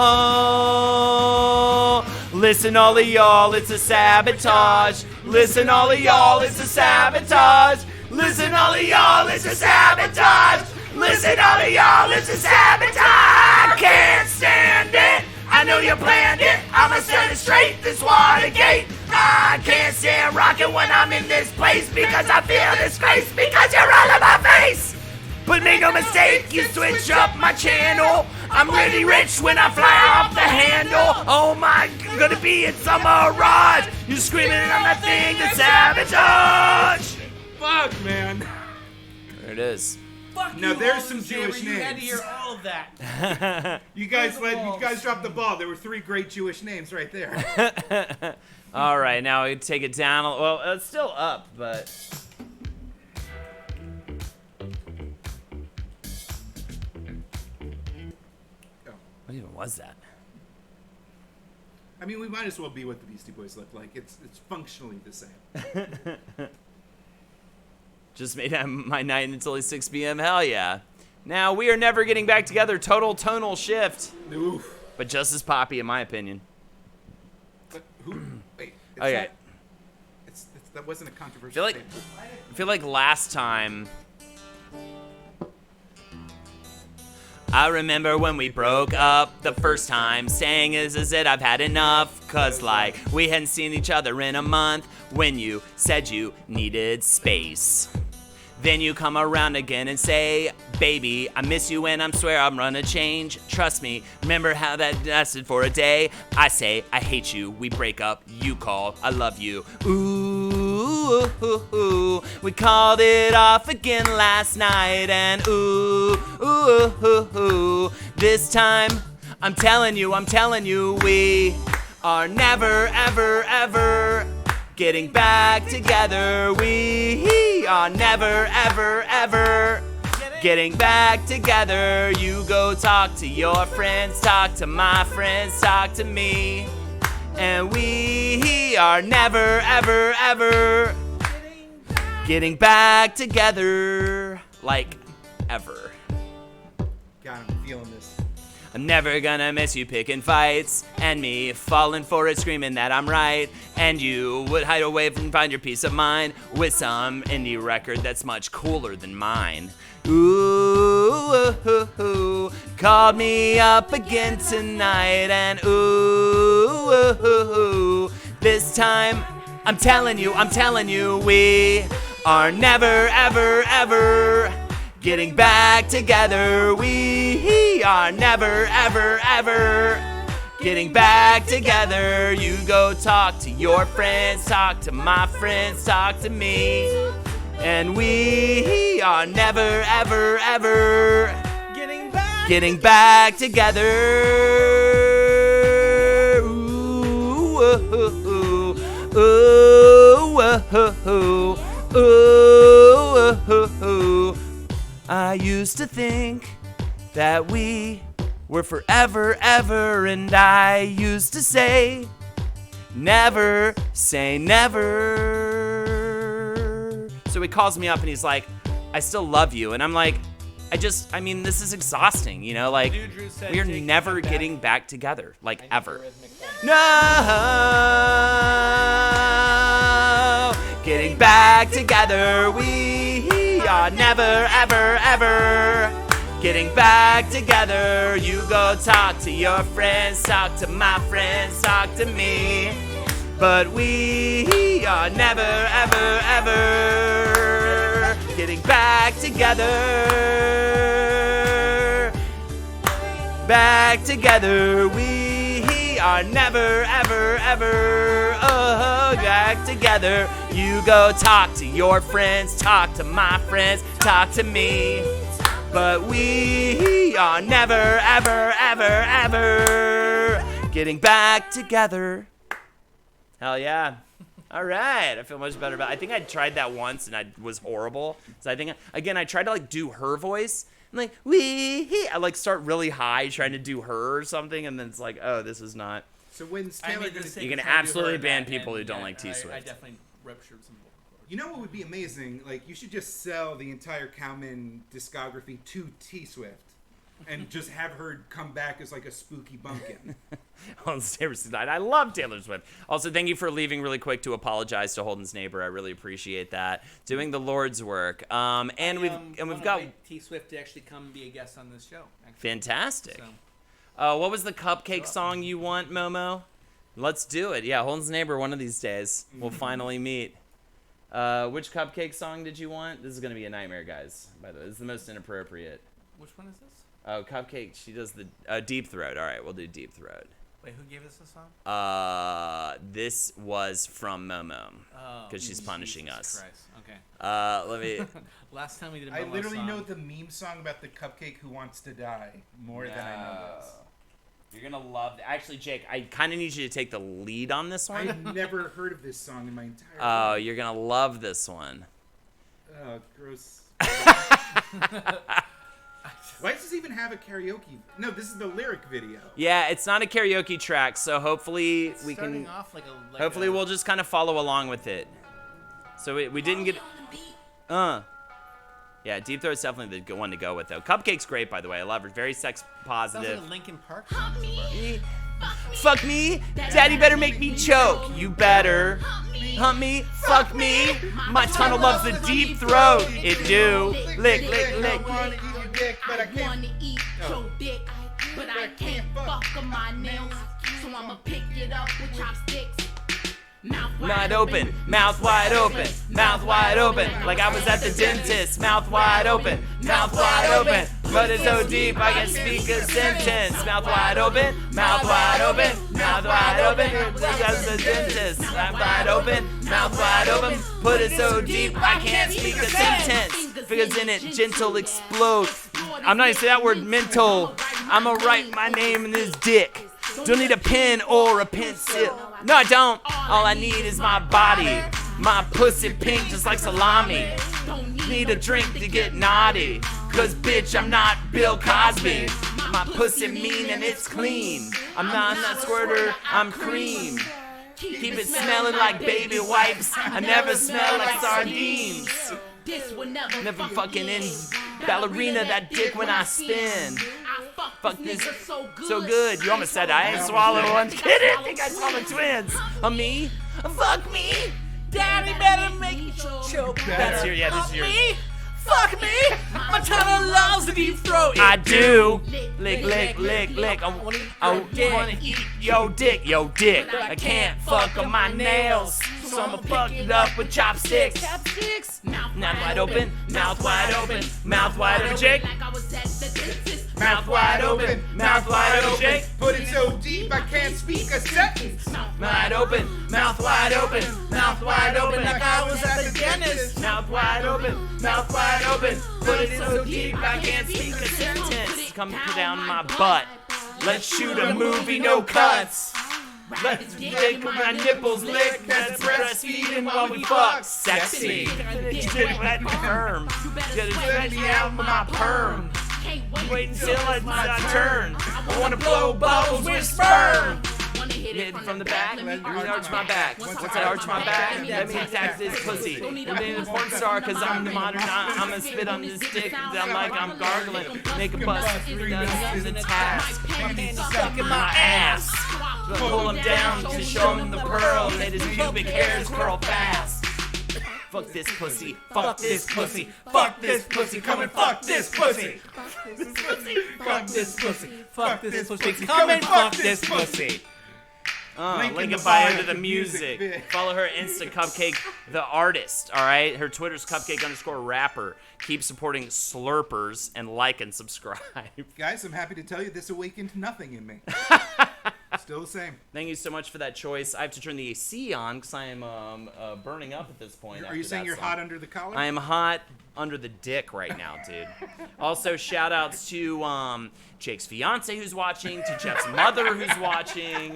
Listen, all of y'all, it's a sabotage. Listen, all of y'all, it's a sabotage. Listen, all of y'all, it's a sabotage. Listen, all of y'all, it's a sabotage. Can't stand it. I know you planned it. I'ma set it straight. This Watergate. I can't stand rocking when I'm in this place because I feel disgrace because you're all in my face. But make no mistake, you switch up my channel. I'm really rich when I fly off the handle. Oh my, gonna be in some mirage. You screaming on that thing to sabotage. Fuck, man. There it is. Fuck Now you, there's some Holden Jewish Saber. You had to names. hear all of that. You guys dropped the ball. There were 3 great Jewish names right there. All right, now we take it down. Well, it's still up, but. What even was that? I mean, we might as well be what the Beastie Boys look like. It's functionally the same. Just made my night until 6 p.m. Hell yeah. Now, we are never getting back together. Total tonal shift. Oof. But just as poppy, in my opinion. But who? Wait. It's Okay. not- that wasn't a controversial I feel like last time. I remember when we broke up the first time, saying is it, I've had enough, cause like we hadn't seen each other in a month when you said you needed space. Then you come around again and say, baby, I miss you and I swear I'm gonna change. Trust me, remember how that lasted for a day? I say, I hate you, we break up, you call, I love you. Ooh, we called it off again last night and this time, I'm telling you, we are never, ever, ever getting back together. We are never, ever, ever getting back together. You go talk to your friends, talk to my friends, talk to me. And we are never, ever, ever getting back together. Like, ever. God, I'm feeling this. I'm never gonna miss you picking fights and me falling for it, screaming that I'm right. And you would hide away and find your peace of mind with some indie record that's much cooler than mine. Ooh, called me up again tonight and this time I'm telling you, we are never, ever, ever getting back together. We are never, ever, ever getting back together. You go talk to your friends, talk to my friends, talk to me. And we are never, ever, ever getting back together. Ooh, I used to think that we were forever, ever, and I used to say, never say never. So he calls me up and he's like, I still love you. And I'm like, I mean, this is exhausting, you know? Like, Dude, Drew said, we are "Jake, never come back." getting back together, like, I need ever. the rhythmic thing. No, getting back together, we are never, ever, ever getting back together. You go talk to your friends, talk to my friends, talk to me, but we are never, ever, ever getting back together. Back together, we are never, ever, ever, back together. You go talk to your friends, talk to my friends, talk to me, but we are never, ever, ever, ever getting back together. Hell yeah. All right, I feel much better about it. I think I tried that once and I was horrible. So I think, again, I tried to like do her voice. I'm like, I like start really high trying to do her or something, and then it's like, oh, this is not. So when's I Taylor made the gonna mistake You can of trying to do absolutely her ban and people who and, don't yeah, like T-Swift. I definitely ruptured some vocal cords. You know what would be amazing? Like, you should just sell the entire Cowman discography to T-Swift and just have her come back as like a spooky bumpkin. Holden's Neighbor's tonight. I love Taylor Swift. Also, thank you for leaving really quick to apologize to Holden's Neighbor. I really appreciate that. Doing the Lord's work. And we've got T Swift to actually come and be a guest on this show. Actually. fantastic. So. What was the cupcake song you want, Momo? Let's do it. Yeah, Holden's Neighbor. One of these days we'll finally meet. Which cupcake song did you want? This is gonna be a nightmare, guys. By the way, this is the most inappropriate. Which one is this? Oh, cupcake. She does the Deep Throat. All right, we'll do Deep Throat. Wait, who gave us this song? This was from Momo Oh, because she's punishing us. Christ. Okay. Let me. Last time we did a I Momo literally song. know the meme song about the cupcake who wants to die more than I know this. You're gonna love. Actually, Jake, I kind of need you to take the lead on this one. I've never heard of this song in my entire Oh, life. you're gonna love this one. Oh, gross. Why does this even have a karaoke? No, this is the lyric video. Yeah, it's not a karaoke track, so hopefully It's we starting can. off like a. Hopefully we'll just kind of follow along with it. So we didn't get. Yeah, Deep Throat's definitely the good one to go with though. Cupcake's great, by the way. I love her. Very sex Sounds positive. like a Linkin Park song. Fuck me, daddy better make me choke. You better hump me, fuck me. My tunnel loves the deep throat. It do. Lick, lick, lick. I wanna eat your dick, but I can't. wanna eat your dick, but I can't fuck on my nails. So I'ma pick it up with chopsticks. Mouth Wide open, mouth wide open, mouth wide open. Like I was at the dentist. Mouth wide open, mouth wide open. But it's so deep I can speak a sentence. Mouth wide open, mouth wide open, mouth wide open. Like I was at the dentist. Mouth wide open, mouth wide open. Put it so deep I can't speak a sentence. Figures in it, gentle explode. I'm not gonna say that word mental. I'ma write my name in this dick. Don't need a pen or a pencil. No, I don't. All I need is my body. My pussy pink just like salami. Need a drink to get naughty. Cause bitch, I'm not Bill Cosby. My pussy mean and it's clean. I'm not squirter, I'm cream. Keep it smelling like baby wipes. I never smell like sardines. Never fucking in ballerina that dick when I spin. Fuck this so good. You almost said I ain't swallowed one. Kidding? I think I swallowed twins. Me? Fuck me. Daddy better make me choke. That's your, yeah, this is your. Me? Fuck me. My tunnel loves the deep throat. I do. Lick, lick, lick, lick. I wanna eat yo dick. I can't fuck on my nails. So I'ma fuck it up with chopsticks. Mouth wide open, mouth wide open, mouth wide open, Jake. Mouth wide open, mouth wide open, Jake. Put it so deep I can't speak a sentence. Wide open, mouth wide open, mouth wide open, like I was at the dentist. Mouth wide open, mouth wide open. Put it so deep I can't speak a sentence. Come down my butt. Let's shoot a movie, no cuts. Let's make my nipples lick. Let's breastfeeding while we fuck. Sexy. Get wet and firm. Gotta stretch me out with my perm. Wait until it's my turn. I wanna blow bubbles with sperm. hit it from the back. Let me arch my back. Once I arch my back, let me attack this pussy. I'm a porn star because I'm the modern. I'm gonna spit on this dick. I'm like I'm gargling. Make a bust. 3 dozen in a task. My penis stuck in my ass. Pull him down to show him the pearl. Let his pubic hairs curl fast. Fuck this pussy. Fuck this pussy. Fuck this pussy. Come and fuck this pussy. Fuck this pussy. Fuck this pussy. Fuck this pussy. Come and fuck this pussy. Link in bio to the music. Follow her Insta Cupcake the artist. All right, her Twitter's Cupcake_rapper. Keep supporting Slurpers and like and subscribe. Guys, I'm happy to tell you this awakened nothing in me. Still the same. Thank you so much for that choice. I have to turn the AC on because I am burning up at this point. Are you saying you're hot under the collar? I am hot under the dick right now, dude. Also, shout outs to Jake's fiance who's watching, to Jeff's mother who's watching,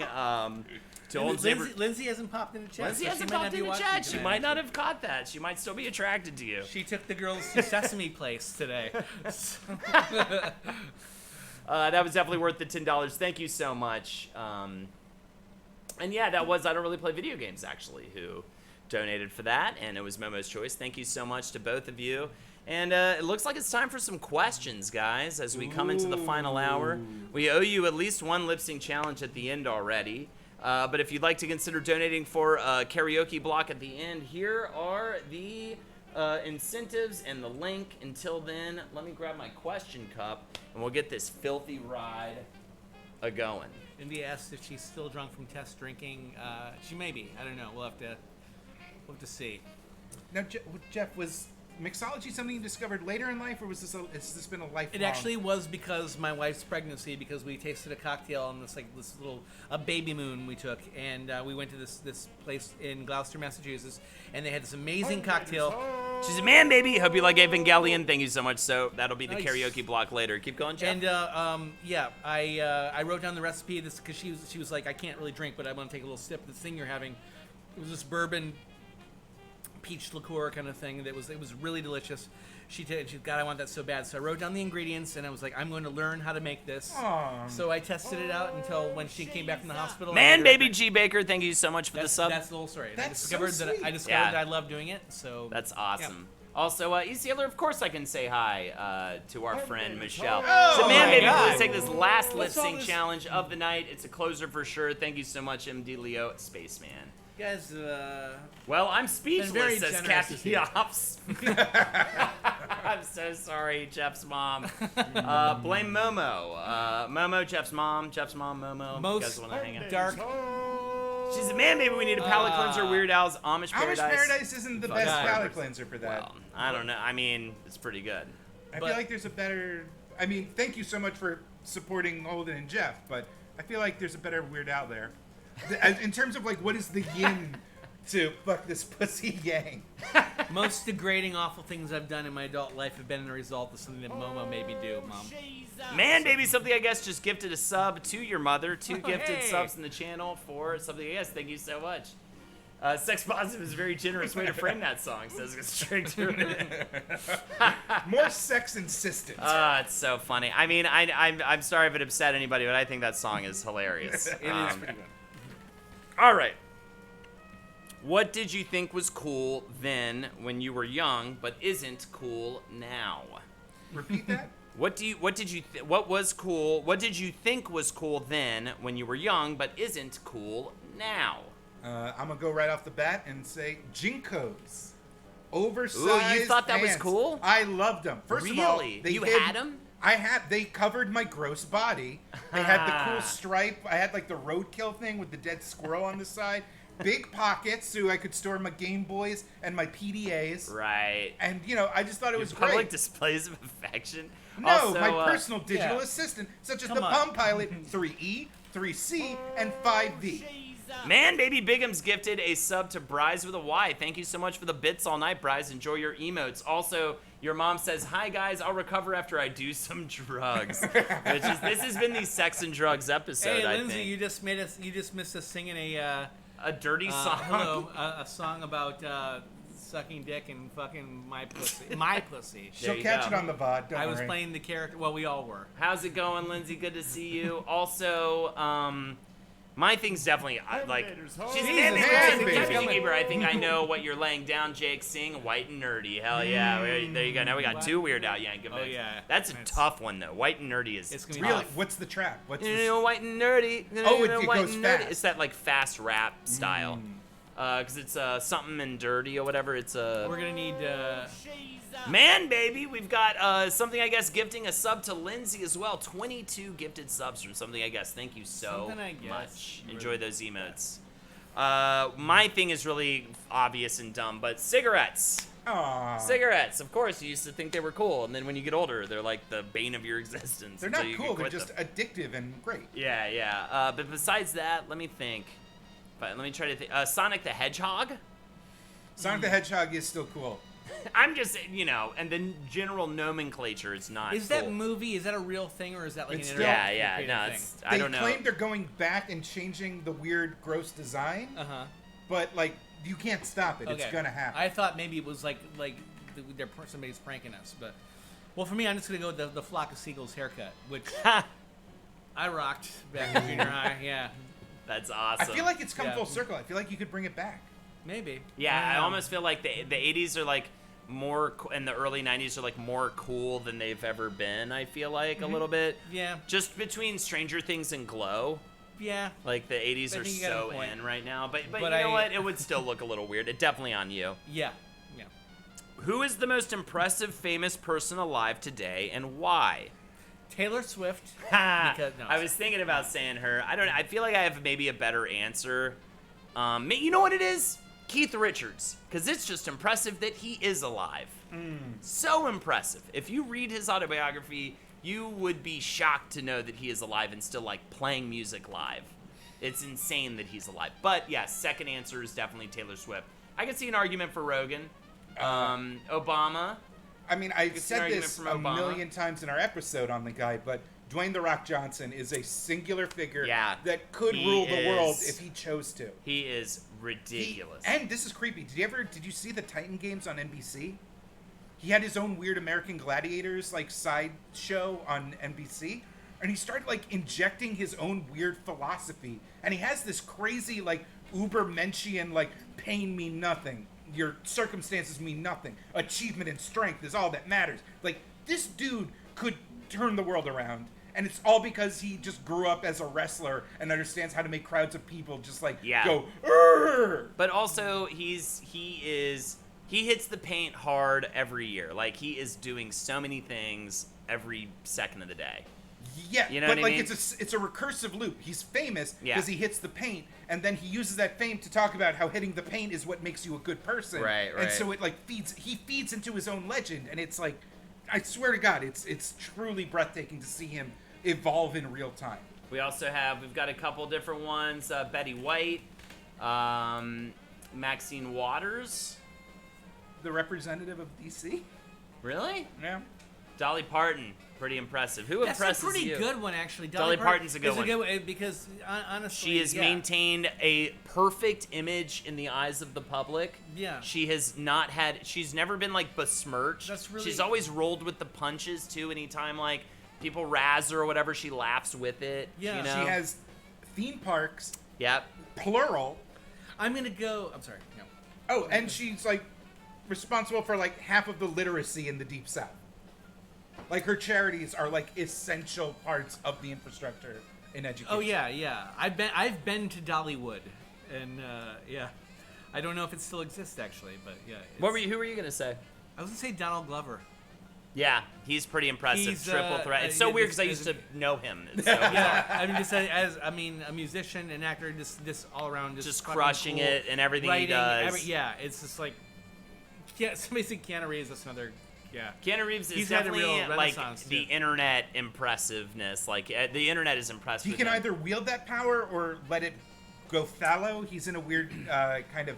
to old Lindsay hasn't popped in the chat. Lindsay hasn't popped in the chat. She might not have caught that. She might still be attracted to you. She took the girls to Sesame Place today. That was definitely worth the $10. Thank you so much. And yeah, that was I Don't Really Play Video Games, actually, who donated for that, and it was Momo's choice. Thank you so much to both of you. And it looks like it's time for some questions, guys, as we come into the final hour. We owe you at least one lip sync challenge at the end already. But if you'd like to consider donating for a karaoke block at the end, here are the incentives and the link. Until then, let me grab my question cup, and we'll get this filthy ride a-going. Indy asked if she's still drunk from test drinking. She may be. I don't know. We'll have to see. Now, Jeff, was mixology something you discovered later in life, or has this been a lifelong? It actually was because my wife's pregnancy, because we tasted a cocktail on this little baby moon we took, and we went to this place in Gloucester, Massachusetts, and they had this amazing cocktail. She's a man, baby. Hope you like Evangelion. Thank you so much. So that'll be the karaoke block later. Keep going, Jeff. And I wrote down the recipe because she was like, I can't really drink, but I want to take a little sip of this thing you're having. It was this bourbon peach liqueur kind of thing. It was really delicious. She God, I want that so bad. So I wrote down the ingredients, and I was like, I'm going to learn how to make this. So I tested it out until when she came back from the hospital. Man, baby G Baker, thank you so much for the sub. That's the whole story. That's I discovered so sweet. that I love doing it. So that's awesome. Yeah. Also, ECLer, of course I can say hi to our friend Michelle. Oh, so, man, baby, let's take this last lip sync challenge of the night. It's a closer for sure. Thank you so much, MD Leo, Spaceman. You guys, well, I'm speechless, says Kathy Ops. I'm so sorry, Jeff's mom. Blame Momo. Momo, Jeff's mom, Momo. Most you guys want to hang out? dark. She's a man, maybe we need a palate cleanser. Weird Al's Amish Paradise. Amish Paradise isn't the best palate cleanser for that. Well, I don't know. I mean, it's pretty good. I feel like there's a better... I mean, thank you so much for supporting Holden and Jeff, but I feel like there's a better Weird Al there. In terms of, like, what is the yin to fuck this pussy yang? Most degrading, awful things I've done in my adult life have been the result of something that Momo made me do, Mom. Man, baby, something I guess just gifted a sub to your mother. 2 gifted subs in the channel for something I guess. Thank you so much. Sex Positive is a very generous way to frame that song, says it's straight to it. More sex insistent. It's so funny. I mean, I'm sorry if it upset anybody, but I think that song is hilarious. It is pretty good. All right. What did you think was cool then when you were young, but isn't cool now? Repeat that. What did you think was cool then when you were young, but isn't cool now? I'm gonna go right off the bat and say Jinkos. Oversized. Ooh, you thought that was pants. cool? I loved them. First of all, you had them? They covered my gross body. They had the cool stripe. I had like the roadkill thing with the dead squirrel on the side. Big pockets so I could store my Game Boys and my PDAs. Right. And, I just thought it was public great. displays of affection. No, also, my personal digital assistant, such as the Palm Pilot 3E, 3C, and 5D. Man, baby Bigham's gifted a sub to Bryce with a Y. Thank you so much for the bits all night, Bryce. Enjoy your emotes. Also, your mom says, "Hi guys, I'll recover after I do some drugs." This has been the sex and drugs episode. Hey, I Lindsay, think. you just missed us singing a dirty song. Hello, a song about sucking dick and fucking my pussy. My pussy. She'll catch it on the VOD. Don't I was worry. playing the character. Well, we all were. How's it going, Lindsay? Good to see you. Also, My thing's definitely like she's Handmaiden. I think I know what you're laying down, Jake. Sing White and Nerdy. Hell yeah! There you go. Now we got 2 Weird Al Yankovic. Oh, yeah. That's a tough one though. White and Nerdy is It's gonna be tough. Really? What's the trap? What's You the know, White and Nerdy. Oh, You know, it White goes and Nerdy. fast. It's that like fast rap style. Because it's something and dirty or whatever. It's We're gonna need. Man, baby, we've got Something I Guess gifting a sub to Lindsay as well. 22 gifted subs from Something I Guess. Thank you so Something I Guess. much. Enjoy those emotes. My thing is really obvious and dumb, but cigarettes. Aww. Cigarettes, of course. You used to think they were cool, and then when you get older, they're like the bane of your existence. They're until not you cool. can They're quit just them. addictive and great. Yeah. But besides that, let me think. But let me try to think. Sonic the Hedgehog. Sonic the Hedgehog is still cool. I'm just, and the general nomenclature is not. Is cool. that movie? Is that a real thing or is that like It's an still- internet Yeah. created No, thing? it's, They I don't know. claim they're going back and changing the weird, gross design, but like you can't stop it. It's gonna happen. I thought maybe it was like somebody's pranking us, but well, for me, I'm just gonna go with the Flock of Seagulls haircut, which I rocked back in junior high. Yeah, That's awesome. I feel like it's come Yeah. full circle. I feel like you could bring it back. maybe. Yeah, I don't know. almost feel like the 80s are like more, and the early 90s are like more cool than they've ever been. I feel like a little bit. Yeah, Just between Stranger Things and Glow, yeah. like the 80s I are think you got a so point. in right now. But But you know I- what? It would still look a little weird. It definitely on you. Yeah. Who is the most impressive famous person alive today, and why? Taylor Swift. Ha! Because- no. I was thinking about saying her. I don't. I feel like I have maybe a better answer. You know what it is? Keith Richards, because it's just impressive that he is alive. So impressive. If you read his autobiography, you would be shocked to know that he is alive and still like playing music live. It's insane that he's alive. But yeah, second answer is definitely Taylor Swift. I could see an argument for Rogan. Obama. I mean, I It's an said argument this from a Obama. million times in our episode on the guy, but Dwayne "The Rock" Johnson is a singular figure Yeah, that could he rule the world is. if he chose to. He is ridiculous. And this is creepy. Did you see the Titan games on NBC? He had his own weird American Gladiators like side show on NBC, and he started like injecting his own weird philosophy. And he has this crazy like Ubermenschian like pain mean nothing. Your circumstances mean nothing. Achievement and strength is all that matters. Like this dude could turn the world around. And it's all because he just grew up as a wrestler and understands how to make crowds of people just like go, "Urgh!" But also, he hits the paint hard every year. Like he is doing so many things every second of the day. Yeah, You know but what I like mean? it's a recursive loop. He's famous Yeah. because he hits the paint, and then he uses that fame to talk about how hitting the paint is what makes you a good person. Right. And so it like feeds into his own legend, and it's like, I swear to God, it's truly breathtaking to see him evolve in real time. We've got a couple different ones. Betty White, Maxine Waters. The representative of DC. Really? Yeah. Dolly Parton, pretty impressive. Who That's impresses a pretty you? good one, actually. Dolly Parton's a good is one. because honestly, She has yeah. maintained a perfect image in the eyes of the public. Yeah. She's never been like besmirched. That's really- She's always rolled with the punches too. Anytime like people razz her or whatever, she laughs with it. Yeah. You know? She has theme parks, Yep. plural. I'm gonna go. I'm sorry. No. Oh, and she's like responsible for like half of the literacy in the Deep South. Like her charities are like essential parts of the infrastructure in education. Oh yeah. I've been to Dollywood, and yeah, I don't know if it still exists actually, but yeah. Who were you gonna say? I was gonna say Donald Glover. Yeah, he's pretty impressive. He's, Triple threat. It's so yeah, weird because I this- used to know him. It's so Yeah, I mean, just as a musician, an actor, just all around, Just fucking crushing cool. it and everything he Writing, does. yeah, it's just like, yeah. Somebody said Keanu Reeves. That's another, yeah. Keanu Reeves is He's had a definitely real like renaissance, the too. internet impressive-ness. Like the internet is impressed He with can him. either wield that power or let it go fallow. He's in a weird kind of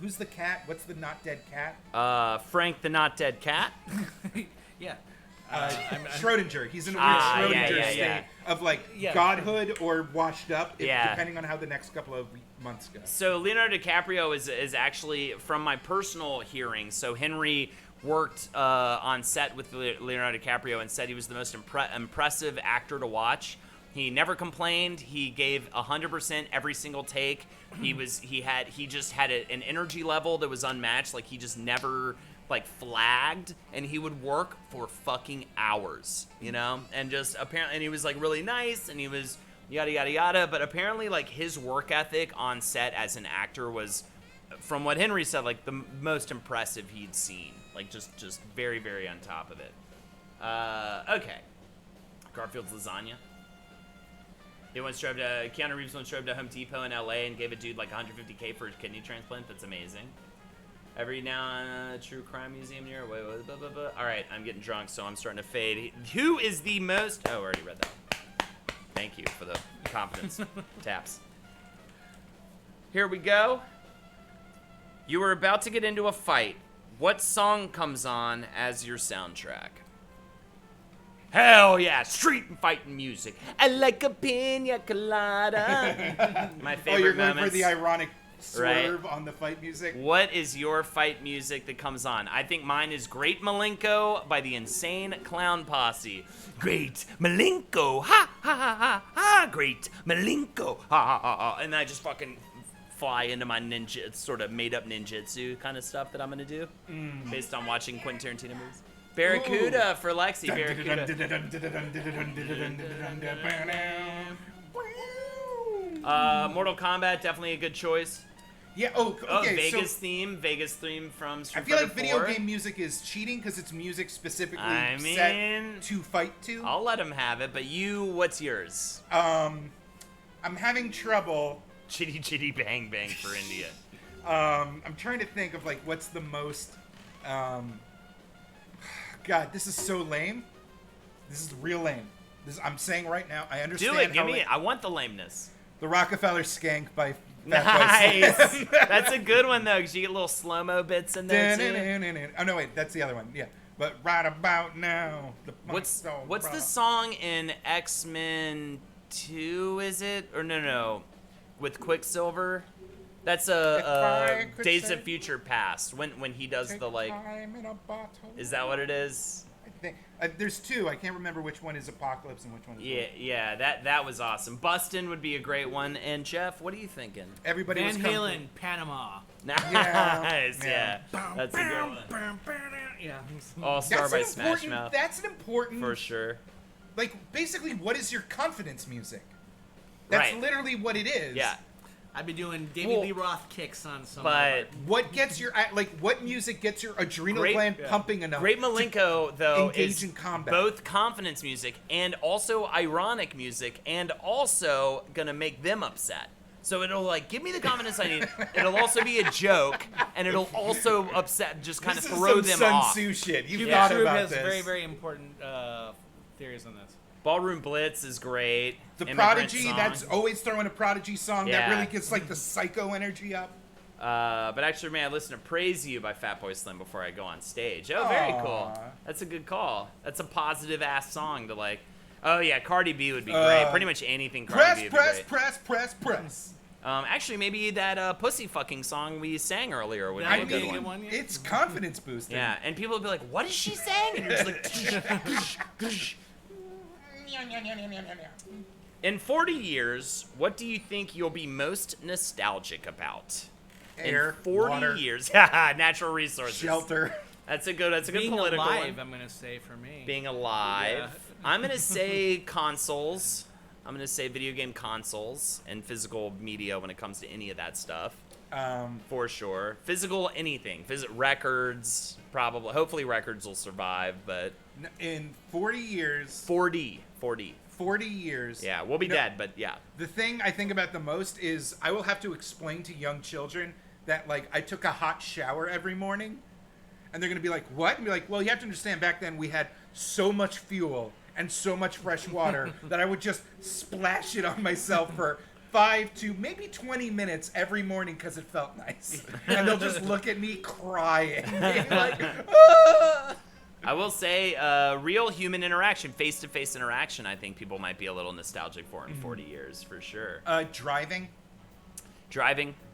who's the cat? What's the not dead cat? Frank the Not Dead Cat. Yeah. Schrodinger. He's in a weird Schrodinger yeah, state yeah. of like Yeah. godhood or washed up, Yeah. depending on how the next couple of months go. So Leonardo DiCaprio is actually, from my personal hearing, so Henry worked on set with Leonardo DiCaprio and said he was the most impressive actor to watch. He never complained. He gave 100% every single take. He just had an energy level that was unmatched. Like, he just never like flagged, and he would work for fucking hours, you know? And just apparently, and he was like really nice, and he was yada yada yada, but apparently like his work ethic on set as an actor was, from what Henry said, like the most impressive he'd seen. Like just very, very on top of it. Okay. Garfield's lasagna. Keanu Reeves once drove to Home Depot in LA and gave a dude like $150K for his kidney transplant. That's amazing. Every now and a true crime museum near. Wait, blah, blah, blah. All right, I'm getting drunk, so I'm starting to fade. Who is the most? Oh, I already read that. Thank you for the confidence taps. Here we go. You were about to get into a fight. What song comes on as your soundtrack? Hell yeah, street fighting music. I like a pina colada. My favorite you're going moments. for the ironic swerve Right. on the fight music? What is your fight music that comes on? I think mine is Great Malenko by the Insane Clown Posse. Great Malenko, ha ha ha ha ha. Great Malenko, ha ha ha ha. And I just fucking fly into my ninja, sort of made up ninjutsu kind of stuff that I'm gonna do, based on watching Quentin Tarantino movies. Barracuda for Lexi. Barracuda. Mortal Kombat, definitely a good choice. Yeah. Oh, okay. Vegas theme from Street I feel like Fighter video 4. game music is cheating because it's music specifically I mean, set to fight to. I'll let him have it, but what's yours? I'm having trouble. Chitty Chitty Bang Bang for India. I'm trying to think of like what's the most. God, this is so lame. This is real lame. I'm saying right now. I understand. Do it. Give me it. I want the lameness. The Rockefeller Skank by. Nice. That's a good one though, because you get little slow mo bits in there too. Oh no, wait, that's the other one. Yeah, but right about now. What's the song in X-Men 2? Is it or no? With Quicksilver. That's Days of Future Past. When he does the like. Is that what it is? I think there's two. I can't remember which one is Apocalypse and which one is. Yeah. That was awesome. Bustin' would be a great one. And Jeff, what are you thinking? Everybody Van was Halen, Panama. Nice. Yeah. That's a good one. Yeah. All Star by Smash important, Mouth. That's an important. For sure. Like basically, what is your confidence music? That's Right. literally what it is. Yeah. I've been doing David Lee Roth kicks on some. But what gets your what music gets your adrenal gland pumping enough? Great Malenko though engage is in combat. Both confidence music and also ironic music, and also gonna make them upset. So it'll like give me the confidence I need. It'll also be a joke, and it'll also upset, just kind of throw them Sun off. Tzu shit. You've Cuba thought Troop about has this. very, very important theories on this. Ballroom Blitz is great. The Immigrant Prodigy, Song. that's always throwing a Prodigy song that Yeah. really gets like the psycho energy up. But actually, man, I listen to Praise You by Fatboy Slim before I go on stage. Oh, very Aw. cool. That's a good call. That's a positive ass song to like. Oh yeah, Cardi B would be great. Pretty much anything Cardi B would be great. Press. Actually, maybe that pussy fucking song we sang earlier would be I a good mean, one. it's confidence boosting. Yeah, and people would be like, "What is she saying?" And you're just like. In 40 years, what do you think you'll be most nostalgic about? Air, in 40 water, years, natural resources, shelter. That's a good Being political alive, one. I'm gonna say for me. Being alive. Yeah. I'm gonna say consoles. I'm gonna say video game consoles and physical media when it comes to any of that stuff. For sure. Physical anything. Records, probably. Hopefully records will survive, but... In 40 years... 40 years... Yeah, we'll be dead, but yeah. The thing I think about the most is I will have to explain to young children that, like, I took a hot shower every morning. And they're going to be like, what? And be like, well, you have to understand, back then we had so much fuel and so much fresh water that I would just splash it on myself for 5 to maybe 20 minutes every morning because it felt nice. And they'll just look at me crying. Being like, ah! I will say, real human interaction, face-to-face interaction, I think people might be a little nostalgic for in 40 years, for sure. Driving,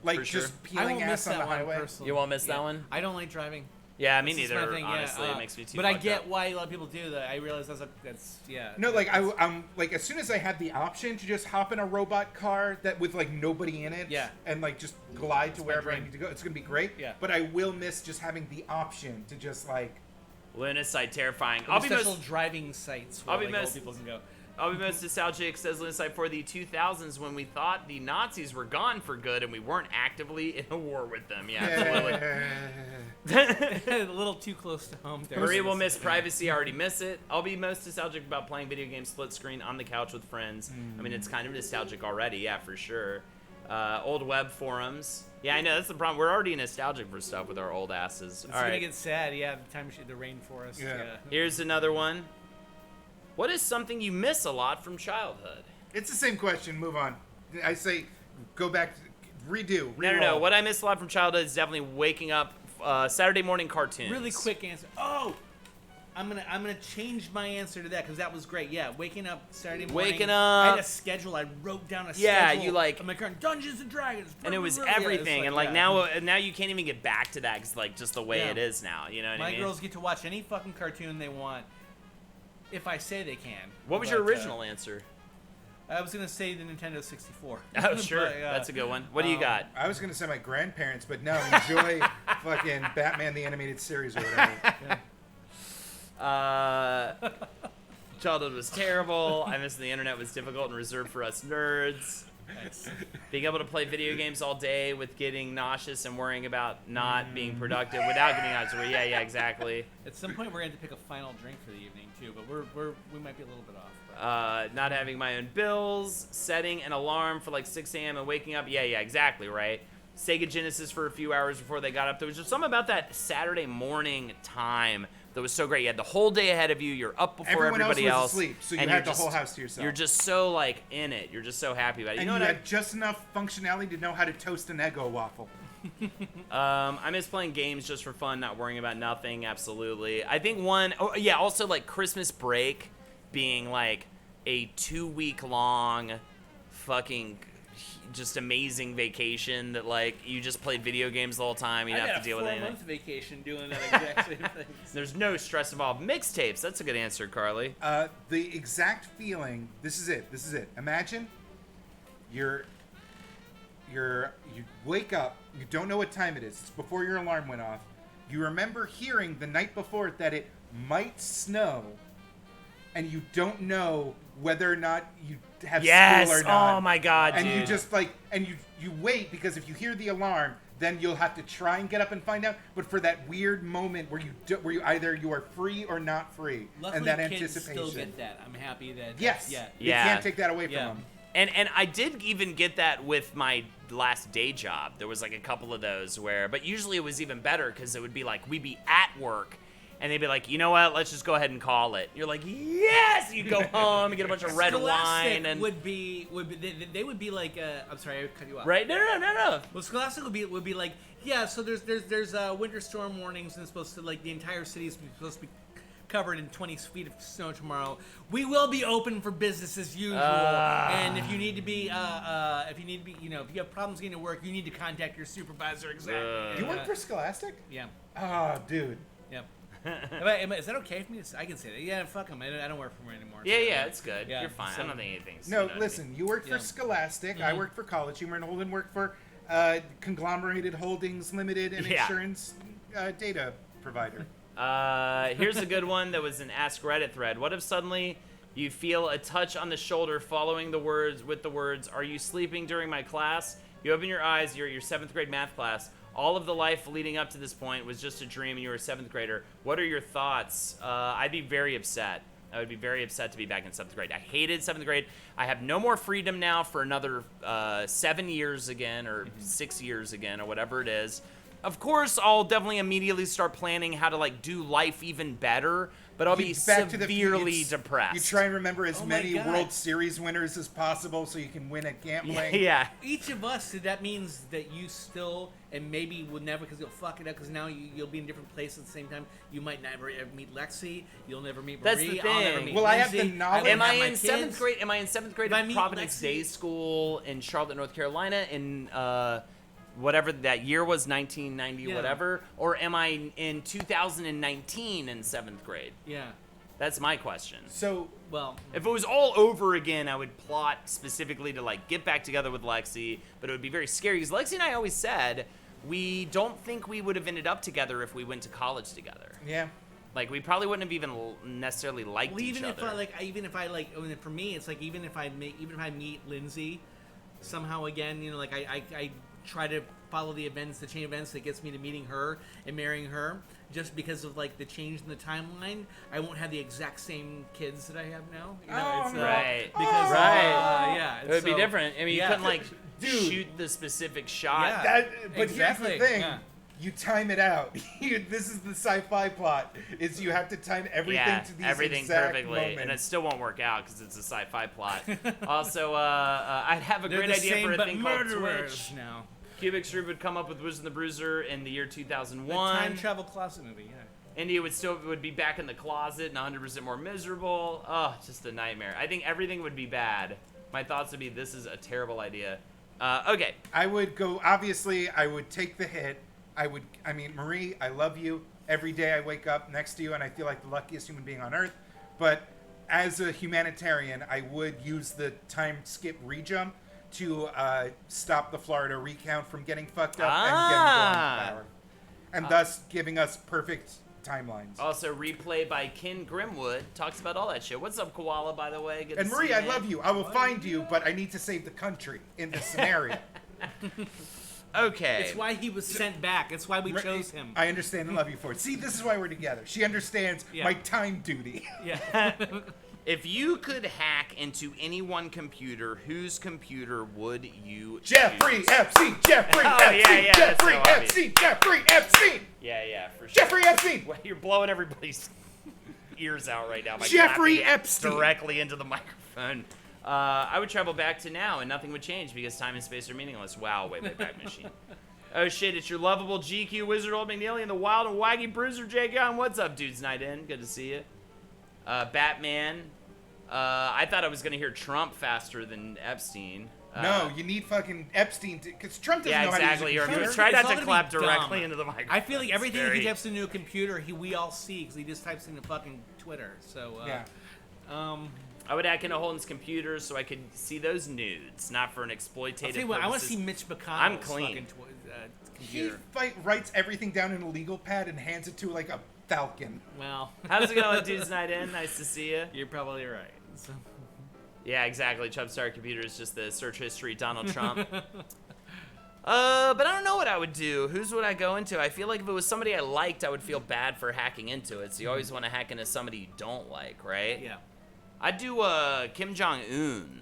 like for just peeling ass on the highway. You won't miss that one? I don't like driving. Yeah, me This is neither. my thing, Honestly, it makes me too. But I fucked get up. why a lot of people do that. I realize that's yeah. No, like I'm like as soon as I have the option to just hop in a robot car that with like nobody in it, Yeah. and like just glide to my wherever I dream. need to go, it's gonna be great. Yeah. But I will miss just having the option to just like. Lunasite, terrifying. I'll be most driving sites where I'll be like, old most- people can go. I'll be most nostalgic, says Lunasite, for the 2000s when we thought the Nazis were gone for good and we weren't actively in a war with them. Yeah, absolutely. A little too close to home there. Marie will miss privacy. I already miss it. I'll be most nostalgic about playing video games split screen on the couch with friends. I mean, it's kind of nostalgic already, yeah, for sure. Old web forums. Yeah, I know, that's the problem. We're already nostalgic for stuff with our old asses. It's All gonna right. get sad. Yeah, the time the rainforest. Yeah. Here's another one. What is something you miss a lot from childhood? It's the same question. Move on. I say, go back, redo. No. re-roll. What I miss a lot from childhood is definitely waking up Saturday morning cartoons. Really quick answer. Oh, I'm gonna change my answer to that because that was great. Yeah, waking up Saturday morning. Waking I up. had a schedule. I wrote down a Yeah, schedule. you like- of my current Dungeons and Dragons. And it was Yeah, it's everything, and like now you can't even get back to that because like just the way Yeah. it is now. You know what I my mean? girls get to watch any fucking cartoon they want, if I say they can. What was But, your original answer? I was gonna say the Nintendo 64. Oh sure, But, that's a good one. What do you got? I was gonna say my grandparents, but no, enjoy fucking Batman the Animated Series or whatever. Childhood was terrible. I miss the internet was difficult and reserved for us nerds. Nice. Being able to play video games all day with getting nauseous and worrying about not being productive without getting nauseous. Yeah, exactly. At some point, we're going to pick a final drink for the evening too, but we might be a little bit off. But. Not having my own bills, setting an alarm for like 6 a.m. and waking up. Yeah, exactly, right. Sega Genesis for a few hours before they got up. There was just something about that Saturday morning time that was so great. You had the whole day ahead of you. You're up before Everyone everybody else else. was asleep, so you and had you're the just- whole house to yourself. You're just so like in it. You're just so happy about it. And know you what? had just enough functionality to know how to toast an Eggo waffle. I miss playing games just for fun, not worrying about nothing. Absolutely. I think also like Christmas break being like a 2-week long fucking just amazing vacation that like you just played video games the whole time. You didn't have to deal with anything. I got a 4-month vacation doing that exact same thing. There's no stress involved. Mixtapes. That's a good answer, Carly. The exact feeling. This is it. Imagine you wake up. You don't know what time it is. It's before your alarm went off. You remember hearing the night before that it might snow, and you don't know whether or not you have school or not. Oh my God, and dude. you just like, and you wait because if you hear the alarm, then you'll have to try and get up and find out. But for that weird moment where you either you are free or not free, Luckily, and that kids anticipation. still get that. I'm happy that. Yes. Yeah. You can't take that away from Yeah. them. And I did even get that with my last day job. There was like a couple of those but usually it was even better because it would be like we'd be at work and they'd be like, you know what, let's just go ahead and call it. You're like, yes! You go home and get a bunch of red Scholastic wine and would be they would be like I'm sorry I cut you off. right. No. Well, Scholastic would be like, yeah. So there's winter storm warnings and it's supposed to like the entire city is supposed to be covered in 20 feet of snow tomorrow. We will be open for business as usual. And if you need to be, if you have problems getting to work, you need to contact your supervisor. Exactly. You work for Scholastic? Yeah. Oh, dude. Yep. Is that okay for me? I can say that. Yeah, fuck them. I don't work for them anymore. Yeah, it's good. Yeah, You're fine. so- I don't think anything's. No, you know what I listen. mean? You worked for Yeah. Scholastic. I worked for College Humor, and Holden worked for Conglomerated Holdings Limited, an Yeah. insurance data provider. Here's a good one that was an Ask Reddit thread. What if suddenly you feel a touch on the shoulder following the words with the words, "Are you sleeping during my class?" You open your eyes, you're at your 7th grade math class. All of the life leading up to this point was just a dream and you were a 7th grader. What are your thoughts? I'd be very upset. I would be very upset to be back in 7th grade. I hated 7th grade. I have no more freedom now for another 7 years again or 6 years again or whatever it is. Of course, I'll definitely immediately start planning how to like do life even better, but I'll be Back to the severely Future. depressed. You try and remember as Oh my many God. World Series winners as possible so you can win at gambling. Yeah. Each of us, that means that you still, and maybe will never, because you'll fuck it up, because now you'll be in different places at the same time. You might never ever meet Lexi. You'll never meet Marie. That's the I'll never thing. meet Well, I have the Lindsay. knowledge- won't Am I have my in 7th kids. grade? Am I in 7th grade If I at meet Providence Lexi- Day School in Charlotte, North Carolina? In whatever that year was, 1990, Yeah. whatever, or am I in 2019 in 7th grade? Yeah. That's my question. So, Well, If it was all over again, I would plot specifically to like get back together with Lexi, but it would be very scary because Lexi and I always said we don't think we would have ended up together if we went to college together. yeah. Like we probably wouldn't have even necessarily liked well, each even if other. I mean, for me, it's like even if I meet Lindsay somehow again, you know, like I try to follow the events, the chain of events that gets me to meeting her and marrying her. Just because of like the change in the timeline, I won't have the exact same kids that I have now. You know, Oh, it's, right. Because Right. yeah, it would be so- different. I mean, yeah. you couldn't like Dude. shoot the specific shot. Yeah. But Exactly, here's the thing. yeah. You time it out. This is the sci-fi plot. Is you have to time everything to these everything exact perfectly, moments. and it still won't work out because it's a sci-fi plot. Also, I'd have a They're great the idea same, for a but thing called murderers Twitch. now. Cubic Stroop would come up with Wizard and the Bruiser in the year The 2001. time travel closet movie. Yeah. India would be back in the closet and 100% more miserable. Oh, just a nightmare. I think everything would be bad. My thoughts would be, this is a terrible idea. Okay. I would go, obviously, I would take the hit. I mean, Marie, I love you. Every day I wake up next to you and I feel like the luckiest human being on earth. But as a humanitarian, I would use the time skip rejump to stop the Florida recount from getting fucked up and getting blown to power. And thus giving us perfect timelines. Also, replay by Ken Grimwood talks about all that shit. What's up, Koala, by the way? Good And to Marie, see I man. love you. I will find you, but I need to save the country in this scenario. Okay. It's why he was sent back. It's why we chose him. I understand and love you for it. See, this is why we're together. She understands Yeah. my time duty. Yeah. If you could hack into any one computer, whose computer would you Jeffrey choose? Epstein! Jeffrey Oh, Epstein! yeah, that's Jeffrey so obvious. Epstein! Jeffrey Epstein! Yeah, for sure. Jeffrey Epstein! Well, you're blowing everybody's ears out right now by Jeffrey clapping Epstein! directly into the microphone. I would travel back to now, and nothing would change because time and space are meaningless. Wow, way back machine. Oh shit, it's your lovable GQ Wizard Old McNeely and the wild and waggy Bruiser Jay Gunn. What's up, dudes? Night in. Good to see you. Batman. I thought I was gonna hear Trump faster than Epstein. No, you need fucking Epstein to, because Trump doesn't know how exactly. to use a Or computer. try It's not all to gonna clap be directly dumb. into the microphone. I feel like It's everything very- he types into a computer, we all see because he just types into fucking Twitter. So Yeah. I would hack into Holden's computer so I could see those nudes, not for an I'll exploitative tell you what, I want to purposes. see Mitch McConnell's I'm clean. fucking He computer. writes everything down in a legal pad and hands it to like a falcon. Well, How's it going, dudes? Night in. Nice to see you. you're probably right. So. Yeah, exactly. Chubstar Computer is just the search history Donald Trump. But I don't know what I would do. Whose would I go into? I feel like if it was somebody I liked, I would feel bad for hacking into it. So you always want to hack into somebody you don't like, right? Yeah. I'd do Kim Jong-un.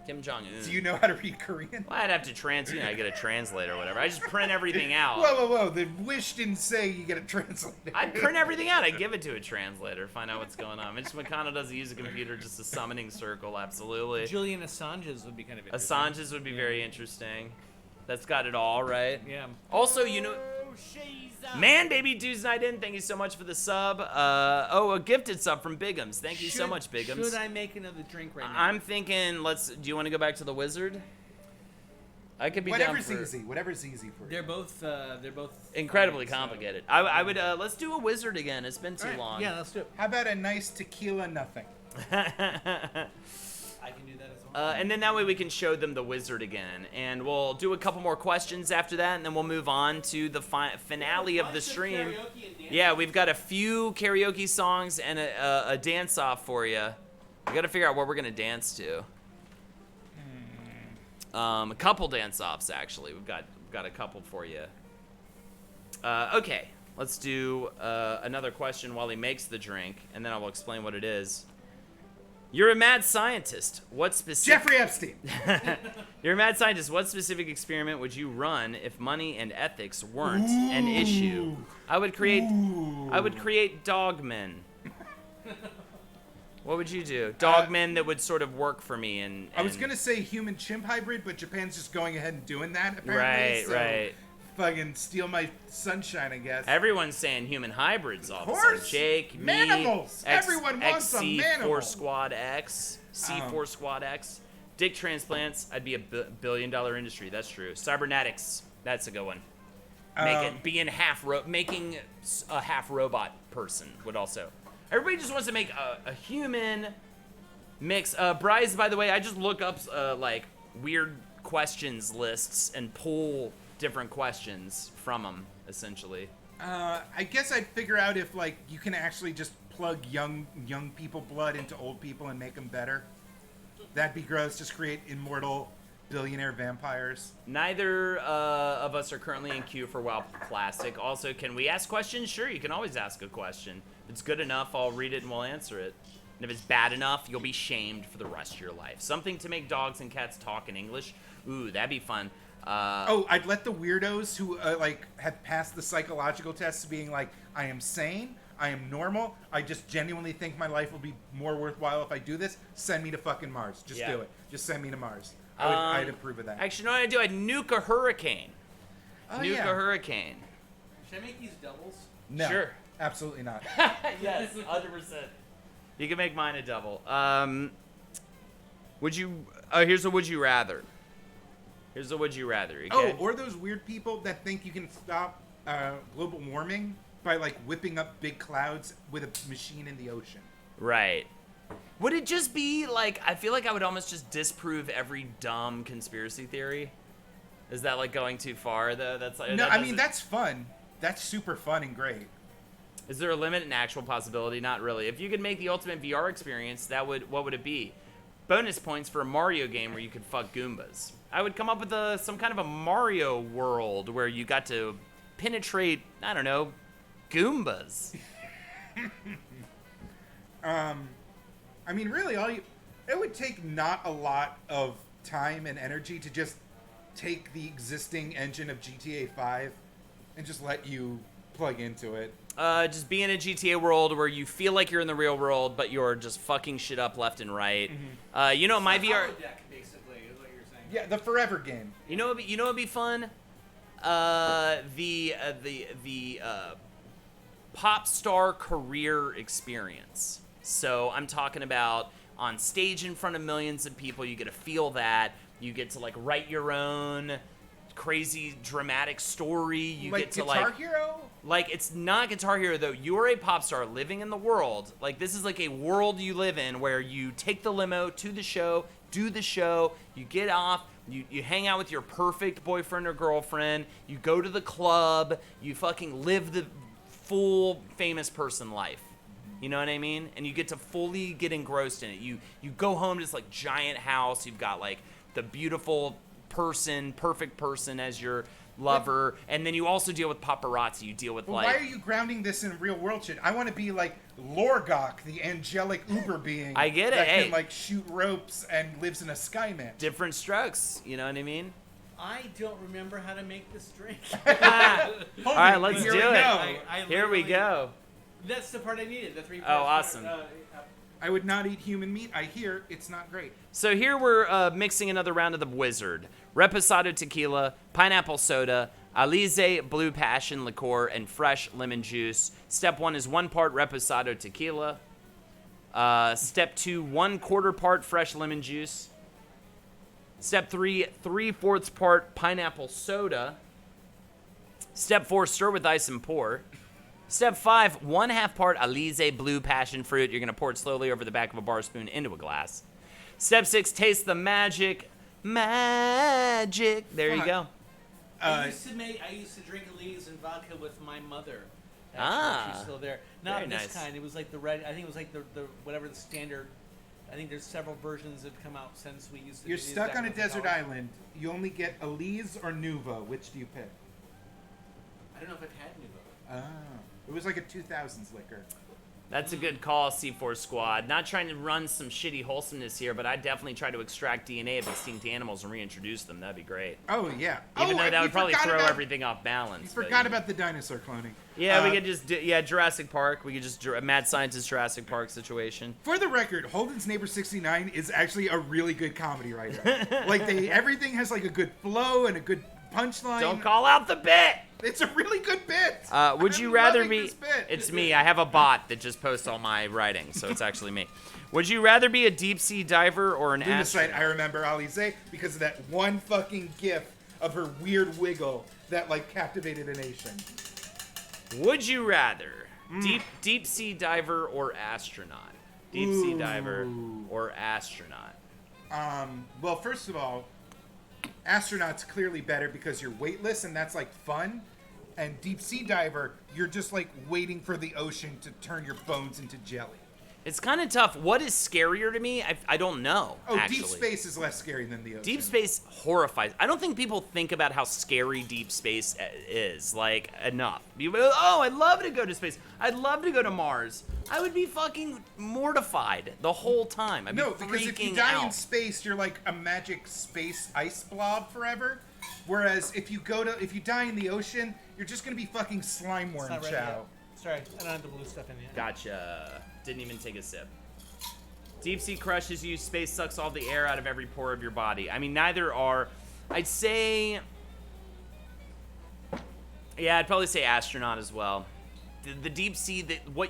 Kim Jong-un. Do you know how to read Korean? Well, I'd have to I get a translator or whatever. I just print everything out. Whoa. The wish didn't say you get a translator. I'd print everything out. I'd give it to a translator, find out what's going on. Mitch McConnell doesn't use a computer, just a summoning circle, absolutely. Julian Assange's would be kind of interesting. Assange's would be very interesting. That's got it all, right? Yeah. Also, you know... Man, baby, dudes night in. Thank you so much for the sub. A gifted sub from Bigums. Thank you so much, Bigums. Should I make another drink right now? I'm thinking, do you want to go back to the Wizard? I could be Whatever's down for... easy. Whatever's easy for you. They're both Incredibly fine, so- complicated. I would, let's do a Wizard again. It's been too All right, long. Yeah, let's do it. How about a nice tequila nothing? I can do that as well. And then that way we can show them the Wizard again. And we'll do a couple more questions after that, and then we'll move on to the finale of the stream. Yeah, we've got a few karaoke songs and a dance-off for you. We got to figure out what we're going to dance to. A couple dance-offs, actually. We've got a couple for you. Okay, let's do another question while he makes the drink, and then I will explain what it is. You're a mad scientist. What specific... Jeffrey Epstein. You're a mad scientist. What specific experiment would you run if money and ethics weren't an issue? I would create dogmen. What would you do? Dogmen that would sort of work for me and I was gonna say human chimp hybrid, but Japan's just going ahead and doing that apparently. Right, so right. Fucking steal my sunshine, I guess. Everyone's saying human hybrids all of a Of sudden. course. Jake, me, Manimals. Everyone wants a XC4 manimal. Squad X, C4 Squad X. Dick transplants, I'd be a billion-dollar industry. That's true. Cybernetics. That's a good one. Making a half robot person would also. Everybody just wants to make a human mix. Bryce, by the way, I just look up like weird questions lists and pull different questions from them, essentially. I guess I'd figure out if like you can actually just plug young people blood into old people and make them better. That'd be gross. Just create immortal billionaire vampires. Neither of us are currently in queue for WoW Classic. Also, can we ask questions? Sure, you can always ask a question. If it's good enough, I'll read it and we'll answer it. And if it's bad enough, you'll be shamed for the rest of your life. Something to make dogs and cats talk in English. Ooh, that'd be fun. I'd let the weirdos who like have passed the psychological tests being like, I am sane, I am normal, I just genuinely think my life will be more worthwhile if I do this, send me to fucking Mars. Just do it. Just send me to Mars. I'd approve of that. Actually, you know what I'd do? I'd nuke a hurricane. Nuke a hurricane. Should I make these doubles? No. Sure. Absolutely not. Yes, 100%. You can make mine a double. Would you... here's a would you rather. Here's a would you rather. Okay? Or those weird people that think you can stop global warming by like whipping up big clouds with a machine in the ocean. Right. Would it just be like, I feel like I would almost just disprove every dumb conspiracy theory. Is that like going too far though? That's like, no, I mean, that's fun. That's super fun and great. Is there a limit in actual possibility? Not really. If you could make the ultimate VR experience, what would it be? Bonus points for a Mario game where you could fuck Goombas. I would come up with some kind of a Mario world where you got to penetrate, I don't know, Goombas. I mean, really, it would take not a lot of time and energy to just take the existing engine of GTA 5 and just let you plug into it. Just be in a GTA world where you feel like you're in the real world, but you're just fucking shit up left and right. Mm-hmm. You know, my VR... Holodeck, basically, is what you're saying. Yeah, the forever game. You know what'd be fun? The pop star career experience. So I'm talking about on stage in front of millions of people. You get to feel that. You get to like write your own crazy dramatic story. You like get to Guitar Hero? Like, it's not Guitar Hero, though. You're a pop star living in the world. Like, this is like a world you live in where you take the limo to the show, do the show, you get off, you hang out with your perfect boyfriend or girlfriend, you go to the club, you fucking live the full famous person life. You know what I mean? And you get to fully get engrossed in it. You go home to this, like, giant house. You've got, like, the beautiful person, perfect person as your lover, and then you also deal with paparazzi. You deal with like. Why are you grounding this in real world shit? I want to be like Lorgok, the angelic Uber being. I get it. That hey, can like shoot ropes and lives in a Skynet. Different strokes. You know what I mean? I don't remember how to make this drink. All right, let's do it. Here we go. That's the part I needed. The 3 parts. Oh, awesome. I would not eat human meat. I hear it's not great. So here we're mixing another round of the Wizard. Reposado tequila, pineapple soda, Alize blue passion liqueur, and fresh lemon juice. Step 1 is 1 part Reposado tequila. Step 2, 1/4 part fresh lemon juice. Step 3, 3/4 part pineapple soda. Step 4, stir with ice and pour. Step 5, 1/2 part Alize blue passion fruit. You're going to pour it slowly over the back of a bar spoon into a glass. Step 6, taste the magic. Magic. There you go. I used to drink Elise and vodka with my mother. Actually, she's still there. Not this kind. It was like the red. I think it was like the whatever the standard. I think there's several versions that have come out since we used to. You're stuck on a desert island. You only get Elise or Nuvo. Which do you pick? I don't know if I've had Nuvo. Ah, it was like a 2000s liquor. That's a good call, C4 Squad. Not trying to run some shitty wholesomeness here, but I'd definitely try to extract DNA of extinct animals and reintroduce them. That'd be great. Oh, yeah. Even though that would probably throw everything off balance. You forgot about the dinosaur cloning. Yeah, we could just Jurassic Park. We could just Mad Scientist Jurassic Park situation. For the record, Holden's Neighbor 69 is actually a really good comedy writer. Like everything has like a good flow and a good punchline. Don't call out the bit. It's a really good bit. Would you rather be? It's me. I have a bot that just posts all my writing, so it's actually me. Would you rather be a deep sea diver or an astronaut? I remember Alize because of that one fucking gif of her weird wiggle that like captivated a nation. Would you rather deep sea diver or astronaut? Deep sea diver or astronaut? Well, first of all, astronaut's clearly better because you're weightless and that's like fun. And deep sea diver, you're just like waiting for the ocean to turn your bones into jelly. It's kind of tough. What is scarier to me? I don't know. Oh, actually. deep space is less scary than the ocean. Deep space horrifies. I don't think people think about how scary deep space is, like, enough. Oh, I'd love to go to space. I'd love to go to Mars. I would be fucking mortified the whole time. I'd be because if you freaking die out. in space, you're like a magic space ice blob forever. Whereas if you die in the ocean, you're just gonna be fucking slime worm It's not ready chow. yet. Sorry, I don't have the blue stuff in yet. Gotcha. Didn't even take a sip. Deep sea crushes you. Space sucks all the air out of every pore of your body. I mean, neither are. I'd say. Yeah, I'd probably say astronaut as well. The deep sea, what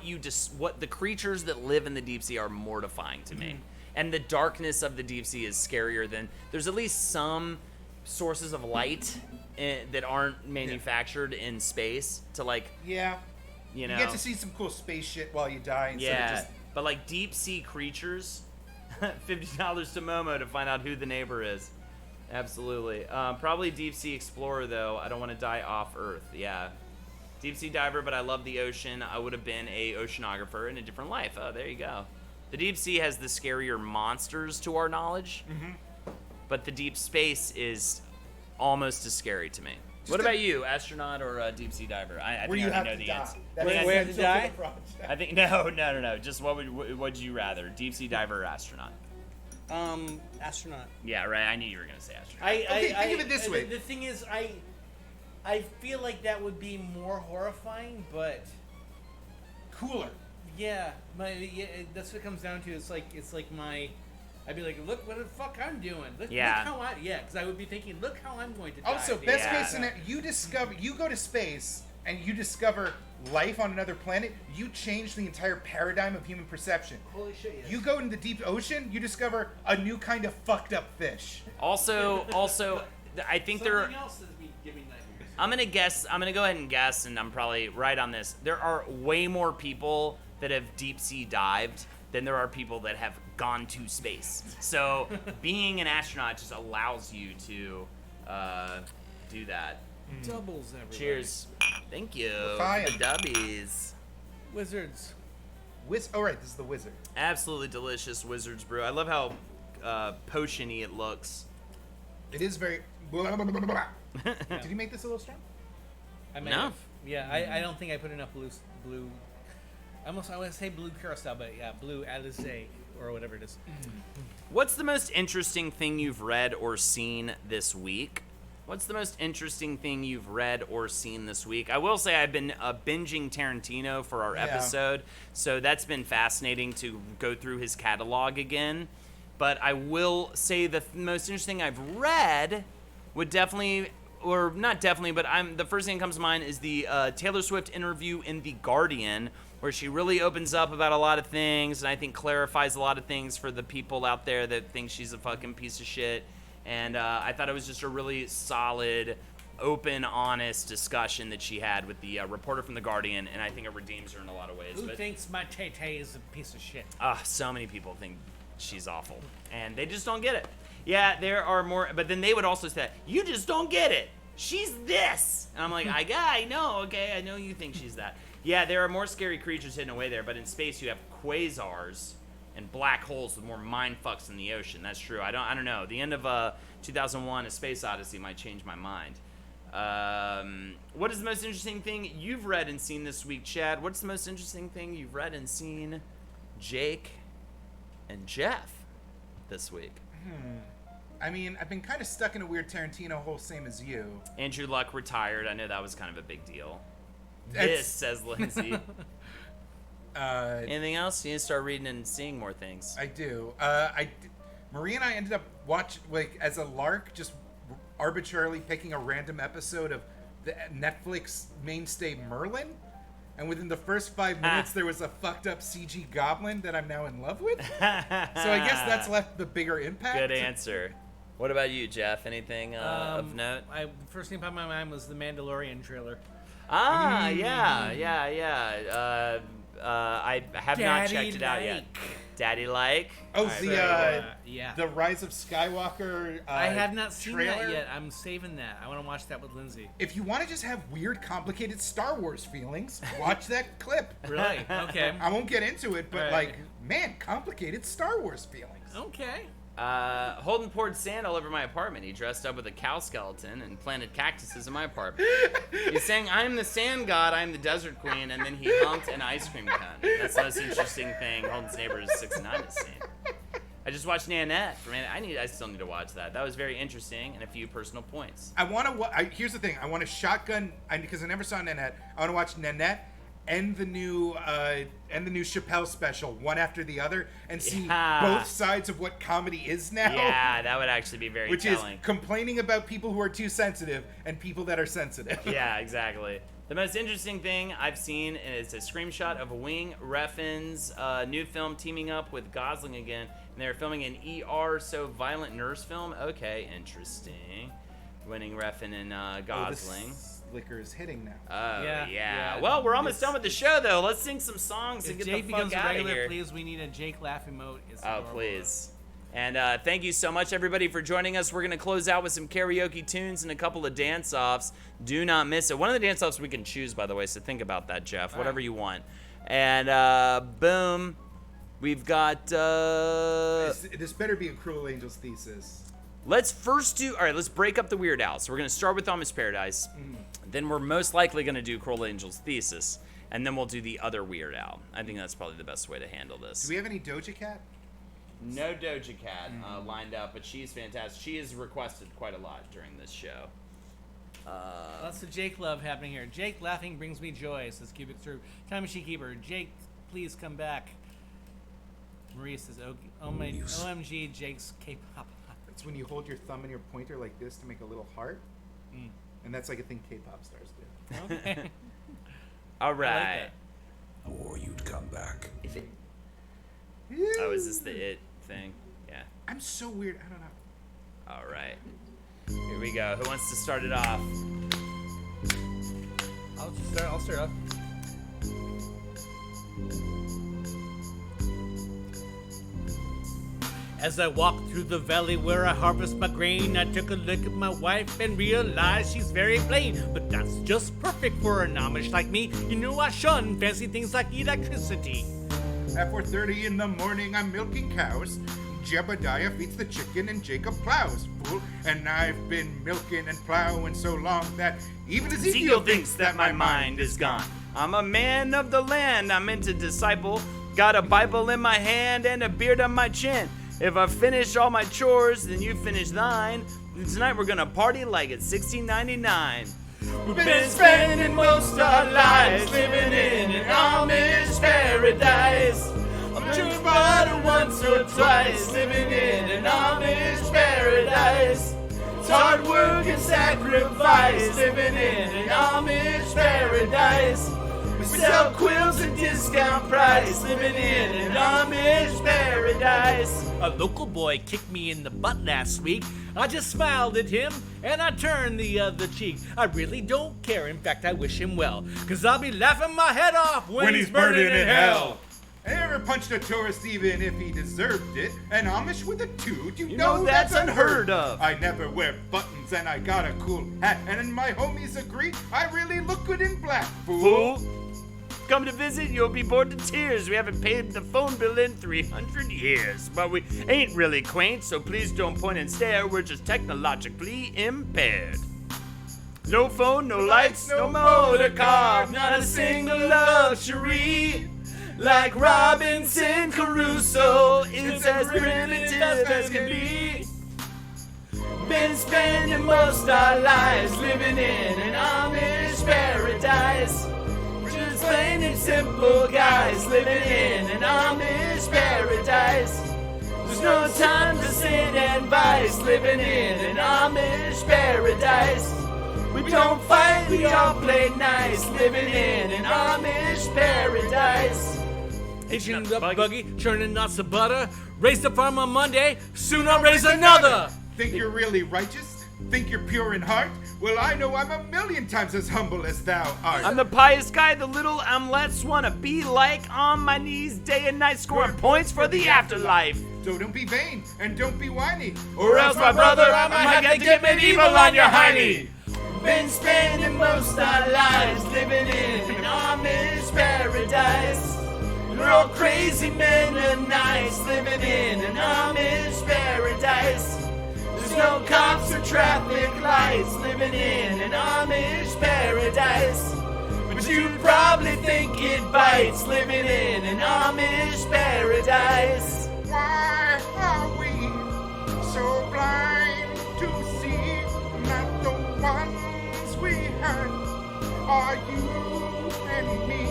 the creatures that live in the deep sea are mortifying to me, and the darkness of the deep sea is scarier than. There's at least some sources of light that aren't manufactured in space to like. Yeah. You know. You get to see some cool space shit while you die instead Yeah, of just... but like deep sea creatures, $50 to Momo to find out who the neighbor is. Absolutely. Probably deep sea explorer though. I don't want to die off Earth. Yeah. Deep sea diver, but I love the ocean. I would have been a oceanographer in a different life. Oh, there you go. The deep sea has the scarier monsters to our knowledge, but the deep space is almost as scary to me. What about you, astronaut or deep sea diver? I think I already know the answer. Where have to die? I think no. Just what would you rather, deep sea diver or astronaut? Astronaut. Yeah, right. I knew you were gonna say astronaut. Think of it this way. The thing is, I feel like that would be more horrifying, but cooler. Yeah, that's what it comes down to. It's like my. I'd be like, look what the fuck I'm doing. Look how because I would be thinking, look how I'm going to die. Also, best case scenario, you go to space and you discover life on another planet. You change the entire paradigm of human perception. Holy shit! Yes. You go into the deep ocean, you discover a new kind of fucked up fish. Also, I think something else is giving nightmares. I'm gonna go ahead and guess, and I'm probably right on this. There are way more people that have deep sea dived than there are people that have gone to space. So being an astronaut just allows you to do that. Doubles everywhere. Cheers. Thank you. Fire. The dubbies. Wizards. Oh right, this is the wizard. Absolutely delicious Wizards brew. I love how potion-y it looks. It is very. Did you make this a little strong? I may No. have. Yeah, I don't think I put enough blue. I want to say blue carousel, but yeah, blue Alizé or whatever it is. What's the most interesting thing you've read or seen this week? What's the most interesting thing you've read or seen this week? I will say I've been binging Tarantino for our episode, so that's been fascinating to go through his catalog again. But I will say the most interesting I've read would definitely, or not definitely, but the first thing that comes to mind is the Taylor Swift interview in The Guardian, where she really opens up about a lot of things, and I think clarifies a lot of things for the people out there that think she's a fucking piece of shit. And I thought it was just a really solid, open, honest discussion that she had with the reporter from The Guardian, and I think it redeems her in a lot of ways. Who thinks my Tay-Tay is a piece of shit? So many people think she's awful, and they just don't get it. Yeah, there are more, but then they would also say, you just don't get it. She's this. And I'm like, I know, okay, I know you think she's that. Yeah, there are more scary creatures hidden away there, but in space you have quasars and black holes with more mind fucks in the ocean. That's true. I don't know. The end of 2001: A Space Odyssey might change my mind. What is the most interesting thing you've read and seen this week, Chad? What's the most interesting thing you've read and seen, Jake and Jeff, this week? I mean, I've been kind of stuck in a weird Tarantino hole, same as you. Andrew Luck retired. I know that was kind of a big deal. It's- This, says Lindsay. Anything else? You need to start reading and seeing more things. I do. Marie and I ended up as a lark, just arbitrarily picking a random episode of the Netflix mainstay Merlin, and within the first 5 minutes there was a fucked up CG goblin that I'm now in love with. So I guess that's left the bigger impact. Good answer. What about you, Jeff? Anything of note? The first thing popped in my mind was the Mandalorian trailer. Ah, yeah. I have not checked it out yet. Daddy-like. Oh, Yeah. the Rise of Skywalker. I have not seen trailer. that yet. I'm saving that. I want to watch that with Lindsay. If you want to just have weird, complicated Star Wars feelings, watch that clip. Really? Okay. I won't get into it, but Right. like, man, complicated Star Wars feelings. Okay. Holden poured sand all over my apartment. He dressed up with a cow skeleton and planted cactuses in my apartment. He's saying, I'm the sand god, I'm the desert queen, and then he humped an ice cream cone. That's the most interesting thing Holden's neighbors 6 and 9 has seen. I just watched Nanette. I still need to watch that. That was very interesting and a few personal points. I want to. Here's the thing. I want to shotgun because I never saw Nanette. I want to watch Nanette and the new Chappelle special, one after the other, and see both sides of what comedy is now. Yeah, that would actually be very telling. Is complaining about people who are too sensitive and people that are sensitive. Yeah, exactly. The most interesting thing I've seen is a screenshot of Wing Refn's new film teaming up with Gosling again, and they're filming an ER So Violent Nurse film. Okay, interesting. Winning Refn and Gosling. Liquor is hitting now. Oh, Yeah. yeah. Well, we're almost done with the show, though. Let's sing some songs and If get Jake the fuck becomes a out of regular, here. please, we need a Jake laugh emote. It's Oh, adorable. please. And thank you so much, everybody, for joining us. We're going to close out with some karaoke tunes and a couple of dance-offs. Do not miss it. One of the dance-offs we can choose, by the way, so think about that, Jeff. Whatever you want. And boom. We've got... This better be a Cruel Angel's thesis. Let's first do... All right, let's break up the Weird Al. So we're going to start with Amish Paradise. Then we're most likely going to do Cruel Angel's thesis. And then we'll do the other Weird Al. I think that's probably the best way to handle this. Do we have any Doja Cat? No Doja Cat lined up, but she's fantastic. She is requested quite a lot during this show. Lots of Jake love happening here. Jake laughing brings me joy, says Cubic Through. Time Machine Keeper. Jake, please come back. Marie says, OMG, Jake's K-pop. It's when you hold your thumb and your pointer like this to make a little heart. And that's like a thing K-pop stars do. Okay. All right. Or you'd come back. If it... Oh, is this the it thing? Yeah. I'm so weird. I don't know. All right. Here we go. Who wants to start it off? I'll start off. As I walked through the valley where I harvest my grain, I took a look at my wife and realized she's very plain. But that's just perfect for an Amish like me. You know I shun fancy things like electricity. At 4:30 in the morning, I'm milking cows. Jebediah feeds the chicken and Jacob plows. Fool. And I've been milking and plowing so long that even Ezekiel thinks that my mind is gone. I'm a man of the land. I'm meant to disciple. Got a Bible in my hand and a beard on my chin. If I finish all my chores, then you finish thine. And tonight we're gonna party like it's 1699. We've been spending most our lives living in an Amish paradise. I'm just but once or twice living in an Amish paradise. It's hard work and sacrifice living in an Amish paradise. We sell quills at discount price living in an Amish paradise. A local boy kicked me in the butt last week. I just smiled at him and I turned the other cheek. I really don't care. In fact, I wish him well. Cause I'll be laughing my head off when he's burning in hell. I never punched a tourist even if he deserved it. An Amish with a toot, you know that's unheard of. I never wear buttons and I got a cool hat. And my homies agree, I really look good in black, fool. Come to visit, you'll be bored to tears. We haven't paid the phone bill in 300 years. But we ain't really quaint, so please don't point and stare. We're just technologically impaired. No phone, no lights, no motor car, not a single luxury. Like Robinson Crusoe, it's as primitive as can be. Been spending most our lives living in an Amish paradise. Just plain and simple guys living in an Amish paradise. There's no time to sin and vice living in an Amish paradise. We don't fight, we all play nice living in an Amish paradise. Hitching the buggy, churning lots of butter. Raised a farm on Monday, soon I'll raise another. Think you're really righteous? Think you're pure in heart? Well, I know I'm 1,000,000 times as humble as thou art. I'm the pious guy the little amlets wanna be like, on my knees day and night scoring points for the afterlife. So don't be vain and don't be whiny, Or else, my brother, I might have to get medieval on your hiney. Been spending most our lives living in an Amish paradise. We're all crazy Mennonites living in an Amish paradise. There's no cops or traffic lights living in an Amish paradise. But you'd probably think it bites living in an Amish paradise. why are we so blind to see not the ones we hurt are you and me?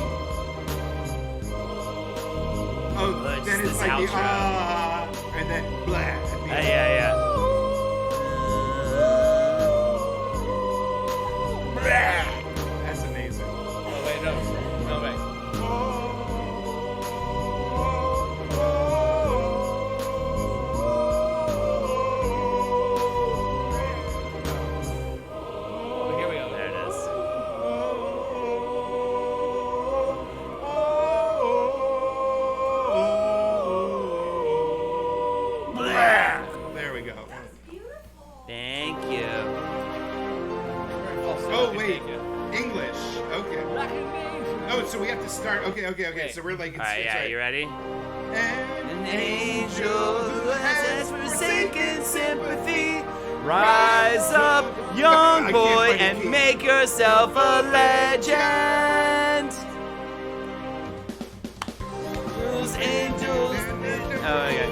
Oh, It's then it's this like the outro. and then blah. at the end. Yeah. That's amazing. Oh wait, no wait. Oh, here we go. There it is. There we go. Thank you. Oh wait, English. Okay. Oh, so we have to start. Okay. Wait. So we're like. All right, yeah, you ready? And An angel who has forsaken sympathy. Rise up, young I can't boy, find the and key. make yourself a legend. Those angels. Oh, okay.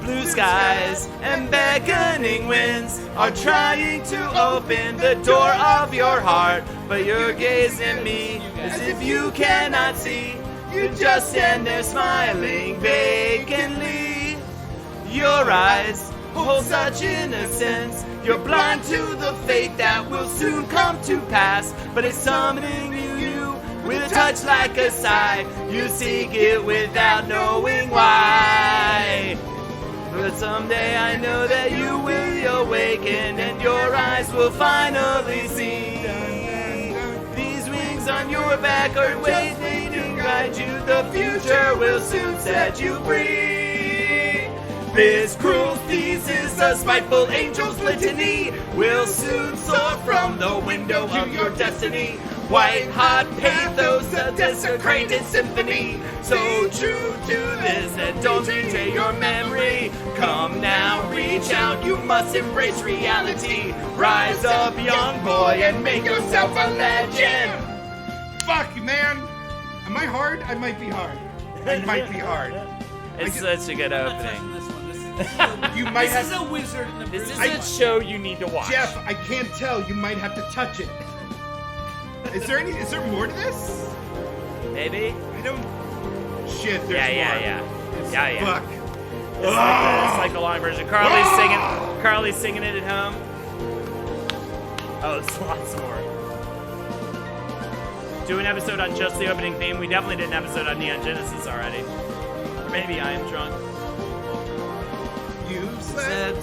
Blue skies and beckoning winds are trying to open the door of your heart, but you're gazing at me as if you cannot see. You just stand there smiling vacantly. Your eyes hold such innocence. You're blind to the fate that will soon come to pass, but it's summoning you with a touch like a sigh. You seek it without knowing why. But someday I know that you will awaken and your eyes will finally see. These wings on your back are waiting to guide you. The future will soon set you free. This cruel thesis, a spiteful angel's litany, will soon soar from the window of your destiny. White hot pathos, a desecrated symphony. So true to this and don't betray your memory. Come now, reach out, you must embrace reality. Rise up, young boy, and make yourself a legend. fuck, man. Am I hard? I might be hard. I might be hard. It's such a good opening. You might This is have. a wizard in the This is Bru a show you need to watch. Jeff, I can't tell. You might have to touch it. Is there more to this? Maybe? I don't. Shit, there's Yeah. Fuck. It's like a long version. Carly's singing it at home. Oh, it's lots more. Do an episode on just the opening theme. We definitely did an episode on Neon Genesis already. Or maybe I am drunk. You've Slept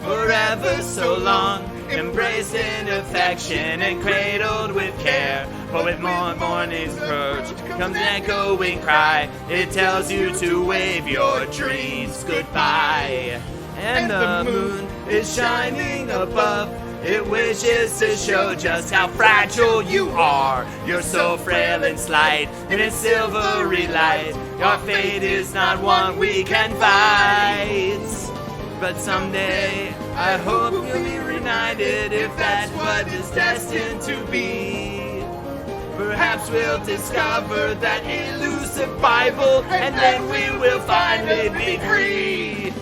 forever so long, embraced in affection and cradled with care. But with morning's approach comes an echoing cry. It tells you to wave your dreams goodbye. And the moon is shining above. It wishes to show just how fragile you are. You're so frail and slight in its silvery light. Your fate is not one we can fight. But someday, I hope you'll be reunited if that's what is destined to be. Perhaps we'll discover that elusive Bible, and then we will finally be free.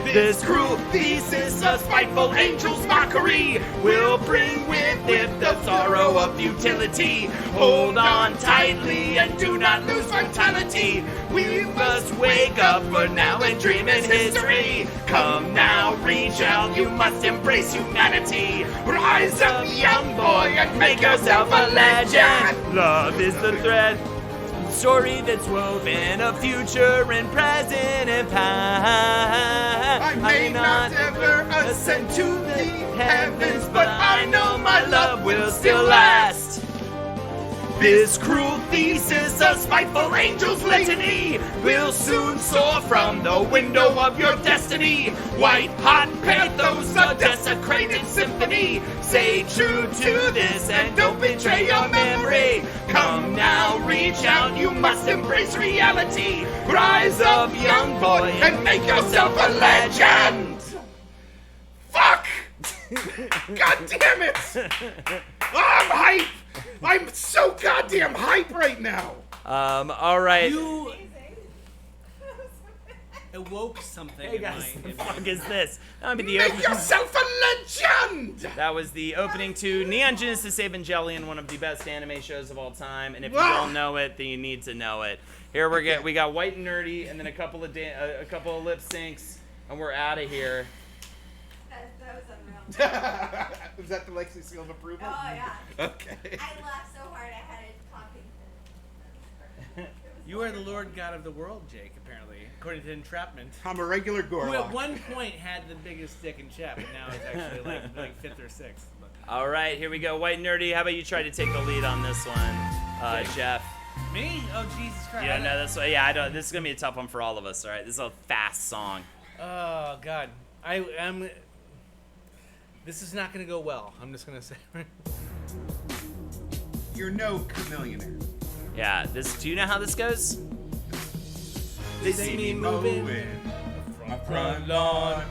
This cruel thesis, a spiteful angel's mockery, will bring with it the sorrow of futility. Hold on tightly and do not lose vitality. We must wake up for now and dream in history. Come now, reach out, you must embrace humanity. Rise up, young boy, and make yourself a legend. Love is the thread story that's woven of future and present and past. I may not ever ascend to the heavens, but I know my love will still last. This cruel thesis, a spiteful angel's litany, will soon soar from the window of your destiny. White hot pathos, a desecrated symphony. Stay true to this and don't betray your memory. Come now, reach out, you must embrace reality. Rise up, young boy, and make yourself a legend. Fuck! God damn it! Oh, I'm hype! I'm so goddamn hype right now! All right. You awoke something. Hey guys, what the fuck is this? That would be the Make opening. yourself a legend! That was the opening to Neon Genesis Evangelion, one of the best anime shows of all time. And if you don't know it, then you need to know it. Here we got White and Nerdy, and then a couple of lip syncs, and we're out of here. That was unreal. Was that the Lexi seal of approval? Oh, yeah. Okay. I laughed so hard I had it talking. You are the Lord God of the world, Jake, apparently, according to Entrapment. I'm a regular Who Gorlock. at one point had the biggest dick in chat, but now it's actually like fifth or sixth. But. All right, here we go. White and Nerdy, how about you try to take the lead on this one, Jeff? Me? Oh, Jesus Christ. Yeah, no, this one. Yeah, I don't. This is gonna be a tough one for all of us. All right, this is a fast song. Oh, God. I'm. This is not going to go well. I'm just going to say. You're no chameleonaire. Yeah, this. Do you know how this goes? They see me moving from my front lawn.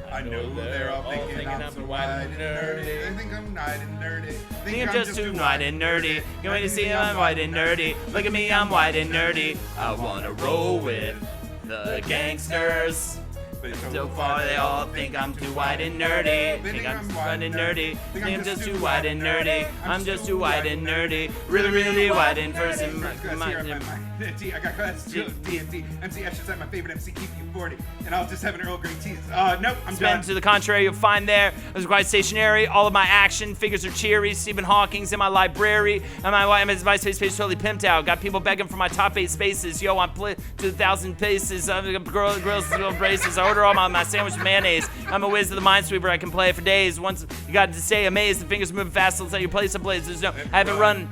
I know they're all thinking I'm so white and nerdy. I think I'm white and nerdy. Think I'm just too white and nerdy. Going to see I'm white and nerdy. Look at me, I'm white and nerdy. I wanna roll with the gangsters. But So far they all think I'm too white and nerdy. Think I'm white and nerdy. Think I'm just too white and nerdy. I'm just too white and nerdy. Really, really white in person. I got classes of D&D. MC Ash is my favorite MC, keep you 40. And I'll just have an Earl Grey tea. Nope, I'm done. To the contrary, you'll find there. I was quite stationary. All of my action figures are cheery. Stephen Hawking's in my library. And my MySpace page totally pimped out. Got people begging for my top 8 spaces. Yo, I'm to 1,000 paces. Girls with braces. I order all my sandwich with mayonnaise. I'm a whiz of the Minesweeper. I can play for days. Once you got to stay amazed. The fingers moving fast. Let's let you play someplace. There's no. I haven't run.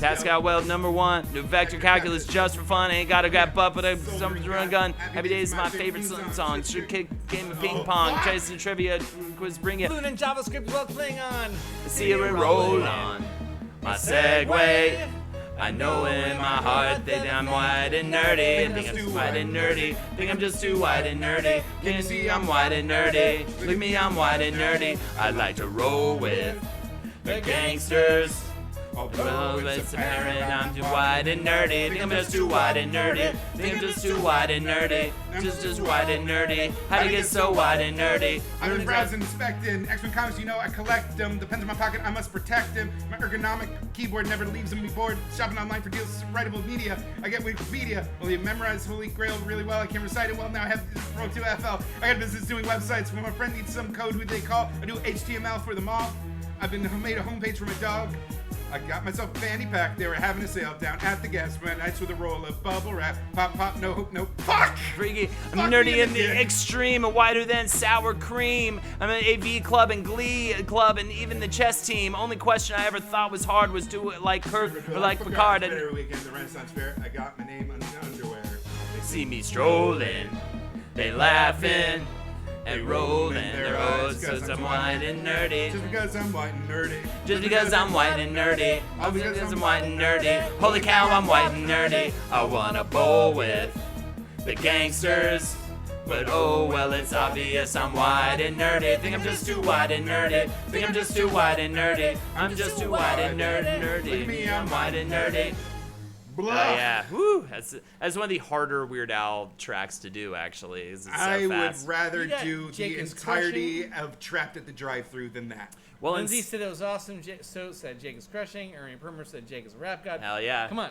Pascal Weld, #1. New vector calculus just for fun. Ain't got a grab butt, but something's run gun. Happy Days is my favorite song. Should kick game of ping pong. Chasing trivia quiz, bring it. Fluent in JavaScript, well Klingon. See it roll on. My Segway. I know in my heart that I'm white and nerdy. Think I'm too white and nerdy. Think I'm just too white and nerdy. Can you see I'm white and nerdy? Look at me, I'm white and nerdy. I'd like to roll with the gangsters. Well, it's apparent I'm too white and nerdy. Think I'm just too white and nerdy. Think I'm just too white and nerdy. Just white and nerdy. How do you get so white and nerdy? I've been browsing, inspecting. X-Men comics, you know I collect them. Depends on my pocket, I must protect them. My ergonomic keyboard never leaves me bored. Shopping online for deals, writable media. I get Wikipedia. Well, you memorize Holy Grail really well. I can recite it well. Now I have this Pro 2 FL. I got business doing websites. When my friend needs some code, who they call? I do HTML for them all. I've been made a homepage for my dog. I got myself a fanny pack. They were having a sale down at the gas man. Nights with a roll of bubble wrap. Pop, pop, no hope, no. Fuck! Freaky. I'm Fuck nerdy me in the dick. extreme, whiter than sour cream. I'm an AV club and Glee club and even the chess team. Only question I ever thought was hard was do it like Kirk or like Picard. Every weekend, the Renaissance Fair. I got my name on the underwear. They see me strolling, they laughing and rolling their O's cause I'm white and nerdy. Just because I'm white and nerdy. Just because I'm white and nerdy. All because I'm white and nerdy. Holy cow, I'm white and nerdy. I wanna bowl with the gangsters. But oh well, it's obvious I'm white and nerdy. Think I'm just too white and nerdy. Think I'm just too white and nerdy. I'm just too white and nerdy. Look at me, I'm white and nerdy. Blah. Yeah, woo. That's one of the harder Weird Al tracks to do, actually. It's so I fast. would rather You got do Jacob's the entirety of Trapped at the Drive-Thru than that. Well, Lindsay said it was awesome. So said Jake is crushing. Ernie Permer said Jake is a rap god. hell yeah. Come on.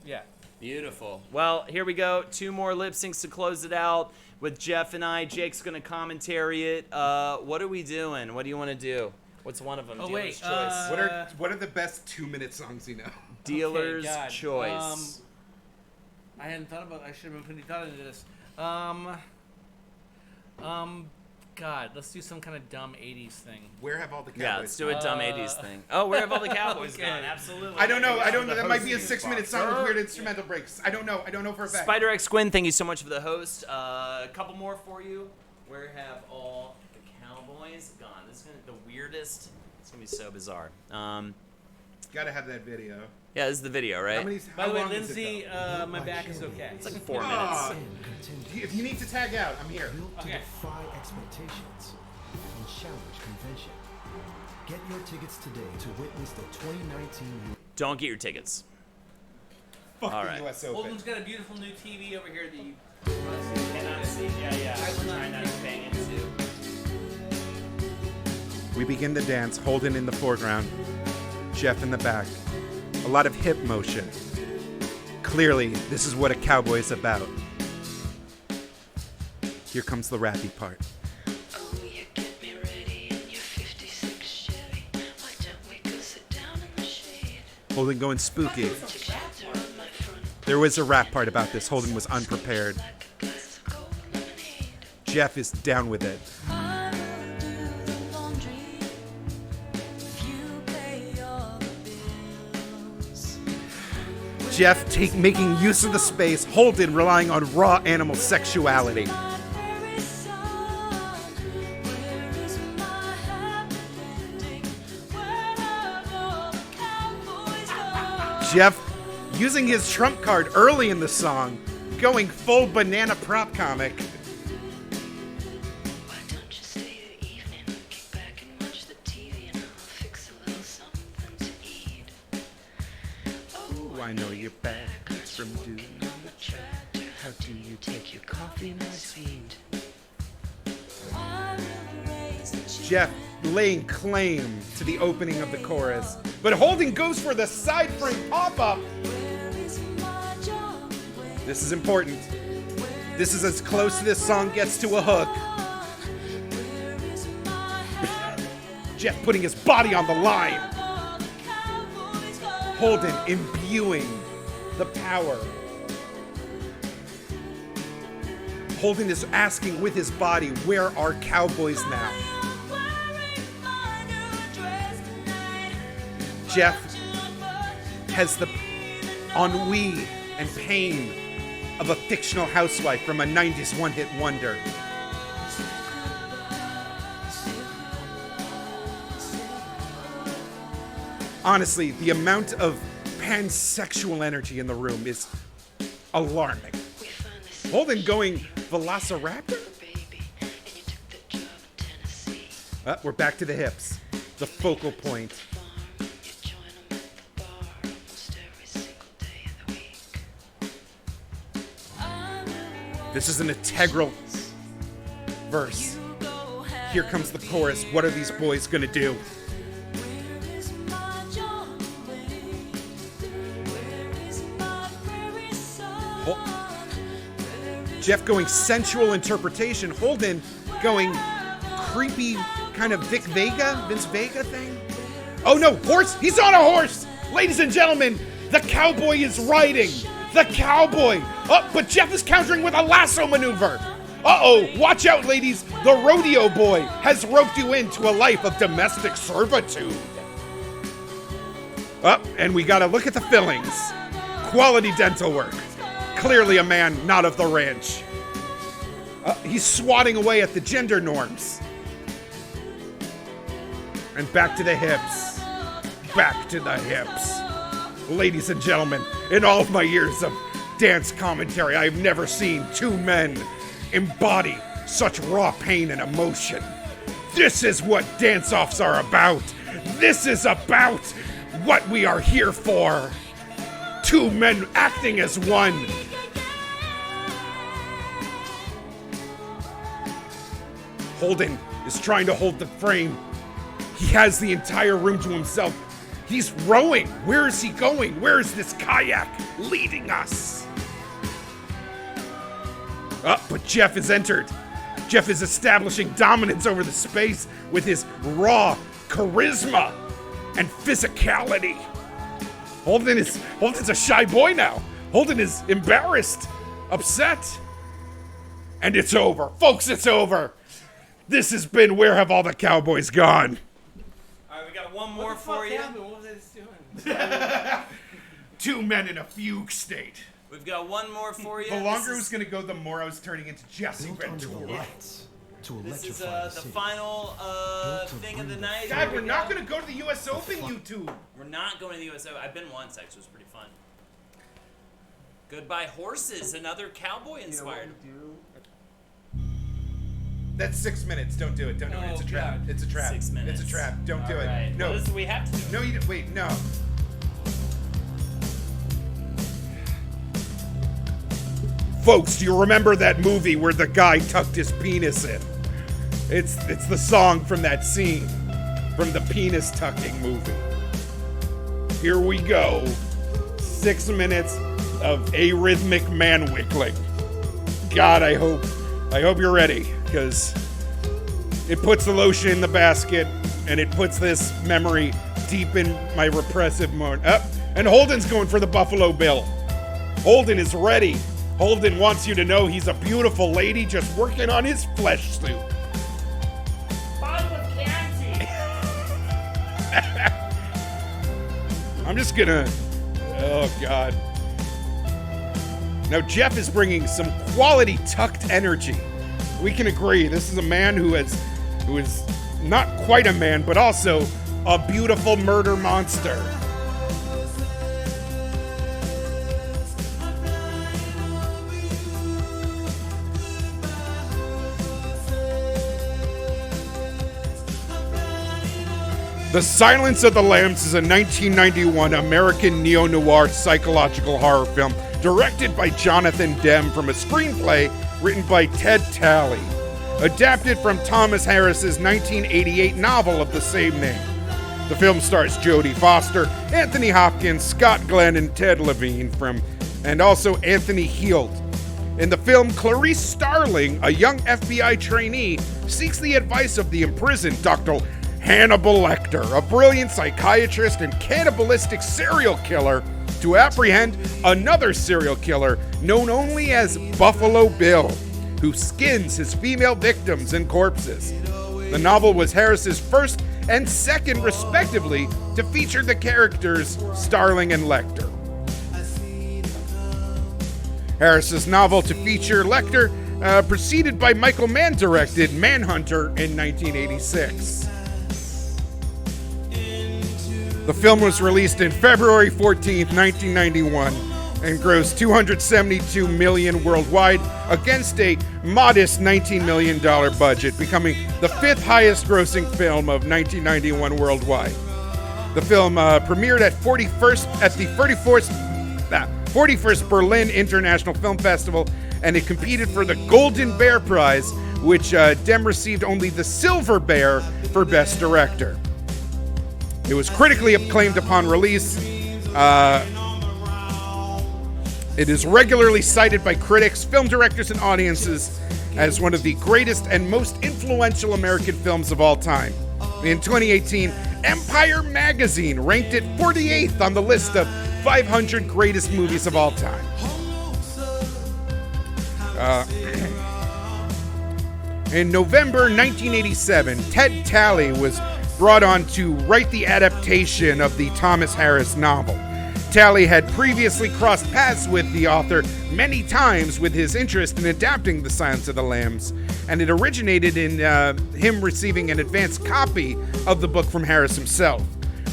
Yeah. Beautiful. Well, here we go. 2 more lip syncs to close it out with Jeff and I. Jake's going to commentary it. What are we doing? What do you want to do? What's one of them? Oh, Dealer's wait, choice. What are the best 2-minute songs you know? Dealer's God. choice. I hadn't thought about. I should have been putting thought into this. God, let's do some kind of dumb '80s thing. Where have all the cowboys? Yeah, let's do a dumb '80s thing. Oh, where have all the cowboys Okay. gone? Absolutely. I don't know. That might be a hosting 6-minute song with weird instrumental breaks. I don't know for a fact. Spider X Quinn, thank you so much for the host. A couple more for you. Where have all the cowboys gone? This is gonna be the weirdest. It's gonna be so bizarre. Gotta have that video. Yeah, this is the video, right? By the way, long is it, Lindsay, though? my back is okay. It's like 4 Ah, minutes. if you need to tag out, I'm here. Okay. Defy expectations and challenge convention. Get your tickets today to witness the 2019. Don't get your tickets. Fuck All the right. U.S. Open. Holden's got a beautiful new TV over here that you. Cannot see. Yeah. I will not Trying not to bang into. We begin the dance, Holden in the foreground, Jeff in the back. A lot of hip motion. Clearly, this is what a cowboy is about. Here comes the rappy part. Holden going spooky. There was a rap part about this. Holden was unprepared. Jeff is down with it. Jeff making use of the space, Holden relying on raw animal sexuality. Jeff using his trump card early in the song, going full banana prop comic. I know you're back from doing the chat. How do you take your coffee, my sweet? Jeff laying claim to the opening of the chorus, but Holden goes for the side frame pop-up. This is important. This is as close to this song gets to a hook. Jeff putting his body on the line. Holden imbuing the power. Holden is asking with his body, where are cowboys now? Jeff has the ennui and pain of a fictional housewife from a 90s one-hit wonder. Honestly, the amount of pansexual energy in the room is alarming. Holden going Velociraptor? We're back to the hips, the focal point. This is an integral verse. Here comes the chorus. What are these boys gonna do? Jeff going sensual interpretation. Holden going creepy kind of Vince Vega thing. Oh no, horse! He's on a horse! Ladies and gentlemen, the cowboy is riding. The cowboy! Oh, but Jeff is countering with a lasso maneuver. Uh-oh, watch out, ladies. The rodeo boy has roped you into a life of domestic servitude. Oh, and we gotta look at the fillings. Quality dental work. Clearly a man not of the ranch. He's swatting away at the gender norms. And back to the hips. Back to the hips. Ladies and gentlemen, in all of my years of dance commentary, I have never seen two men embody such raw pain and emotion. This is what dance-offs are about. This is about what we are here for. Two men acting as one. Holden is trying to hold the frame. He has the entire room to himself. He's rowing. Where is he going? Where is this kayak leading us? But Jeff has entered. Jeff is establishing dominance over the space with his raw charisma and physicality. Holden's a shy boy now. Holden is embarrassed, upset. And it's over. Folks, it's over. This has been Where Have All the Cowboys Gone? All right, we got one more for you. What was I doing? 2 men in a fugue state. We've got one more for you. The longer it was going to go, the more I was turning into Jesse Built under the Ventura. lights to This is electrify the city. final Built to thing of bring the night. God, Here we're we not go. going to go to the U.S. Open, you two. We're not going to the USA. I've been once, actually. It was pretty fun. Goodbye Horses, another cowboy inspired. That's 6 minutes. Don't do it. Don't do it. It's a trap. God. It's a trap. 6 minutes. It's a trap. Don't do All it. right. No. What is it we have to do? No, you don't. Wait, no. Folks, do you remember that movie where the guy tucked his penis in? It's the song from that scene, from the penis tucking movie. Here we go. 6 minutes of arrhythmic man-wiggling. God, I hope you're ready, because it puts the lotion in the basket, and it puts this memory deep in my repressive mode. And Holden's going for the Buffalo Bill. Holden is ready. Holden wants you to know he's a beautiful lady just working on his flesh suit. I'm just gonna... Oh, God. Now, Jeff is bringing some quality tucked energy. We can agree, this is a man who is not quite a man, but also a beautiful murder monster. The Silence of the Lambs is a 1991 American neo-noir psychological horror film directed by Jonathan Demme from a screenplay written by Ted Talley, adapted from Thomas Harris's 1988 novel of the same name. The film stars Jodie Foster, Anthony Hopkins, Scott Glenn, and Ted Levine, and also Anthony Heald. In the film, Clarice Starling, a young FBI trainee, seeks the advice of the imprisoned Dr. Hannibal Lecter, a brilliant psychiatrist and cannibalistic serial killer, to apprehend another serial killer known only as Buffalo Bill, who skins his female victims and corpses. The novel was Harris's first and second, respectively, to feature the characters Starling and Lecter. Harris's novel to feature Lecter, preceded by Michael Mann-directed Manhunter in 1986. The film was released in February 14th, 1991, and grossed $272 million worldwide against a modest $19 million budget, becoming the 5th highest grossing film of 1991 worldwide. The film premiered at the 41st Berlin International Film Festival, and it competed for the Golden Bear Prize, which Demme received only the Silver Bear for Best Director. It was critically acclaimed upon release. It is regularly cited by critics, film directors, and audiences as one of the greatest and most influential American films of all time. In 2018, Empire Magazine ranked it 48th on the list of 500 greatest movies of all time. In November 1987, Ted Talley was brought on to write the adaptation of the Thomas Harris novel. Talley had previously crossed paths with the author many times with his interest in adapting The Silence of the Lambs, and it originated in him receiving an advanced copy of the book from Harris himself.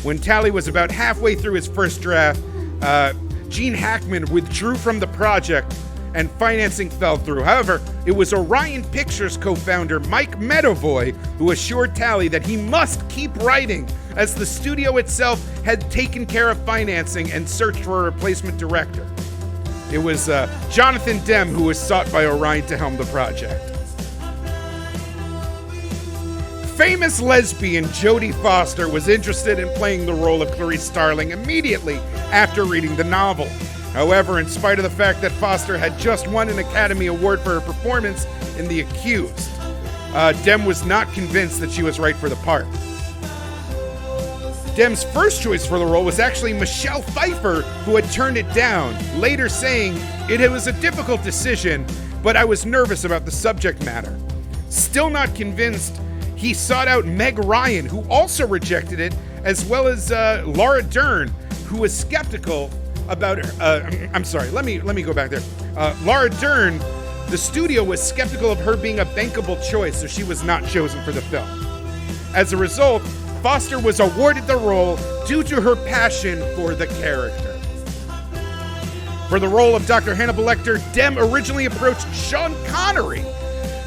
When Talley was about halfway through his first draft, Gene Hackman withdrew from the project and financing fell through. However, it was Orion Pictures co-founder Mike Medavoy who assured Talley that he must keep writing, as the studio itself had taken care of financing and searched for a replacement director. It was Jonathan Demme who was sought by Orion to helm the project. Famous lesbian Jodie Foster was interested in playing the role of Clarice Starling immediately after reading the novel. However, in spite of the fact that Foster had just won an Academy Award for her performance in The Accused, Demme was not convinced that she was right for the part. Dem's first choice for the role was actually Michelle Pfeiffer, who had turned it down, later saying, "It was a difficult decision, but I was nervous about the subject matter." Still not convinced, he sought out Meg Ryan, who also rejected it, as well as Laura Dern, who was skeptical about her. I'm sorry, let me go back there. Laura Dern, the studio was skeptical of her being a bankable choice, so she was not chosen for the film. As a result, Foster was awarded the role due to her passion for the character. For the role of Dr. Hannibal Lecter, Dem originally approached Sean Connery.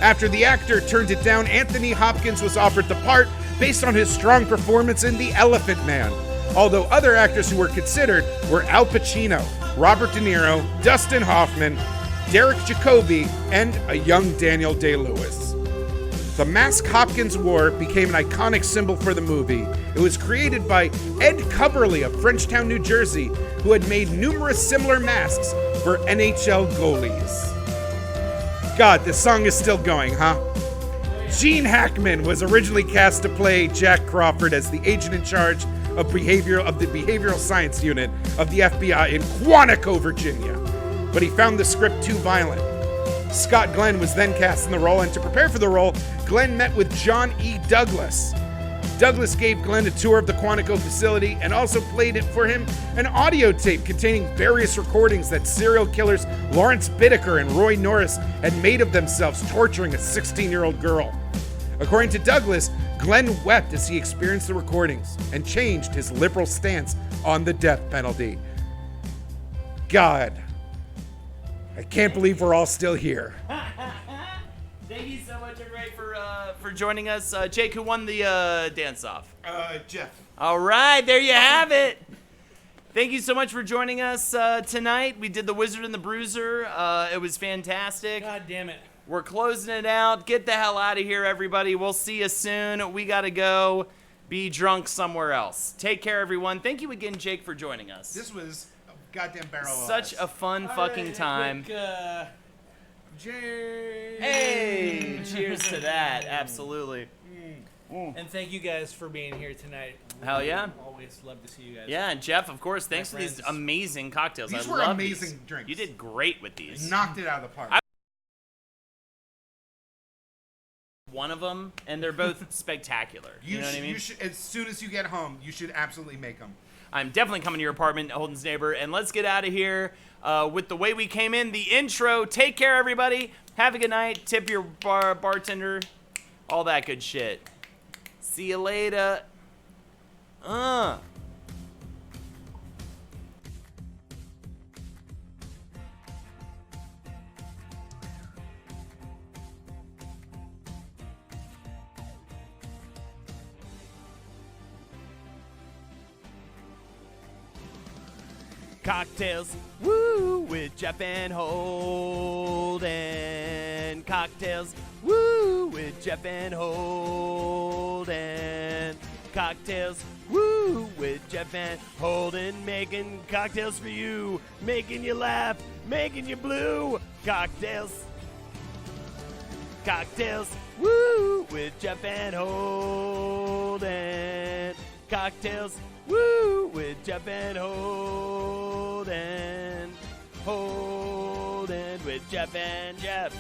After the actor turned it down, Anthony Hopkins was offered the part based on his strong performance in The Elephant Man. Although other actors who were considered were Al Pacino, Robert De Niro, Dustin Hoffman, Derek Jacobi, and a young Daniel Day-Lewis. The mask Hopkins wore became an iconic symbol for the movie. It was created by Ed Cubberley of Frenchtown, New Jersey, who had made numerous similar masks for NHL goalies. God, this song is still going, huh? Gene Hackman was originally cast to play Jack Crawford as the agent in charge of the behavioral science unit of the FBI in Quantico, Virginia, but he found the script too violent. Scott Glenn was then cast in the role, and to prepare for the role, Glenn met with John E. Douglas. Douglas gave Glenn a tour of the Quantico facility and also played it for him an audio tape containing various recordings that serial killers Lawrence Bittaker and Roy Norris had made of themselves torturing a 16-year-old girl. According to Douglas, Glenn wept as he experienced the recordings and changed his liberal stance on the death penalty. God, I can't believe we're all still here. Thank you so much, everybody, for joining us. Jake, who won the dance-off? Jeff. All right, there you have it. Thank you so much for joining us tonight. We did The Wizard and the Bruiser. It was fantastic. God damn it. We're closing it out. Get the hell out of here, everybody. We'll see you soon. We got to go be drunk somewhere else. Take care, everyone. Thank you again, Jake, for joining us. This was a goddamn barrel of Such ice. a fun fucking time. Hey, cheers to that. Absolutely. And thank you guys for being here tonight. Hell yeah. Always love to see you guys. Yeah, and Jeff, of course, thanks for these friends. amazing cocktails. These I were love amazing these. drinks. You did great with these. Knocked it out of the park. One of them, and they're both spectacular. You know what I mean? You should, as soon as you get home, you should absolutely make them. I'm definitely coming to your apartment, Holden's neighbor, and let's get out of here with the way we came in, the intro. Take care, everybody. Have a good night. Tip your bartender. All that good shit. See you later. Cocktails, woo, with Jeff and Holden. Cocktails, woo, with Jeff and Holden. Cocktails, woo, with Jeff and Holden. Making cocktails for you, making you laugh, making you blue. Cocktails, cocktails, woo, with Jeff and Holden. Cocktails, woo, with Jeff and Holden. Holden with Jeff and Jeff.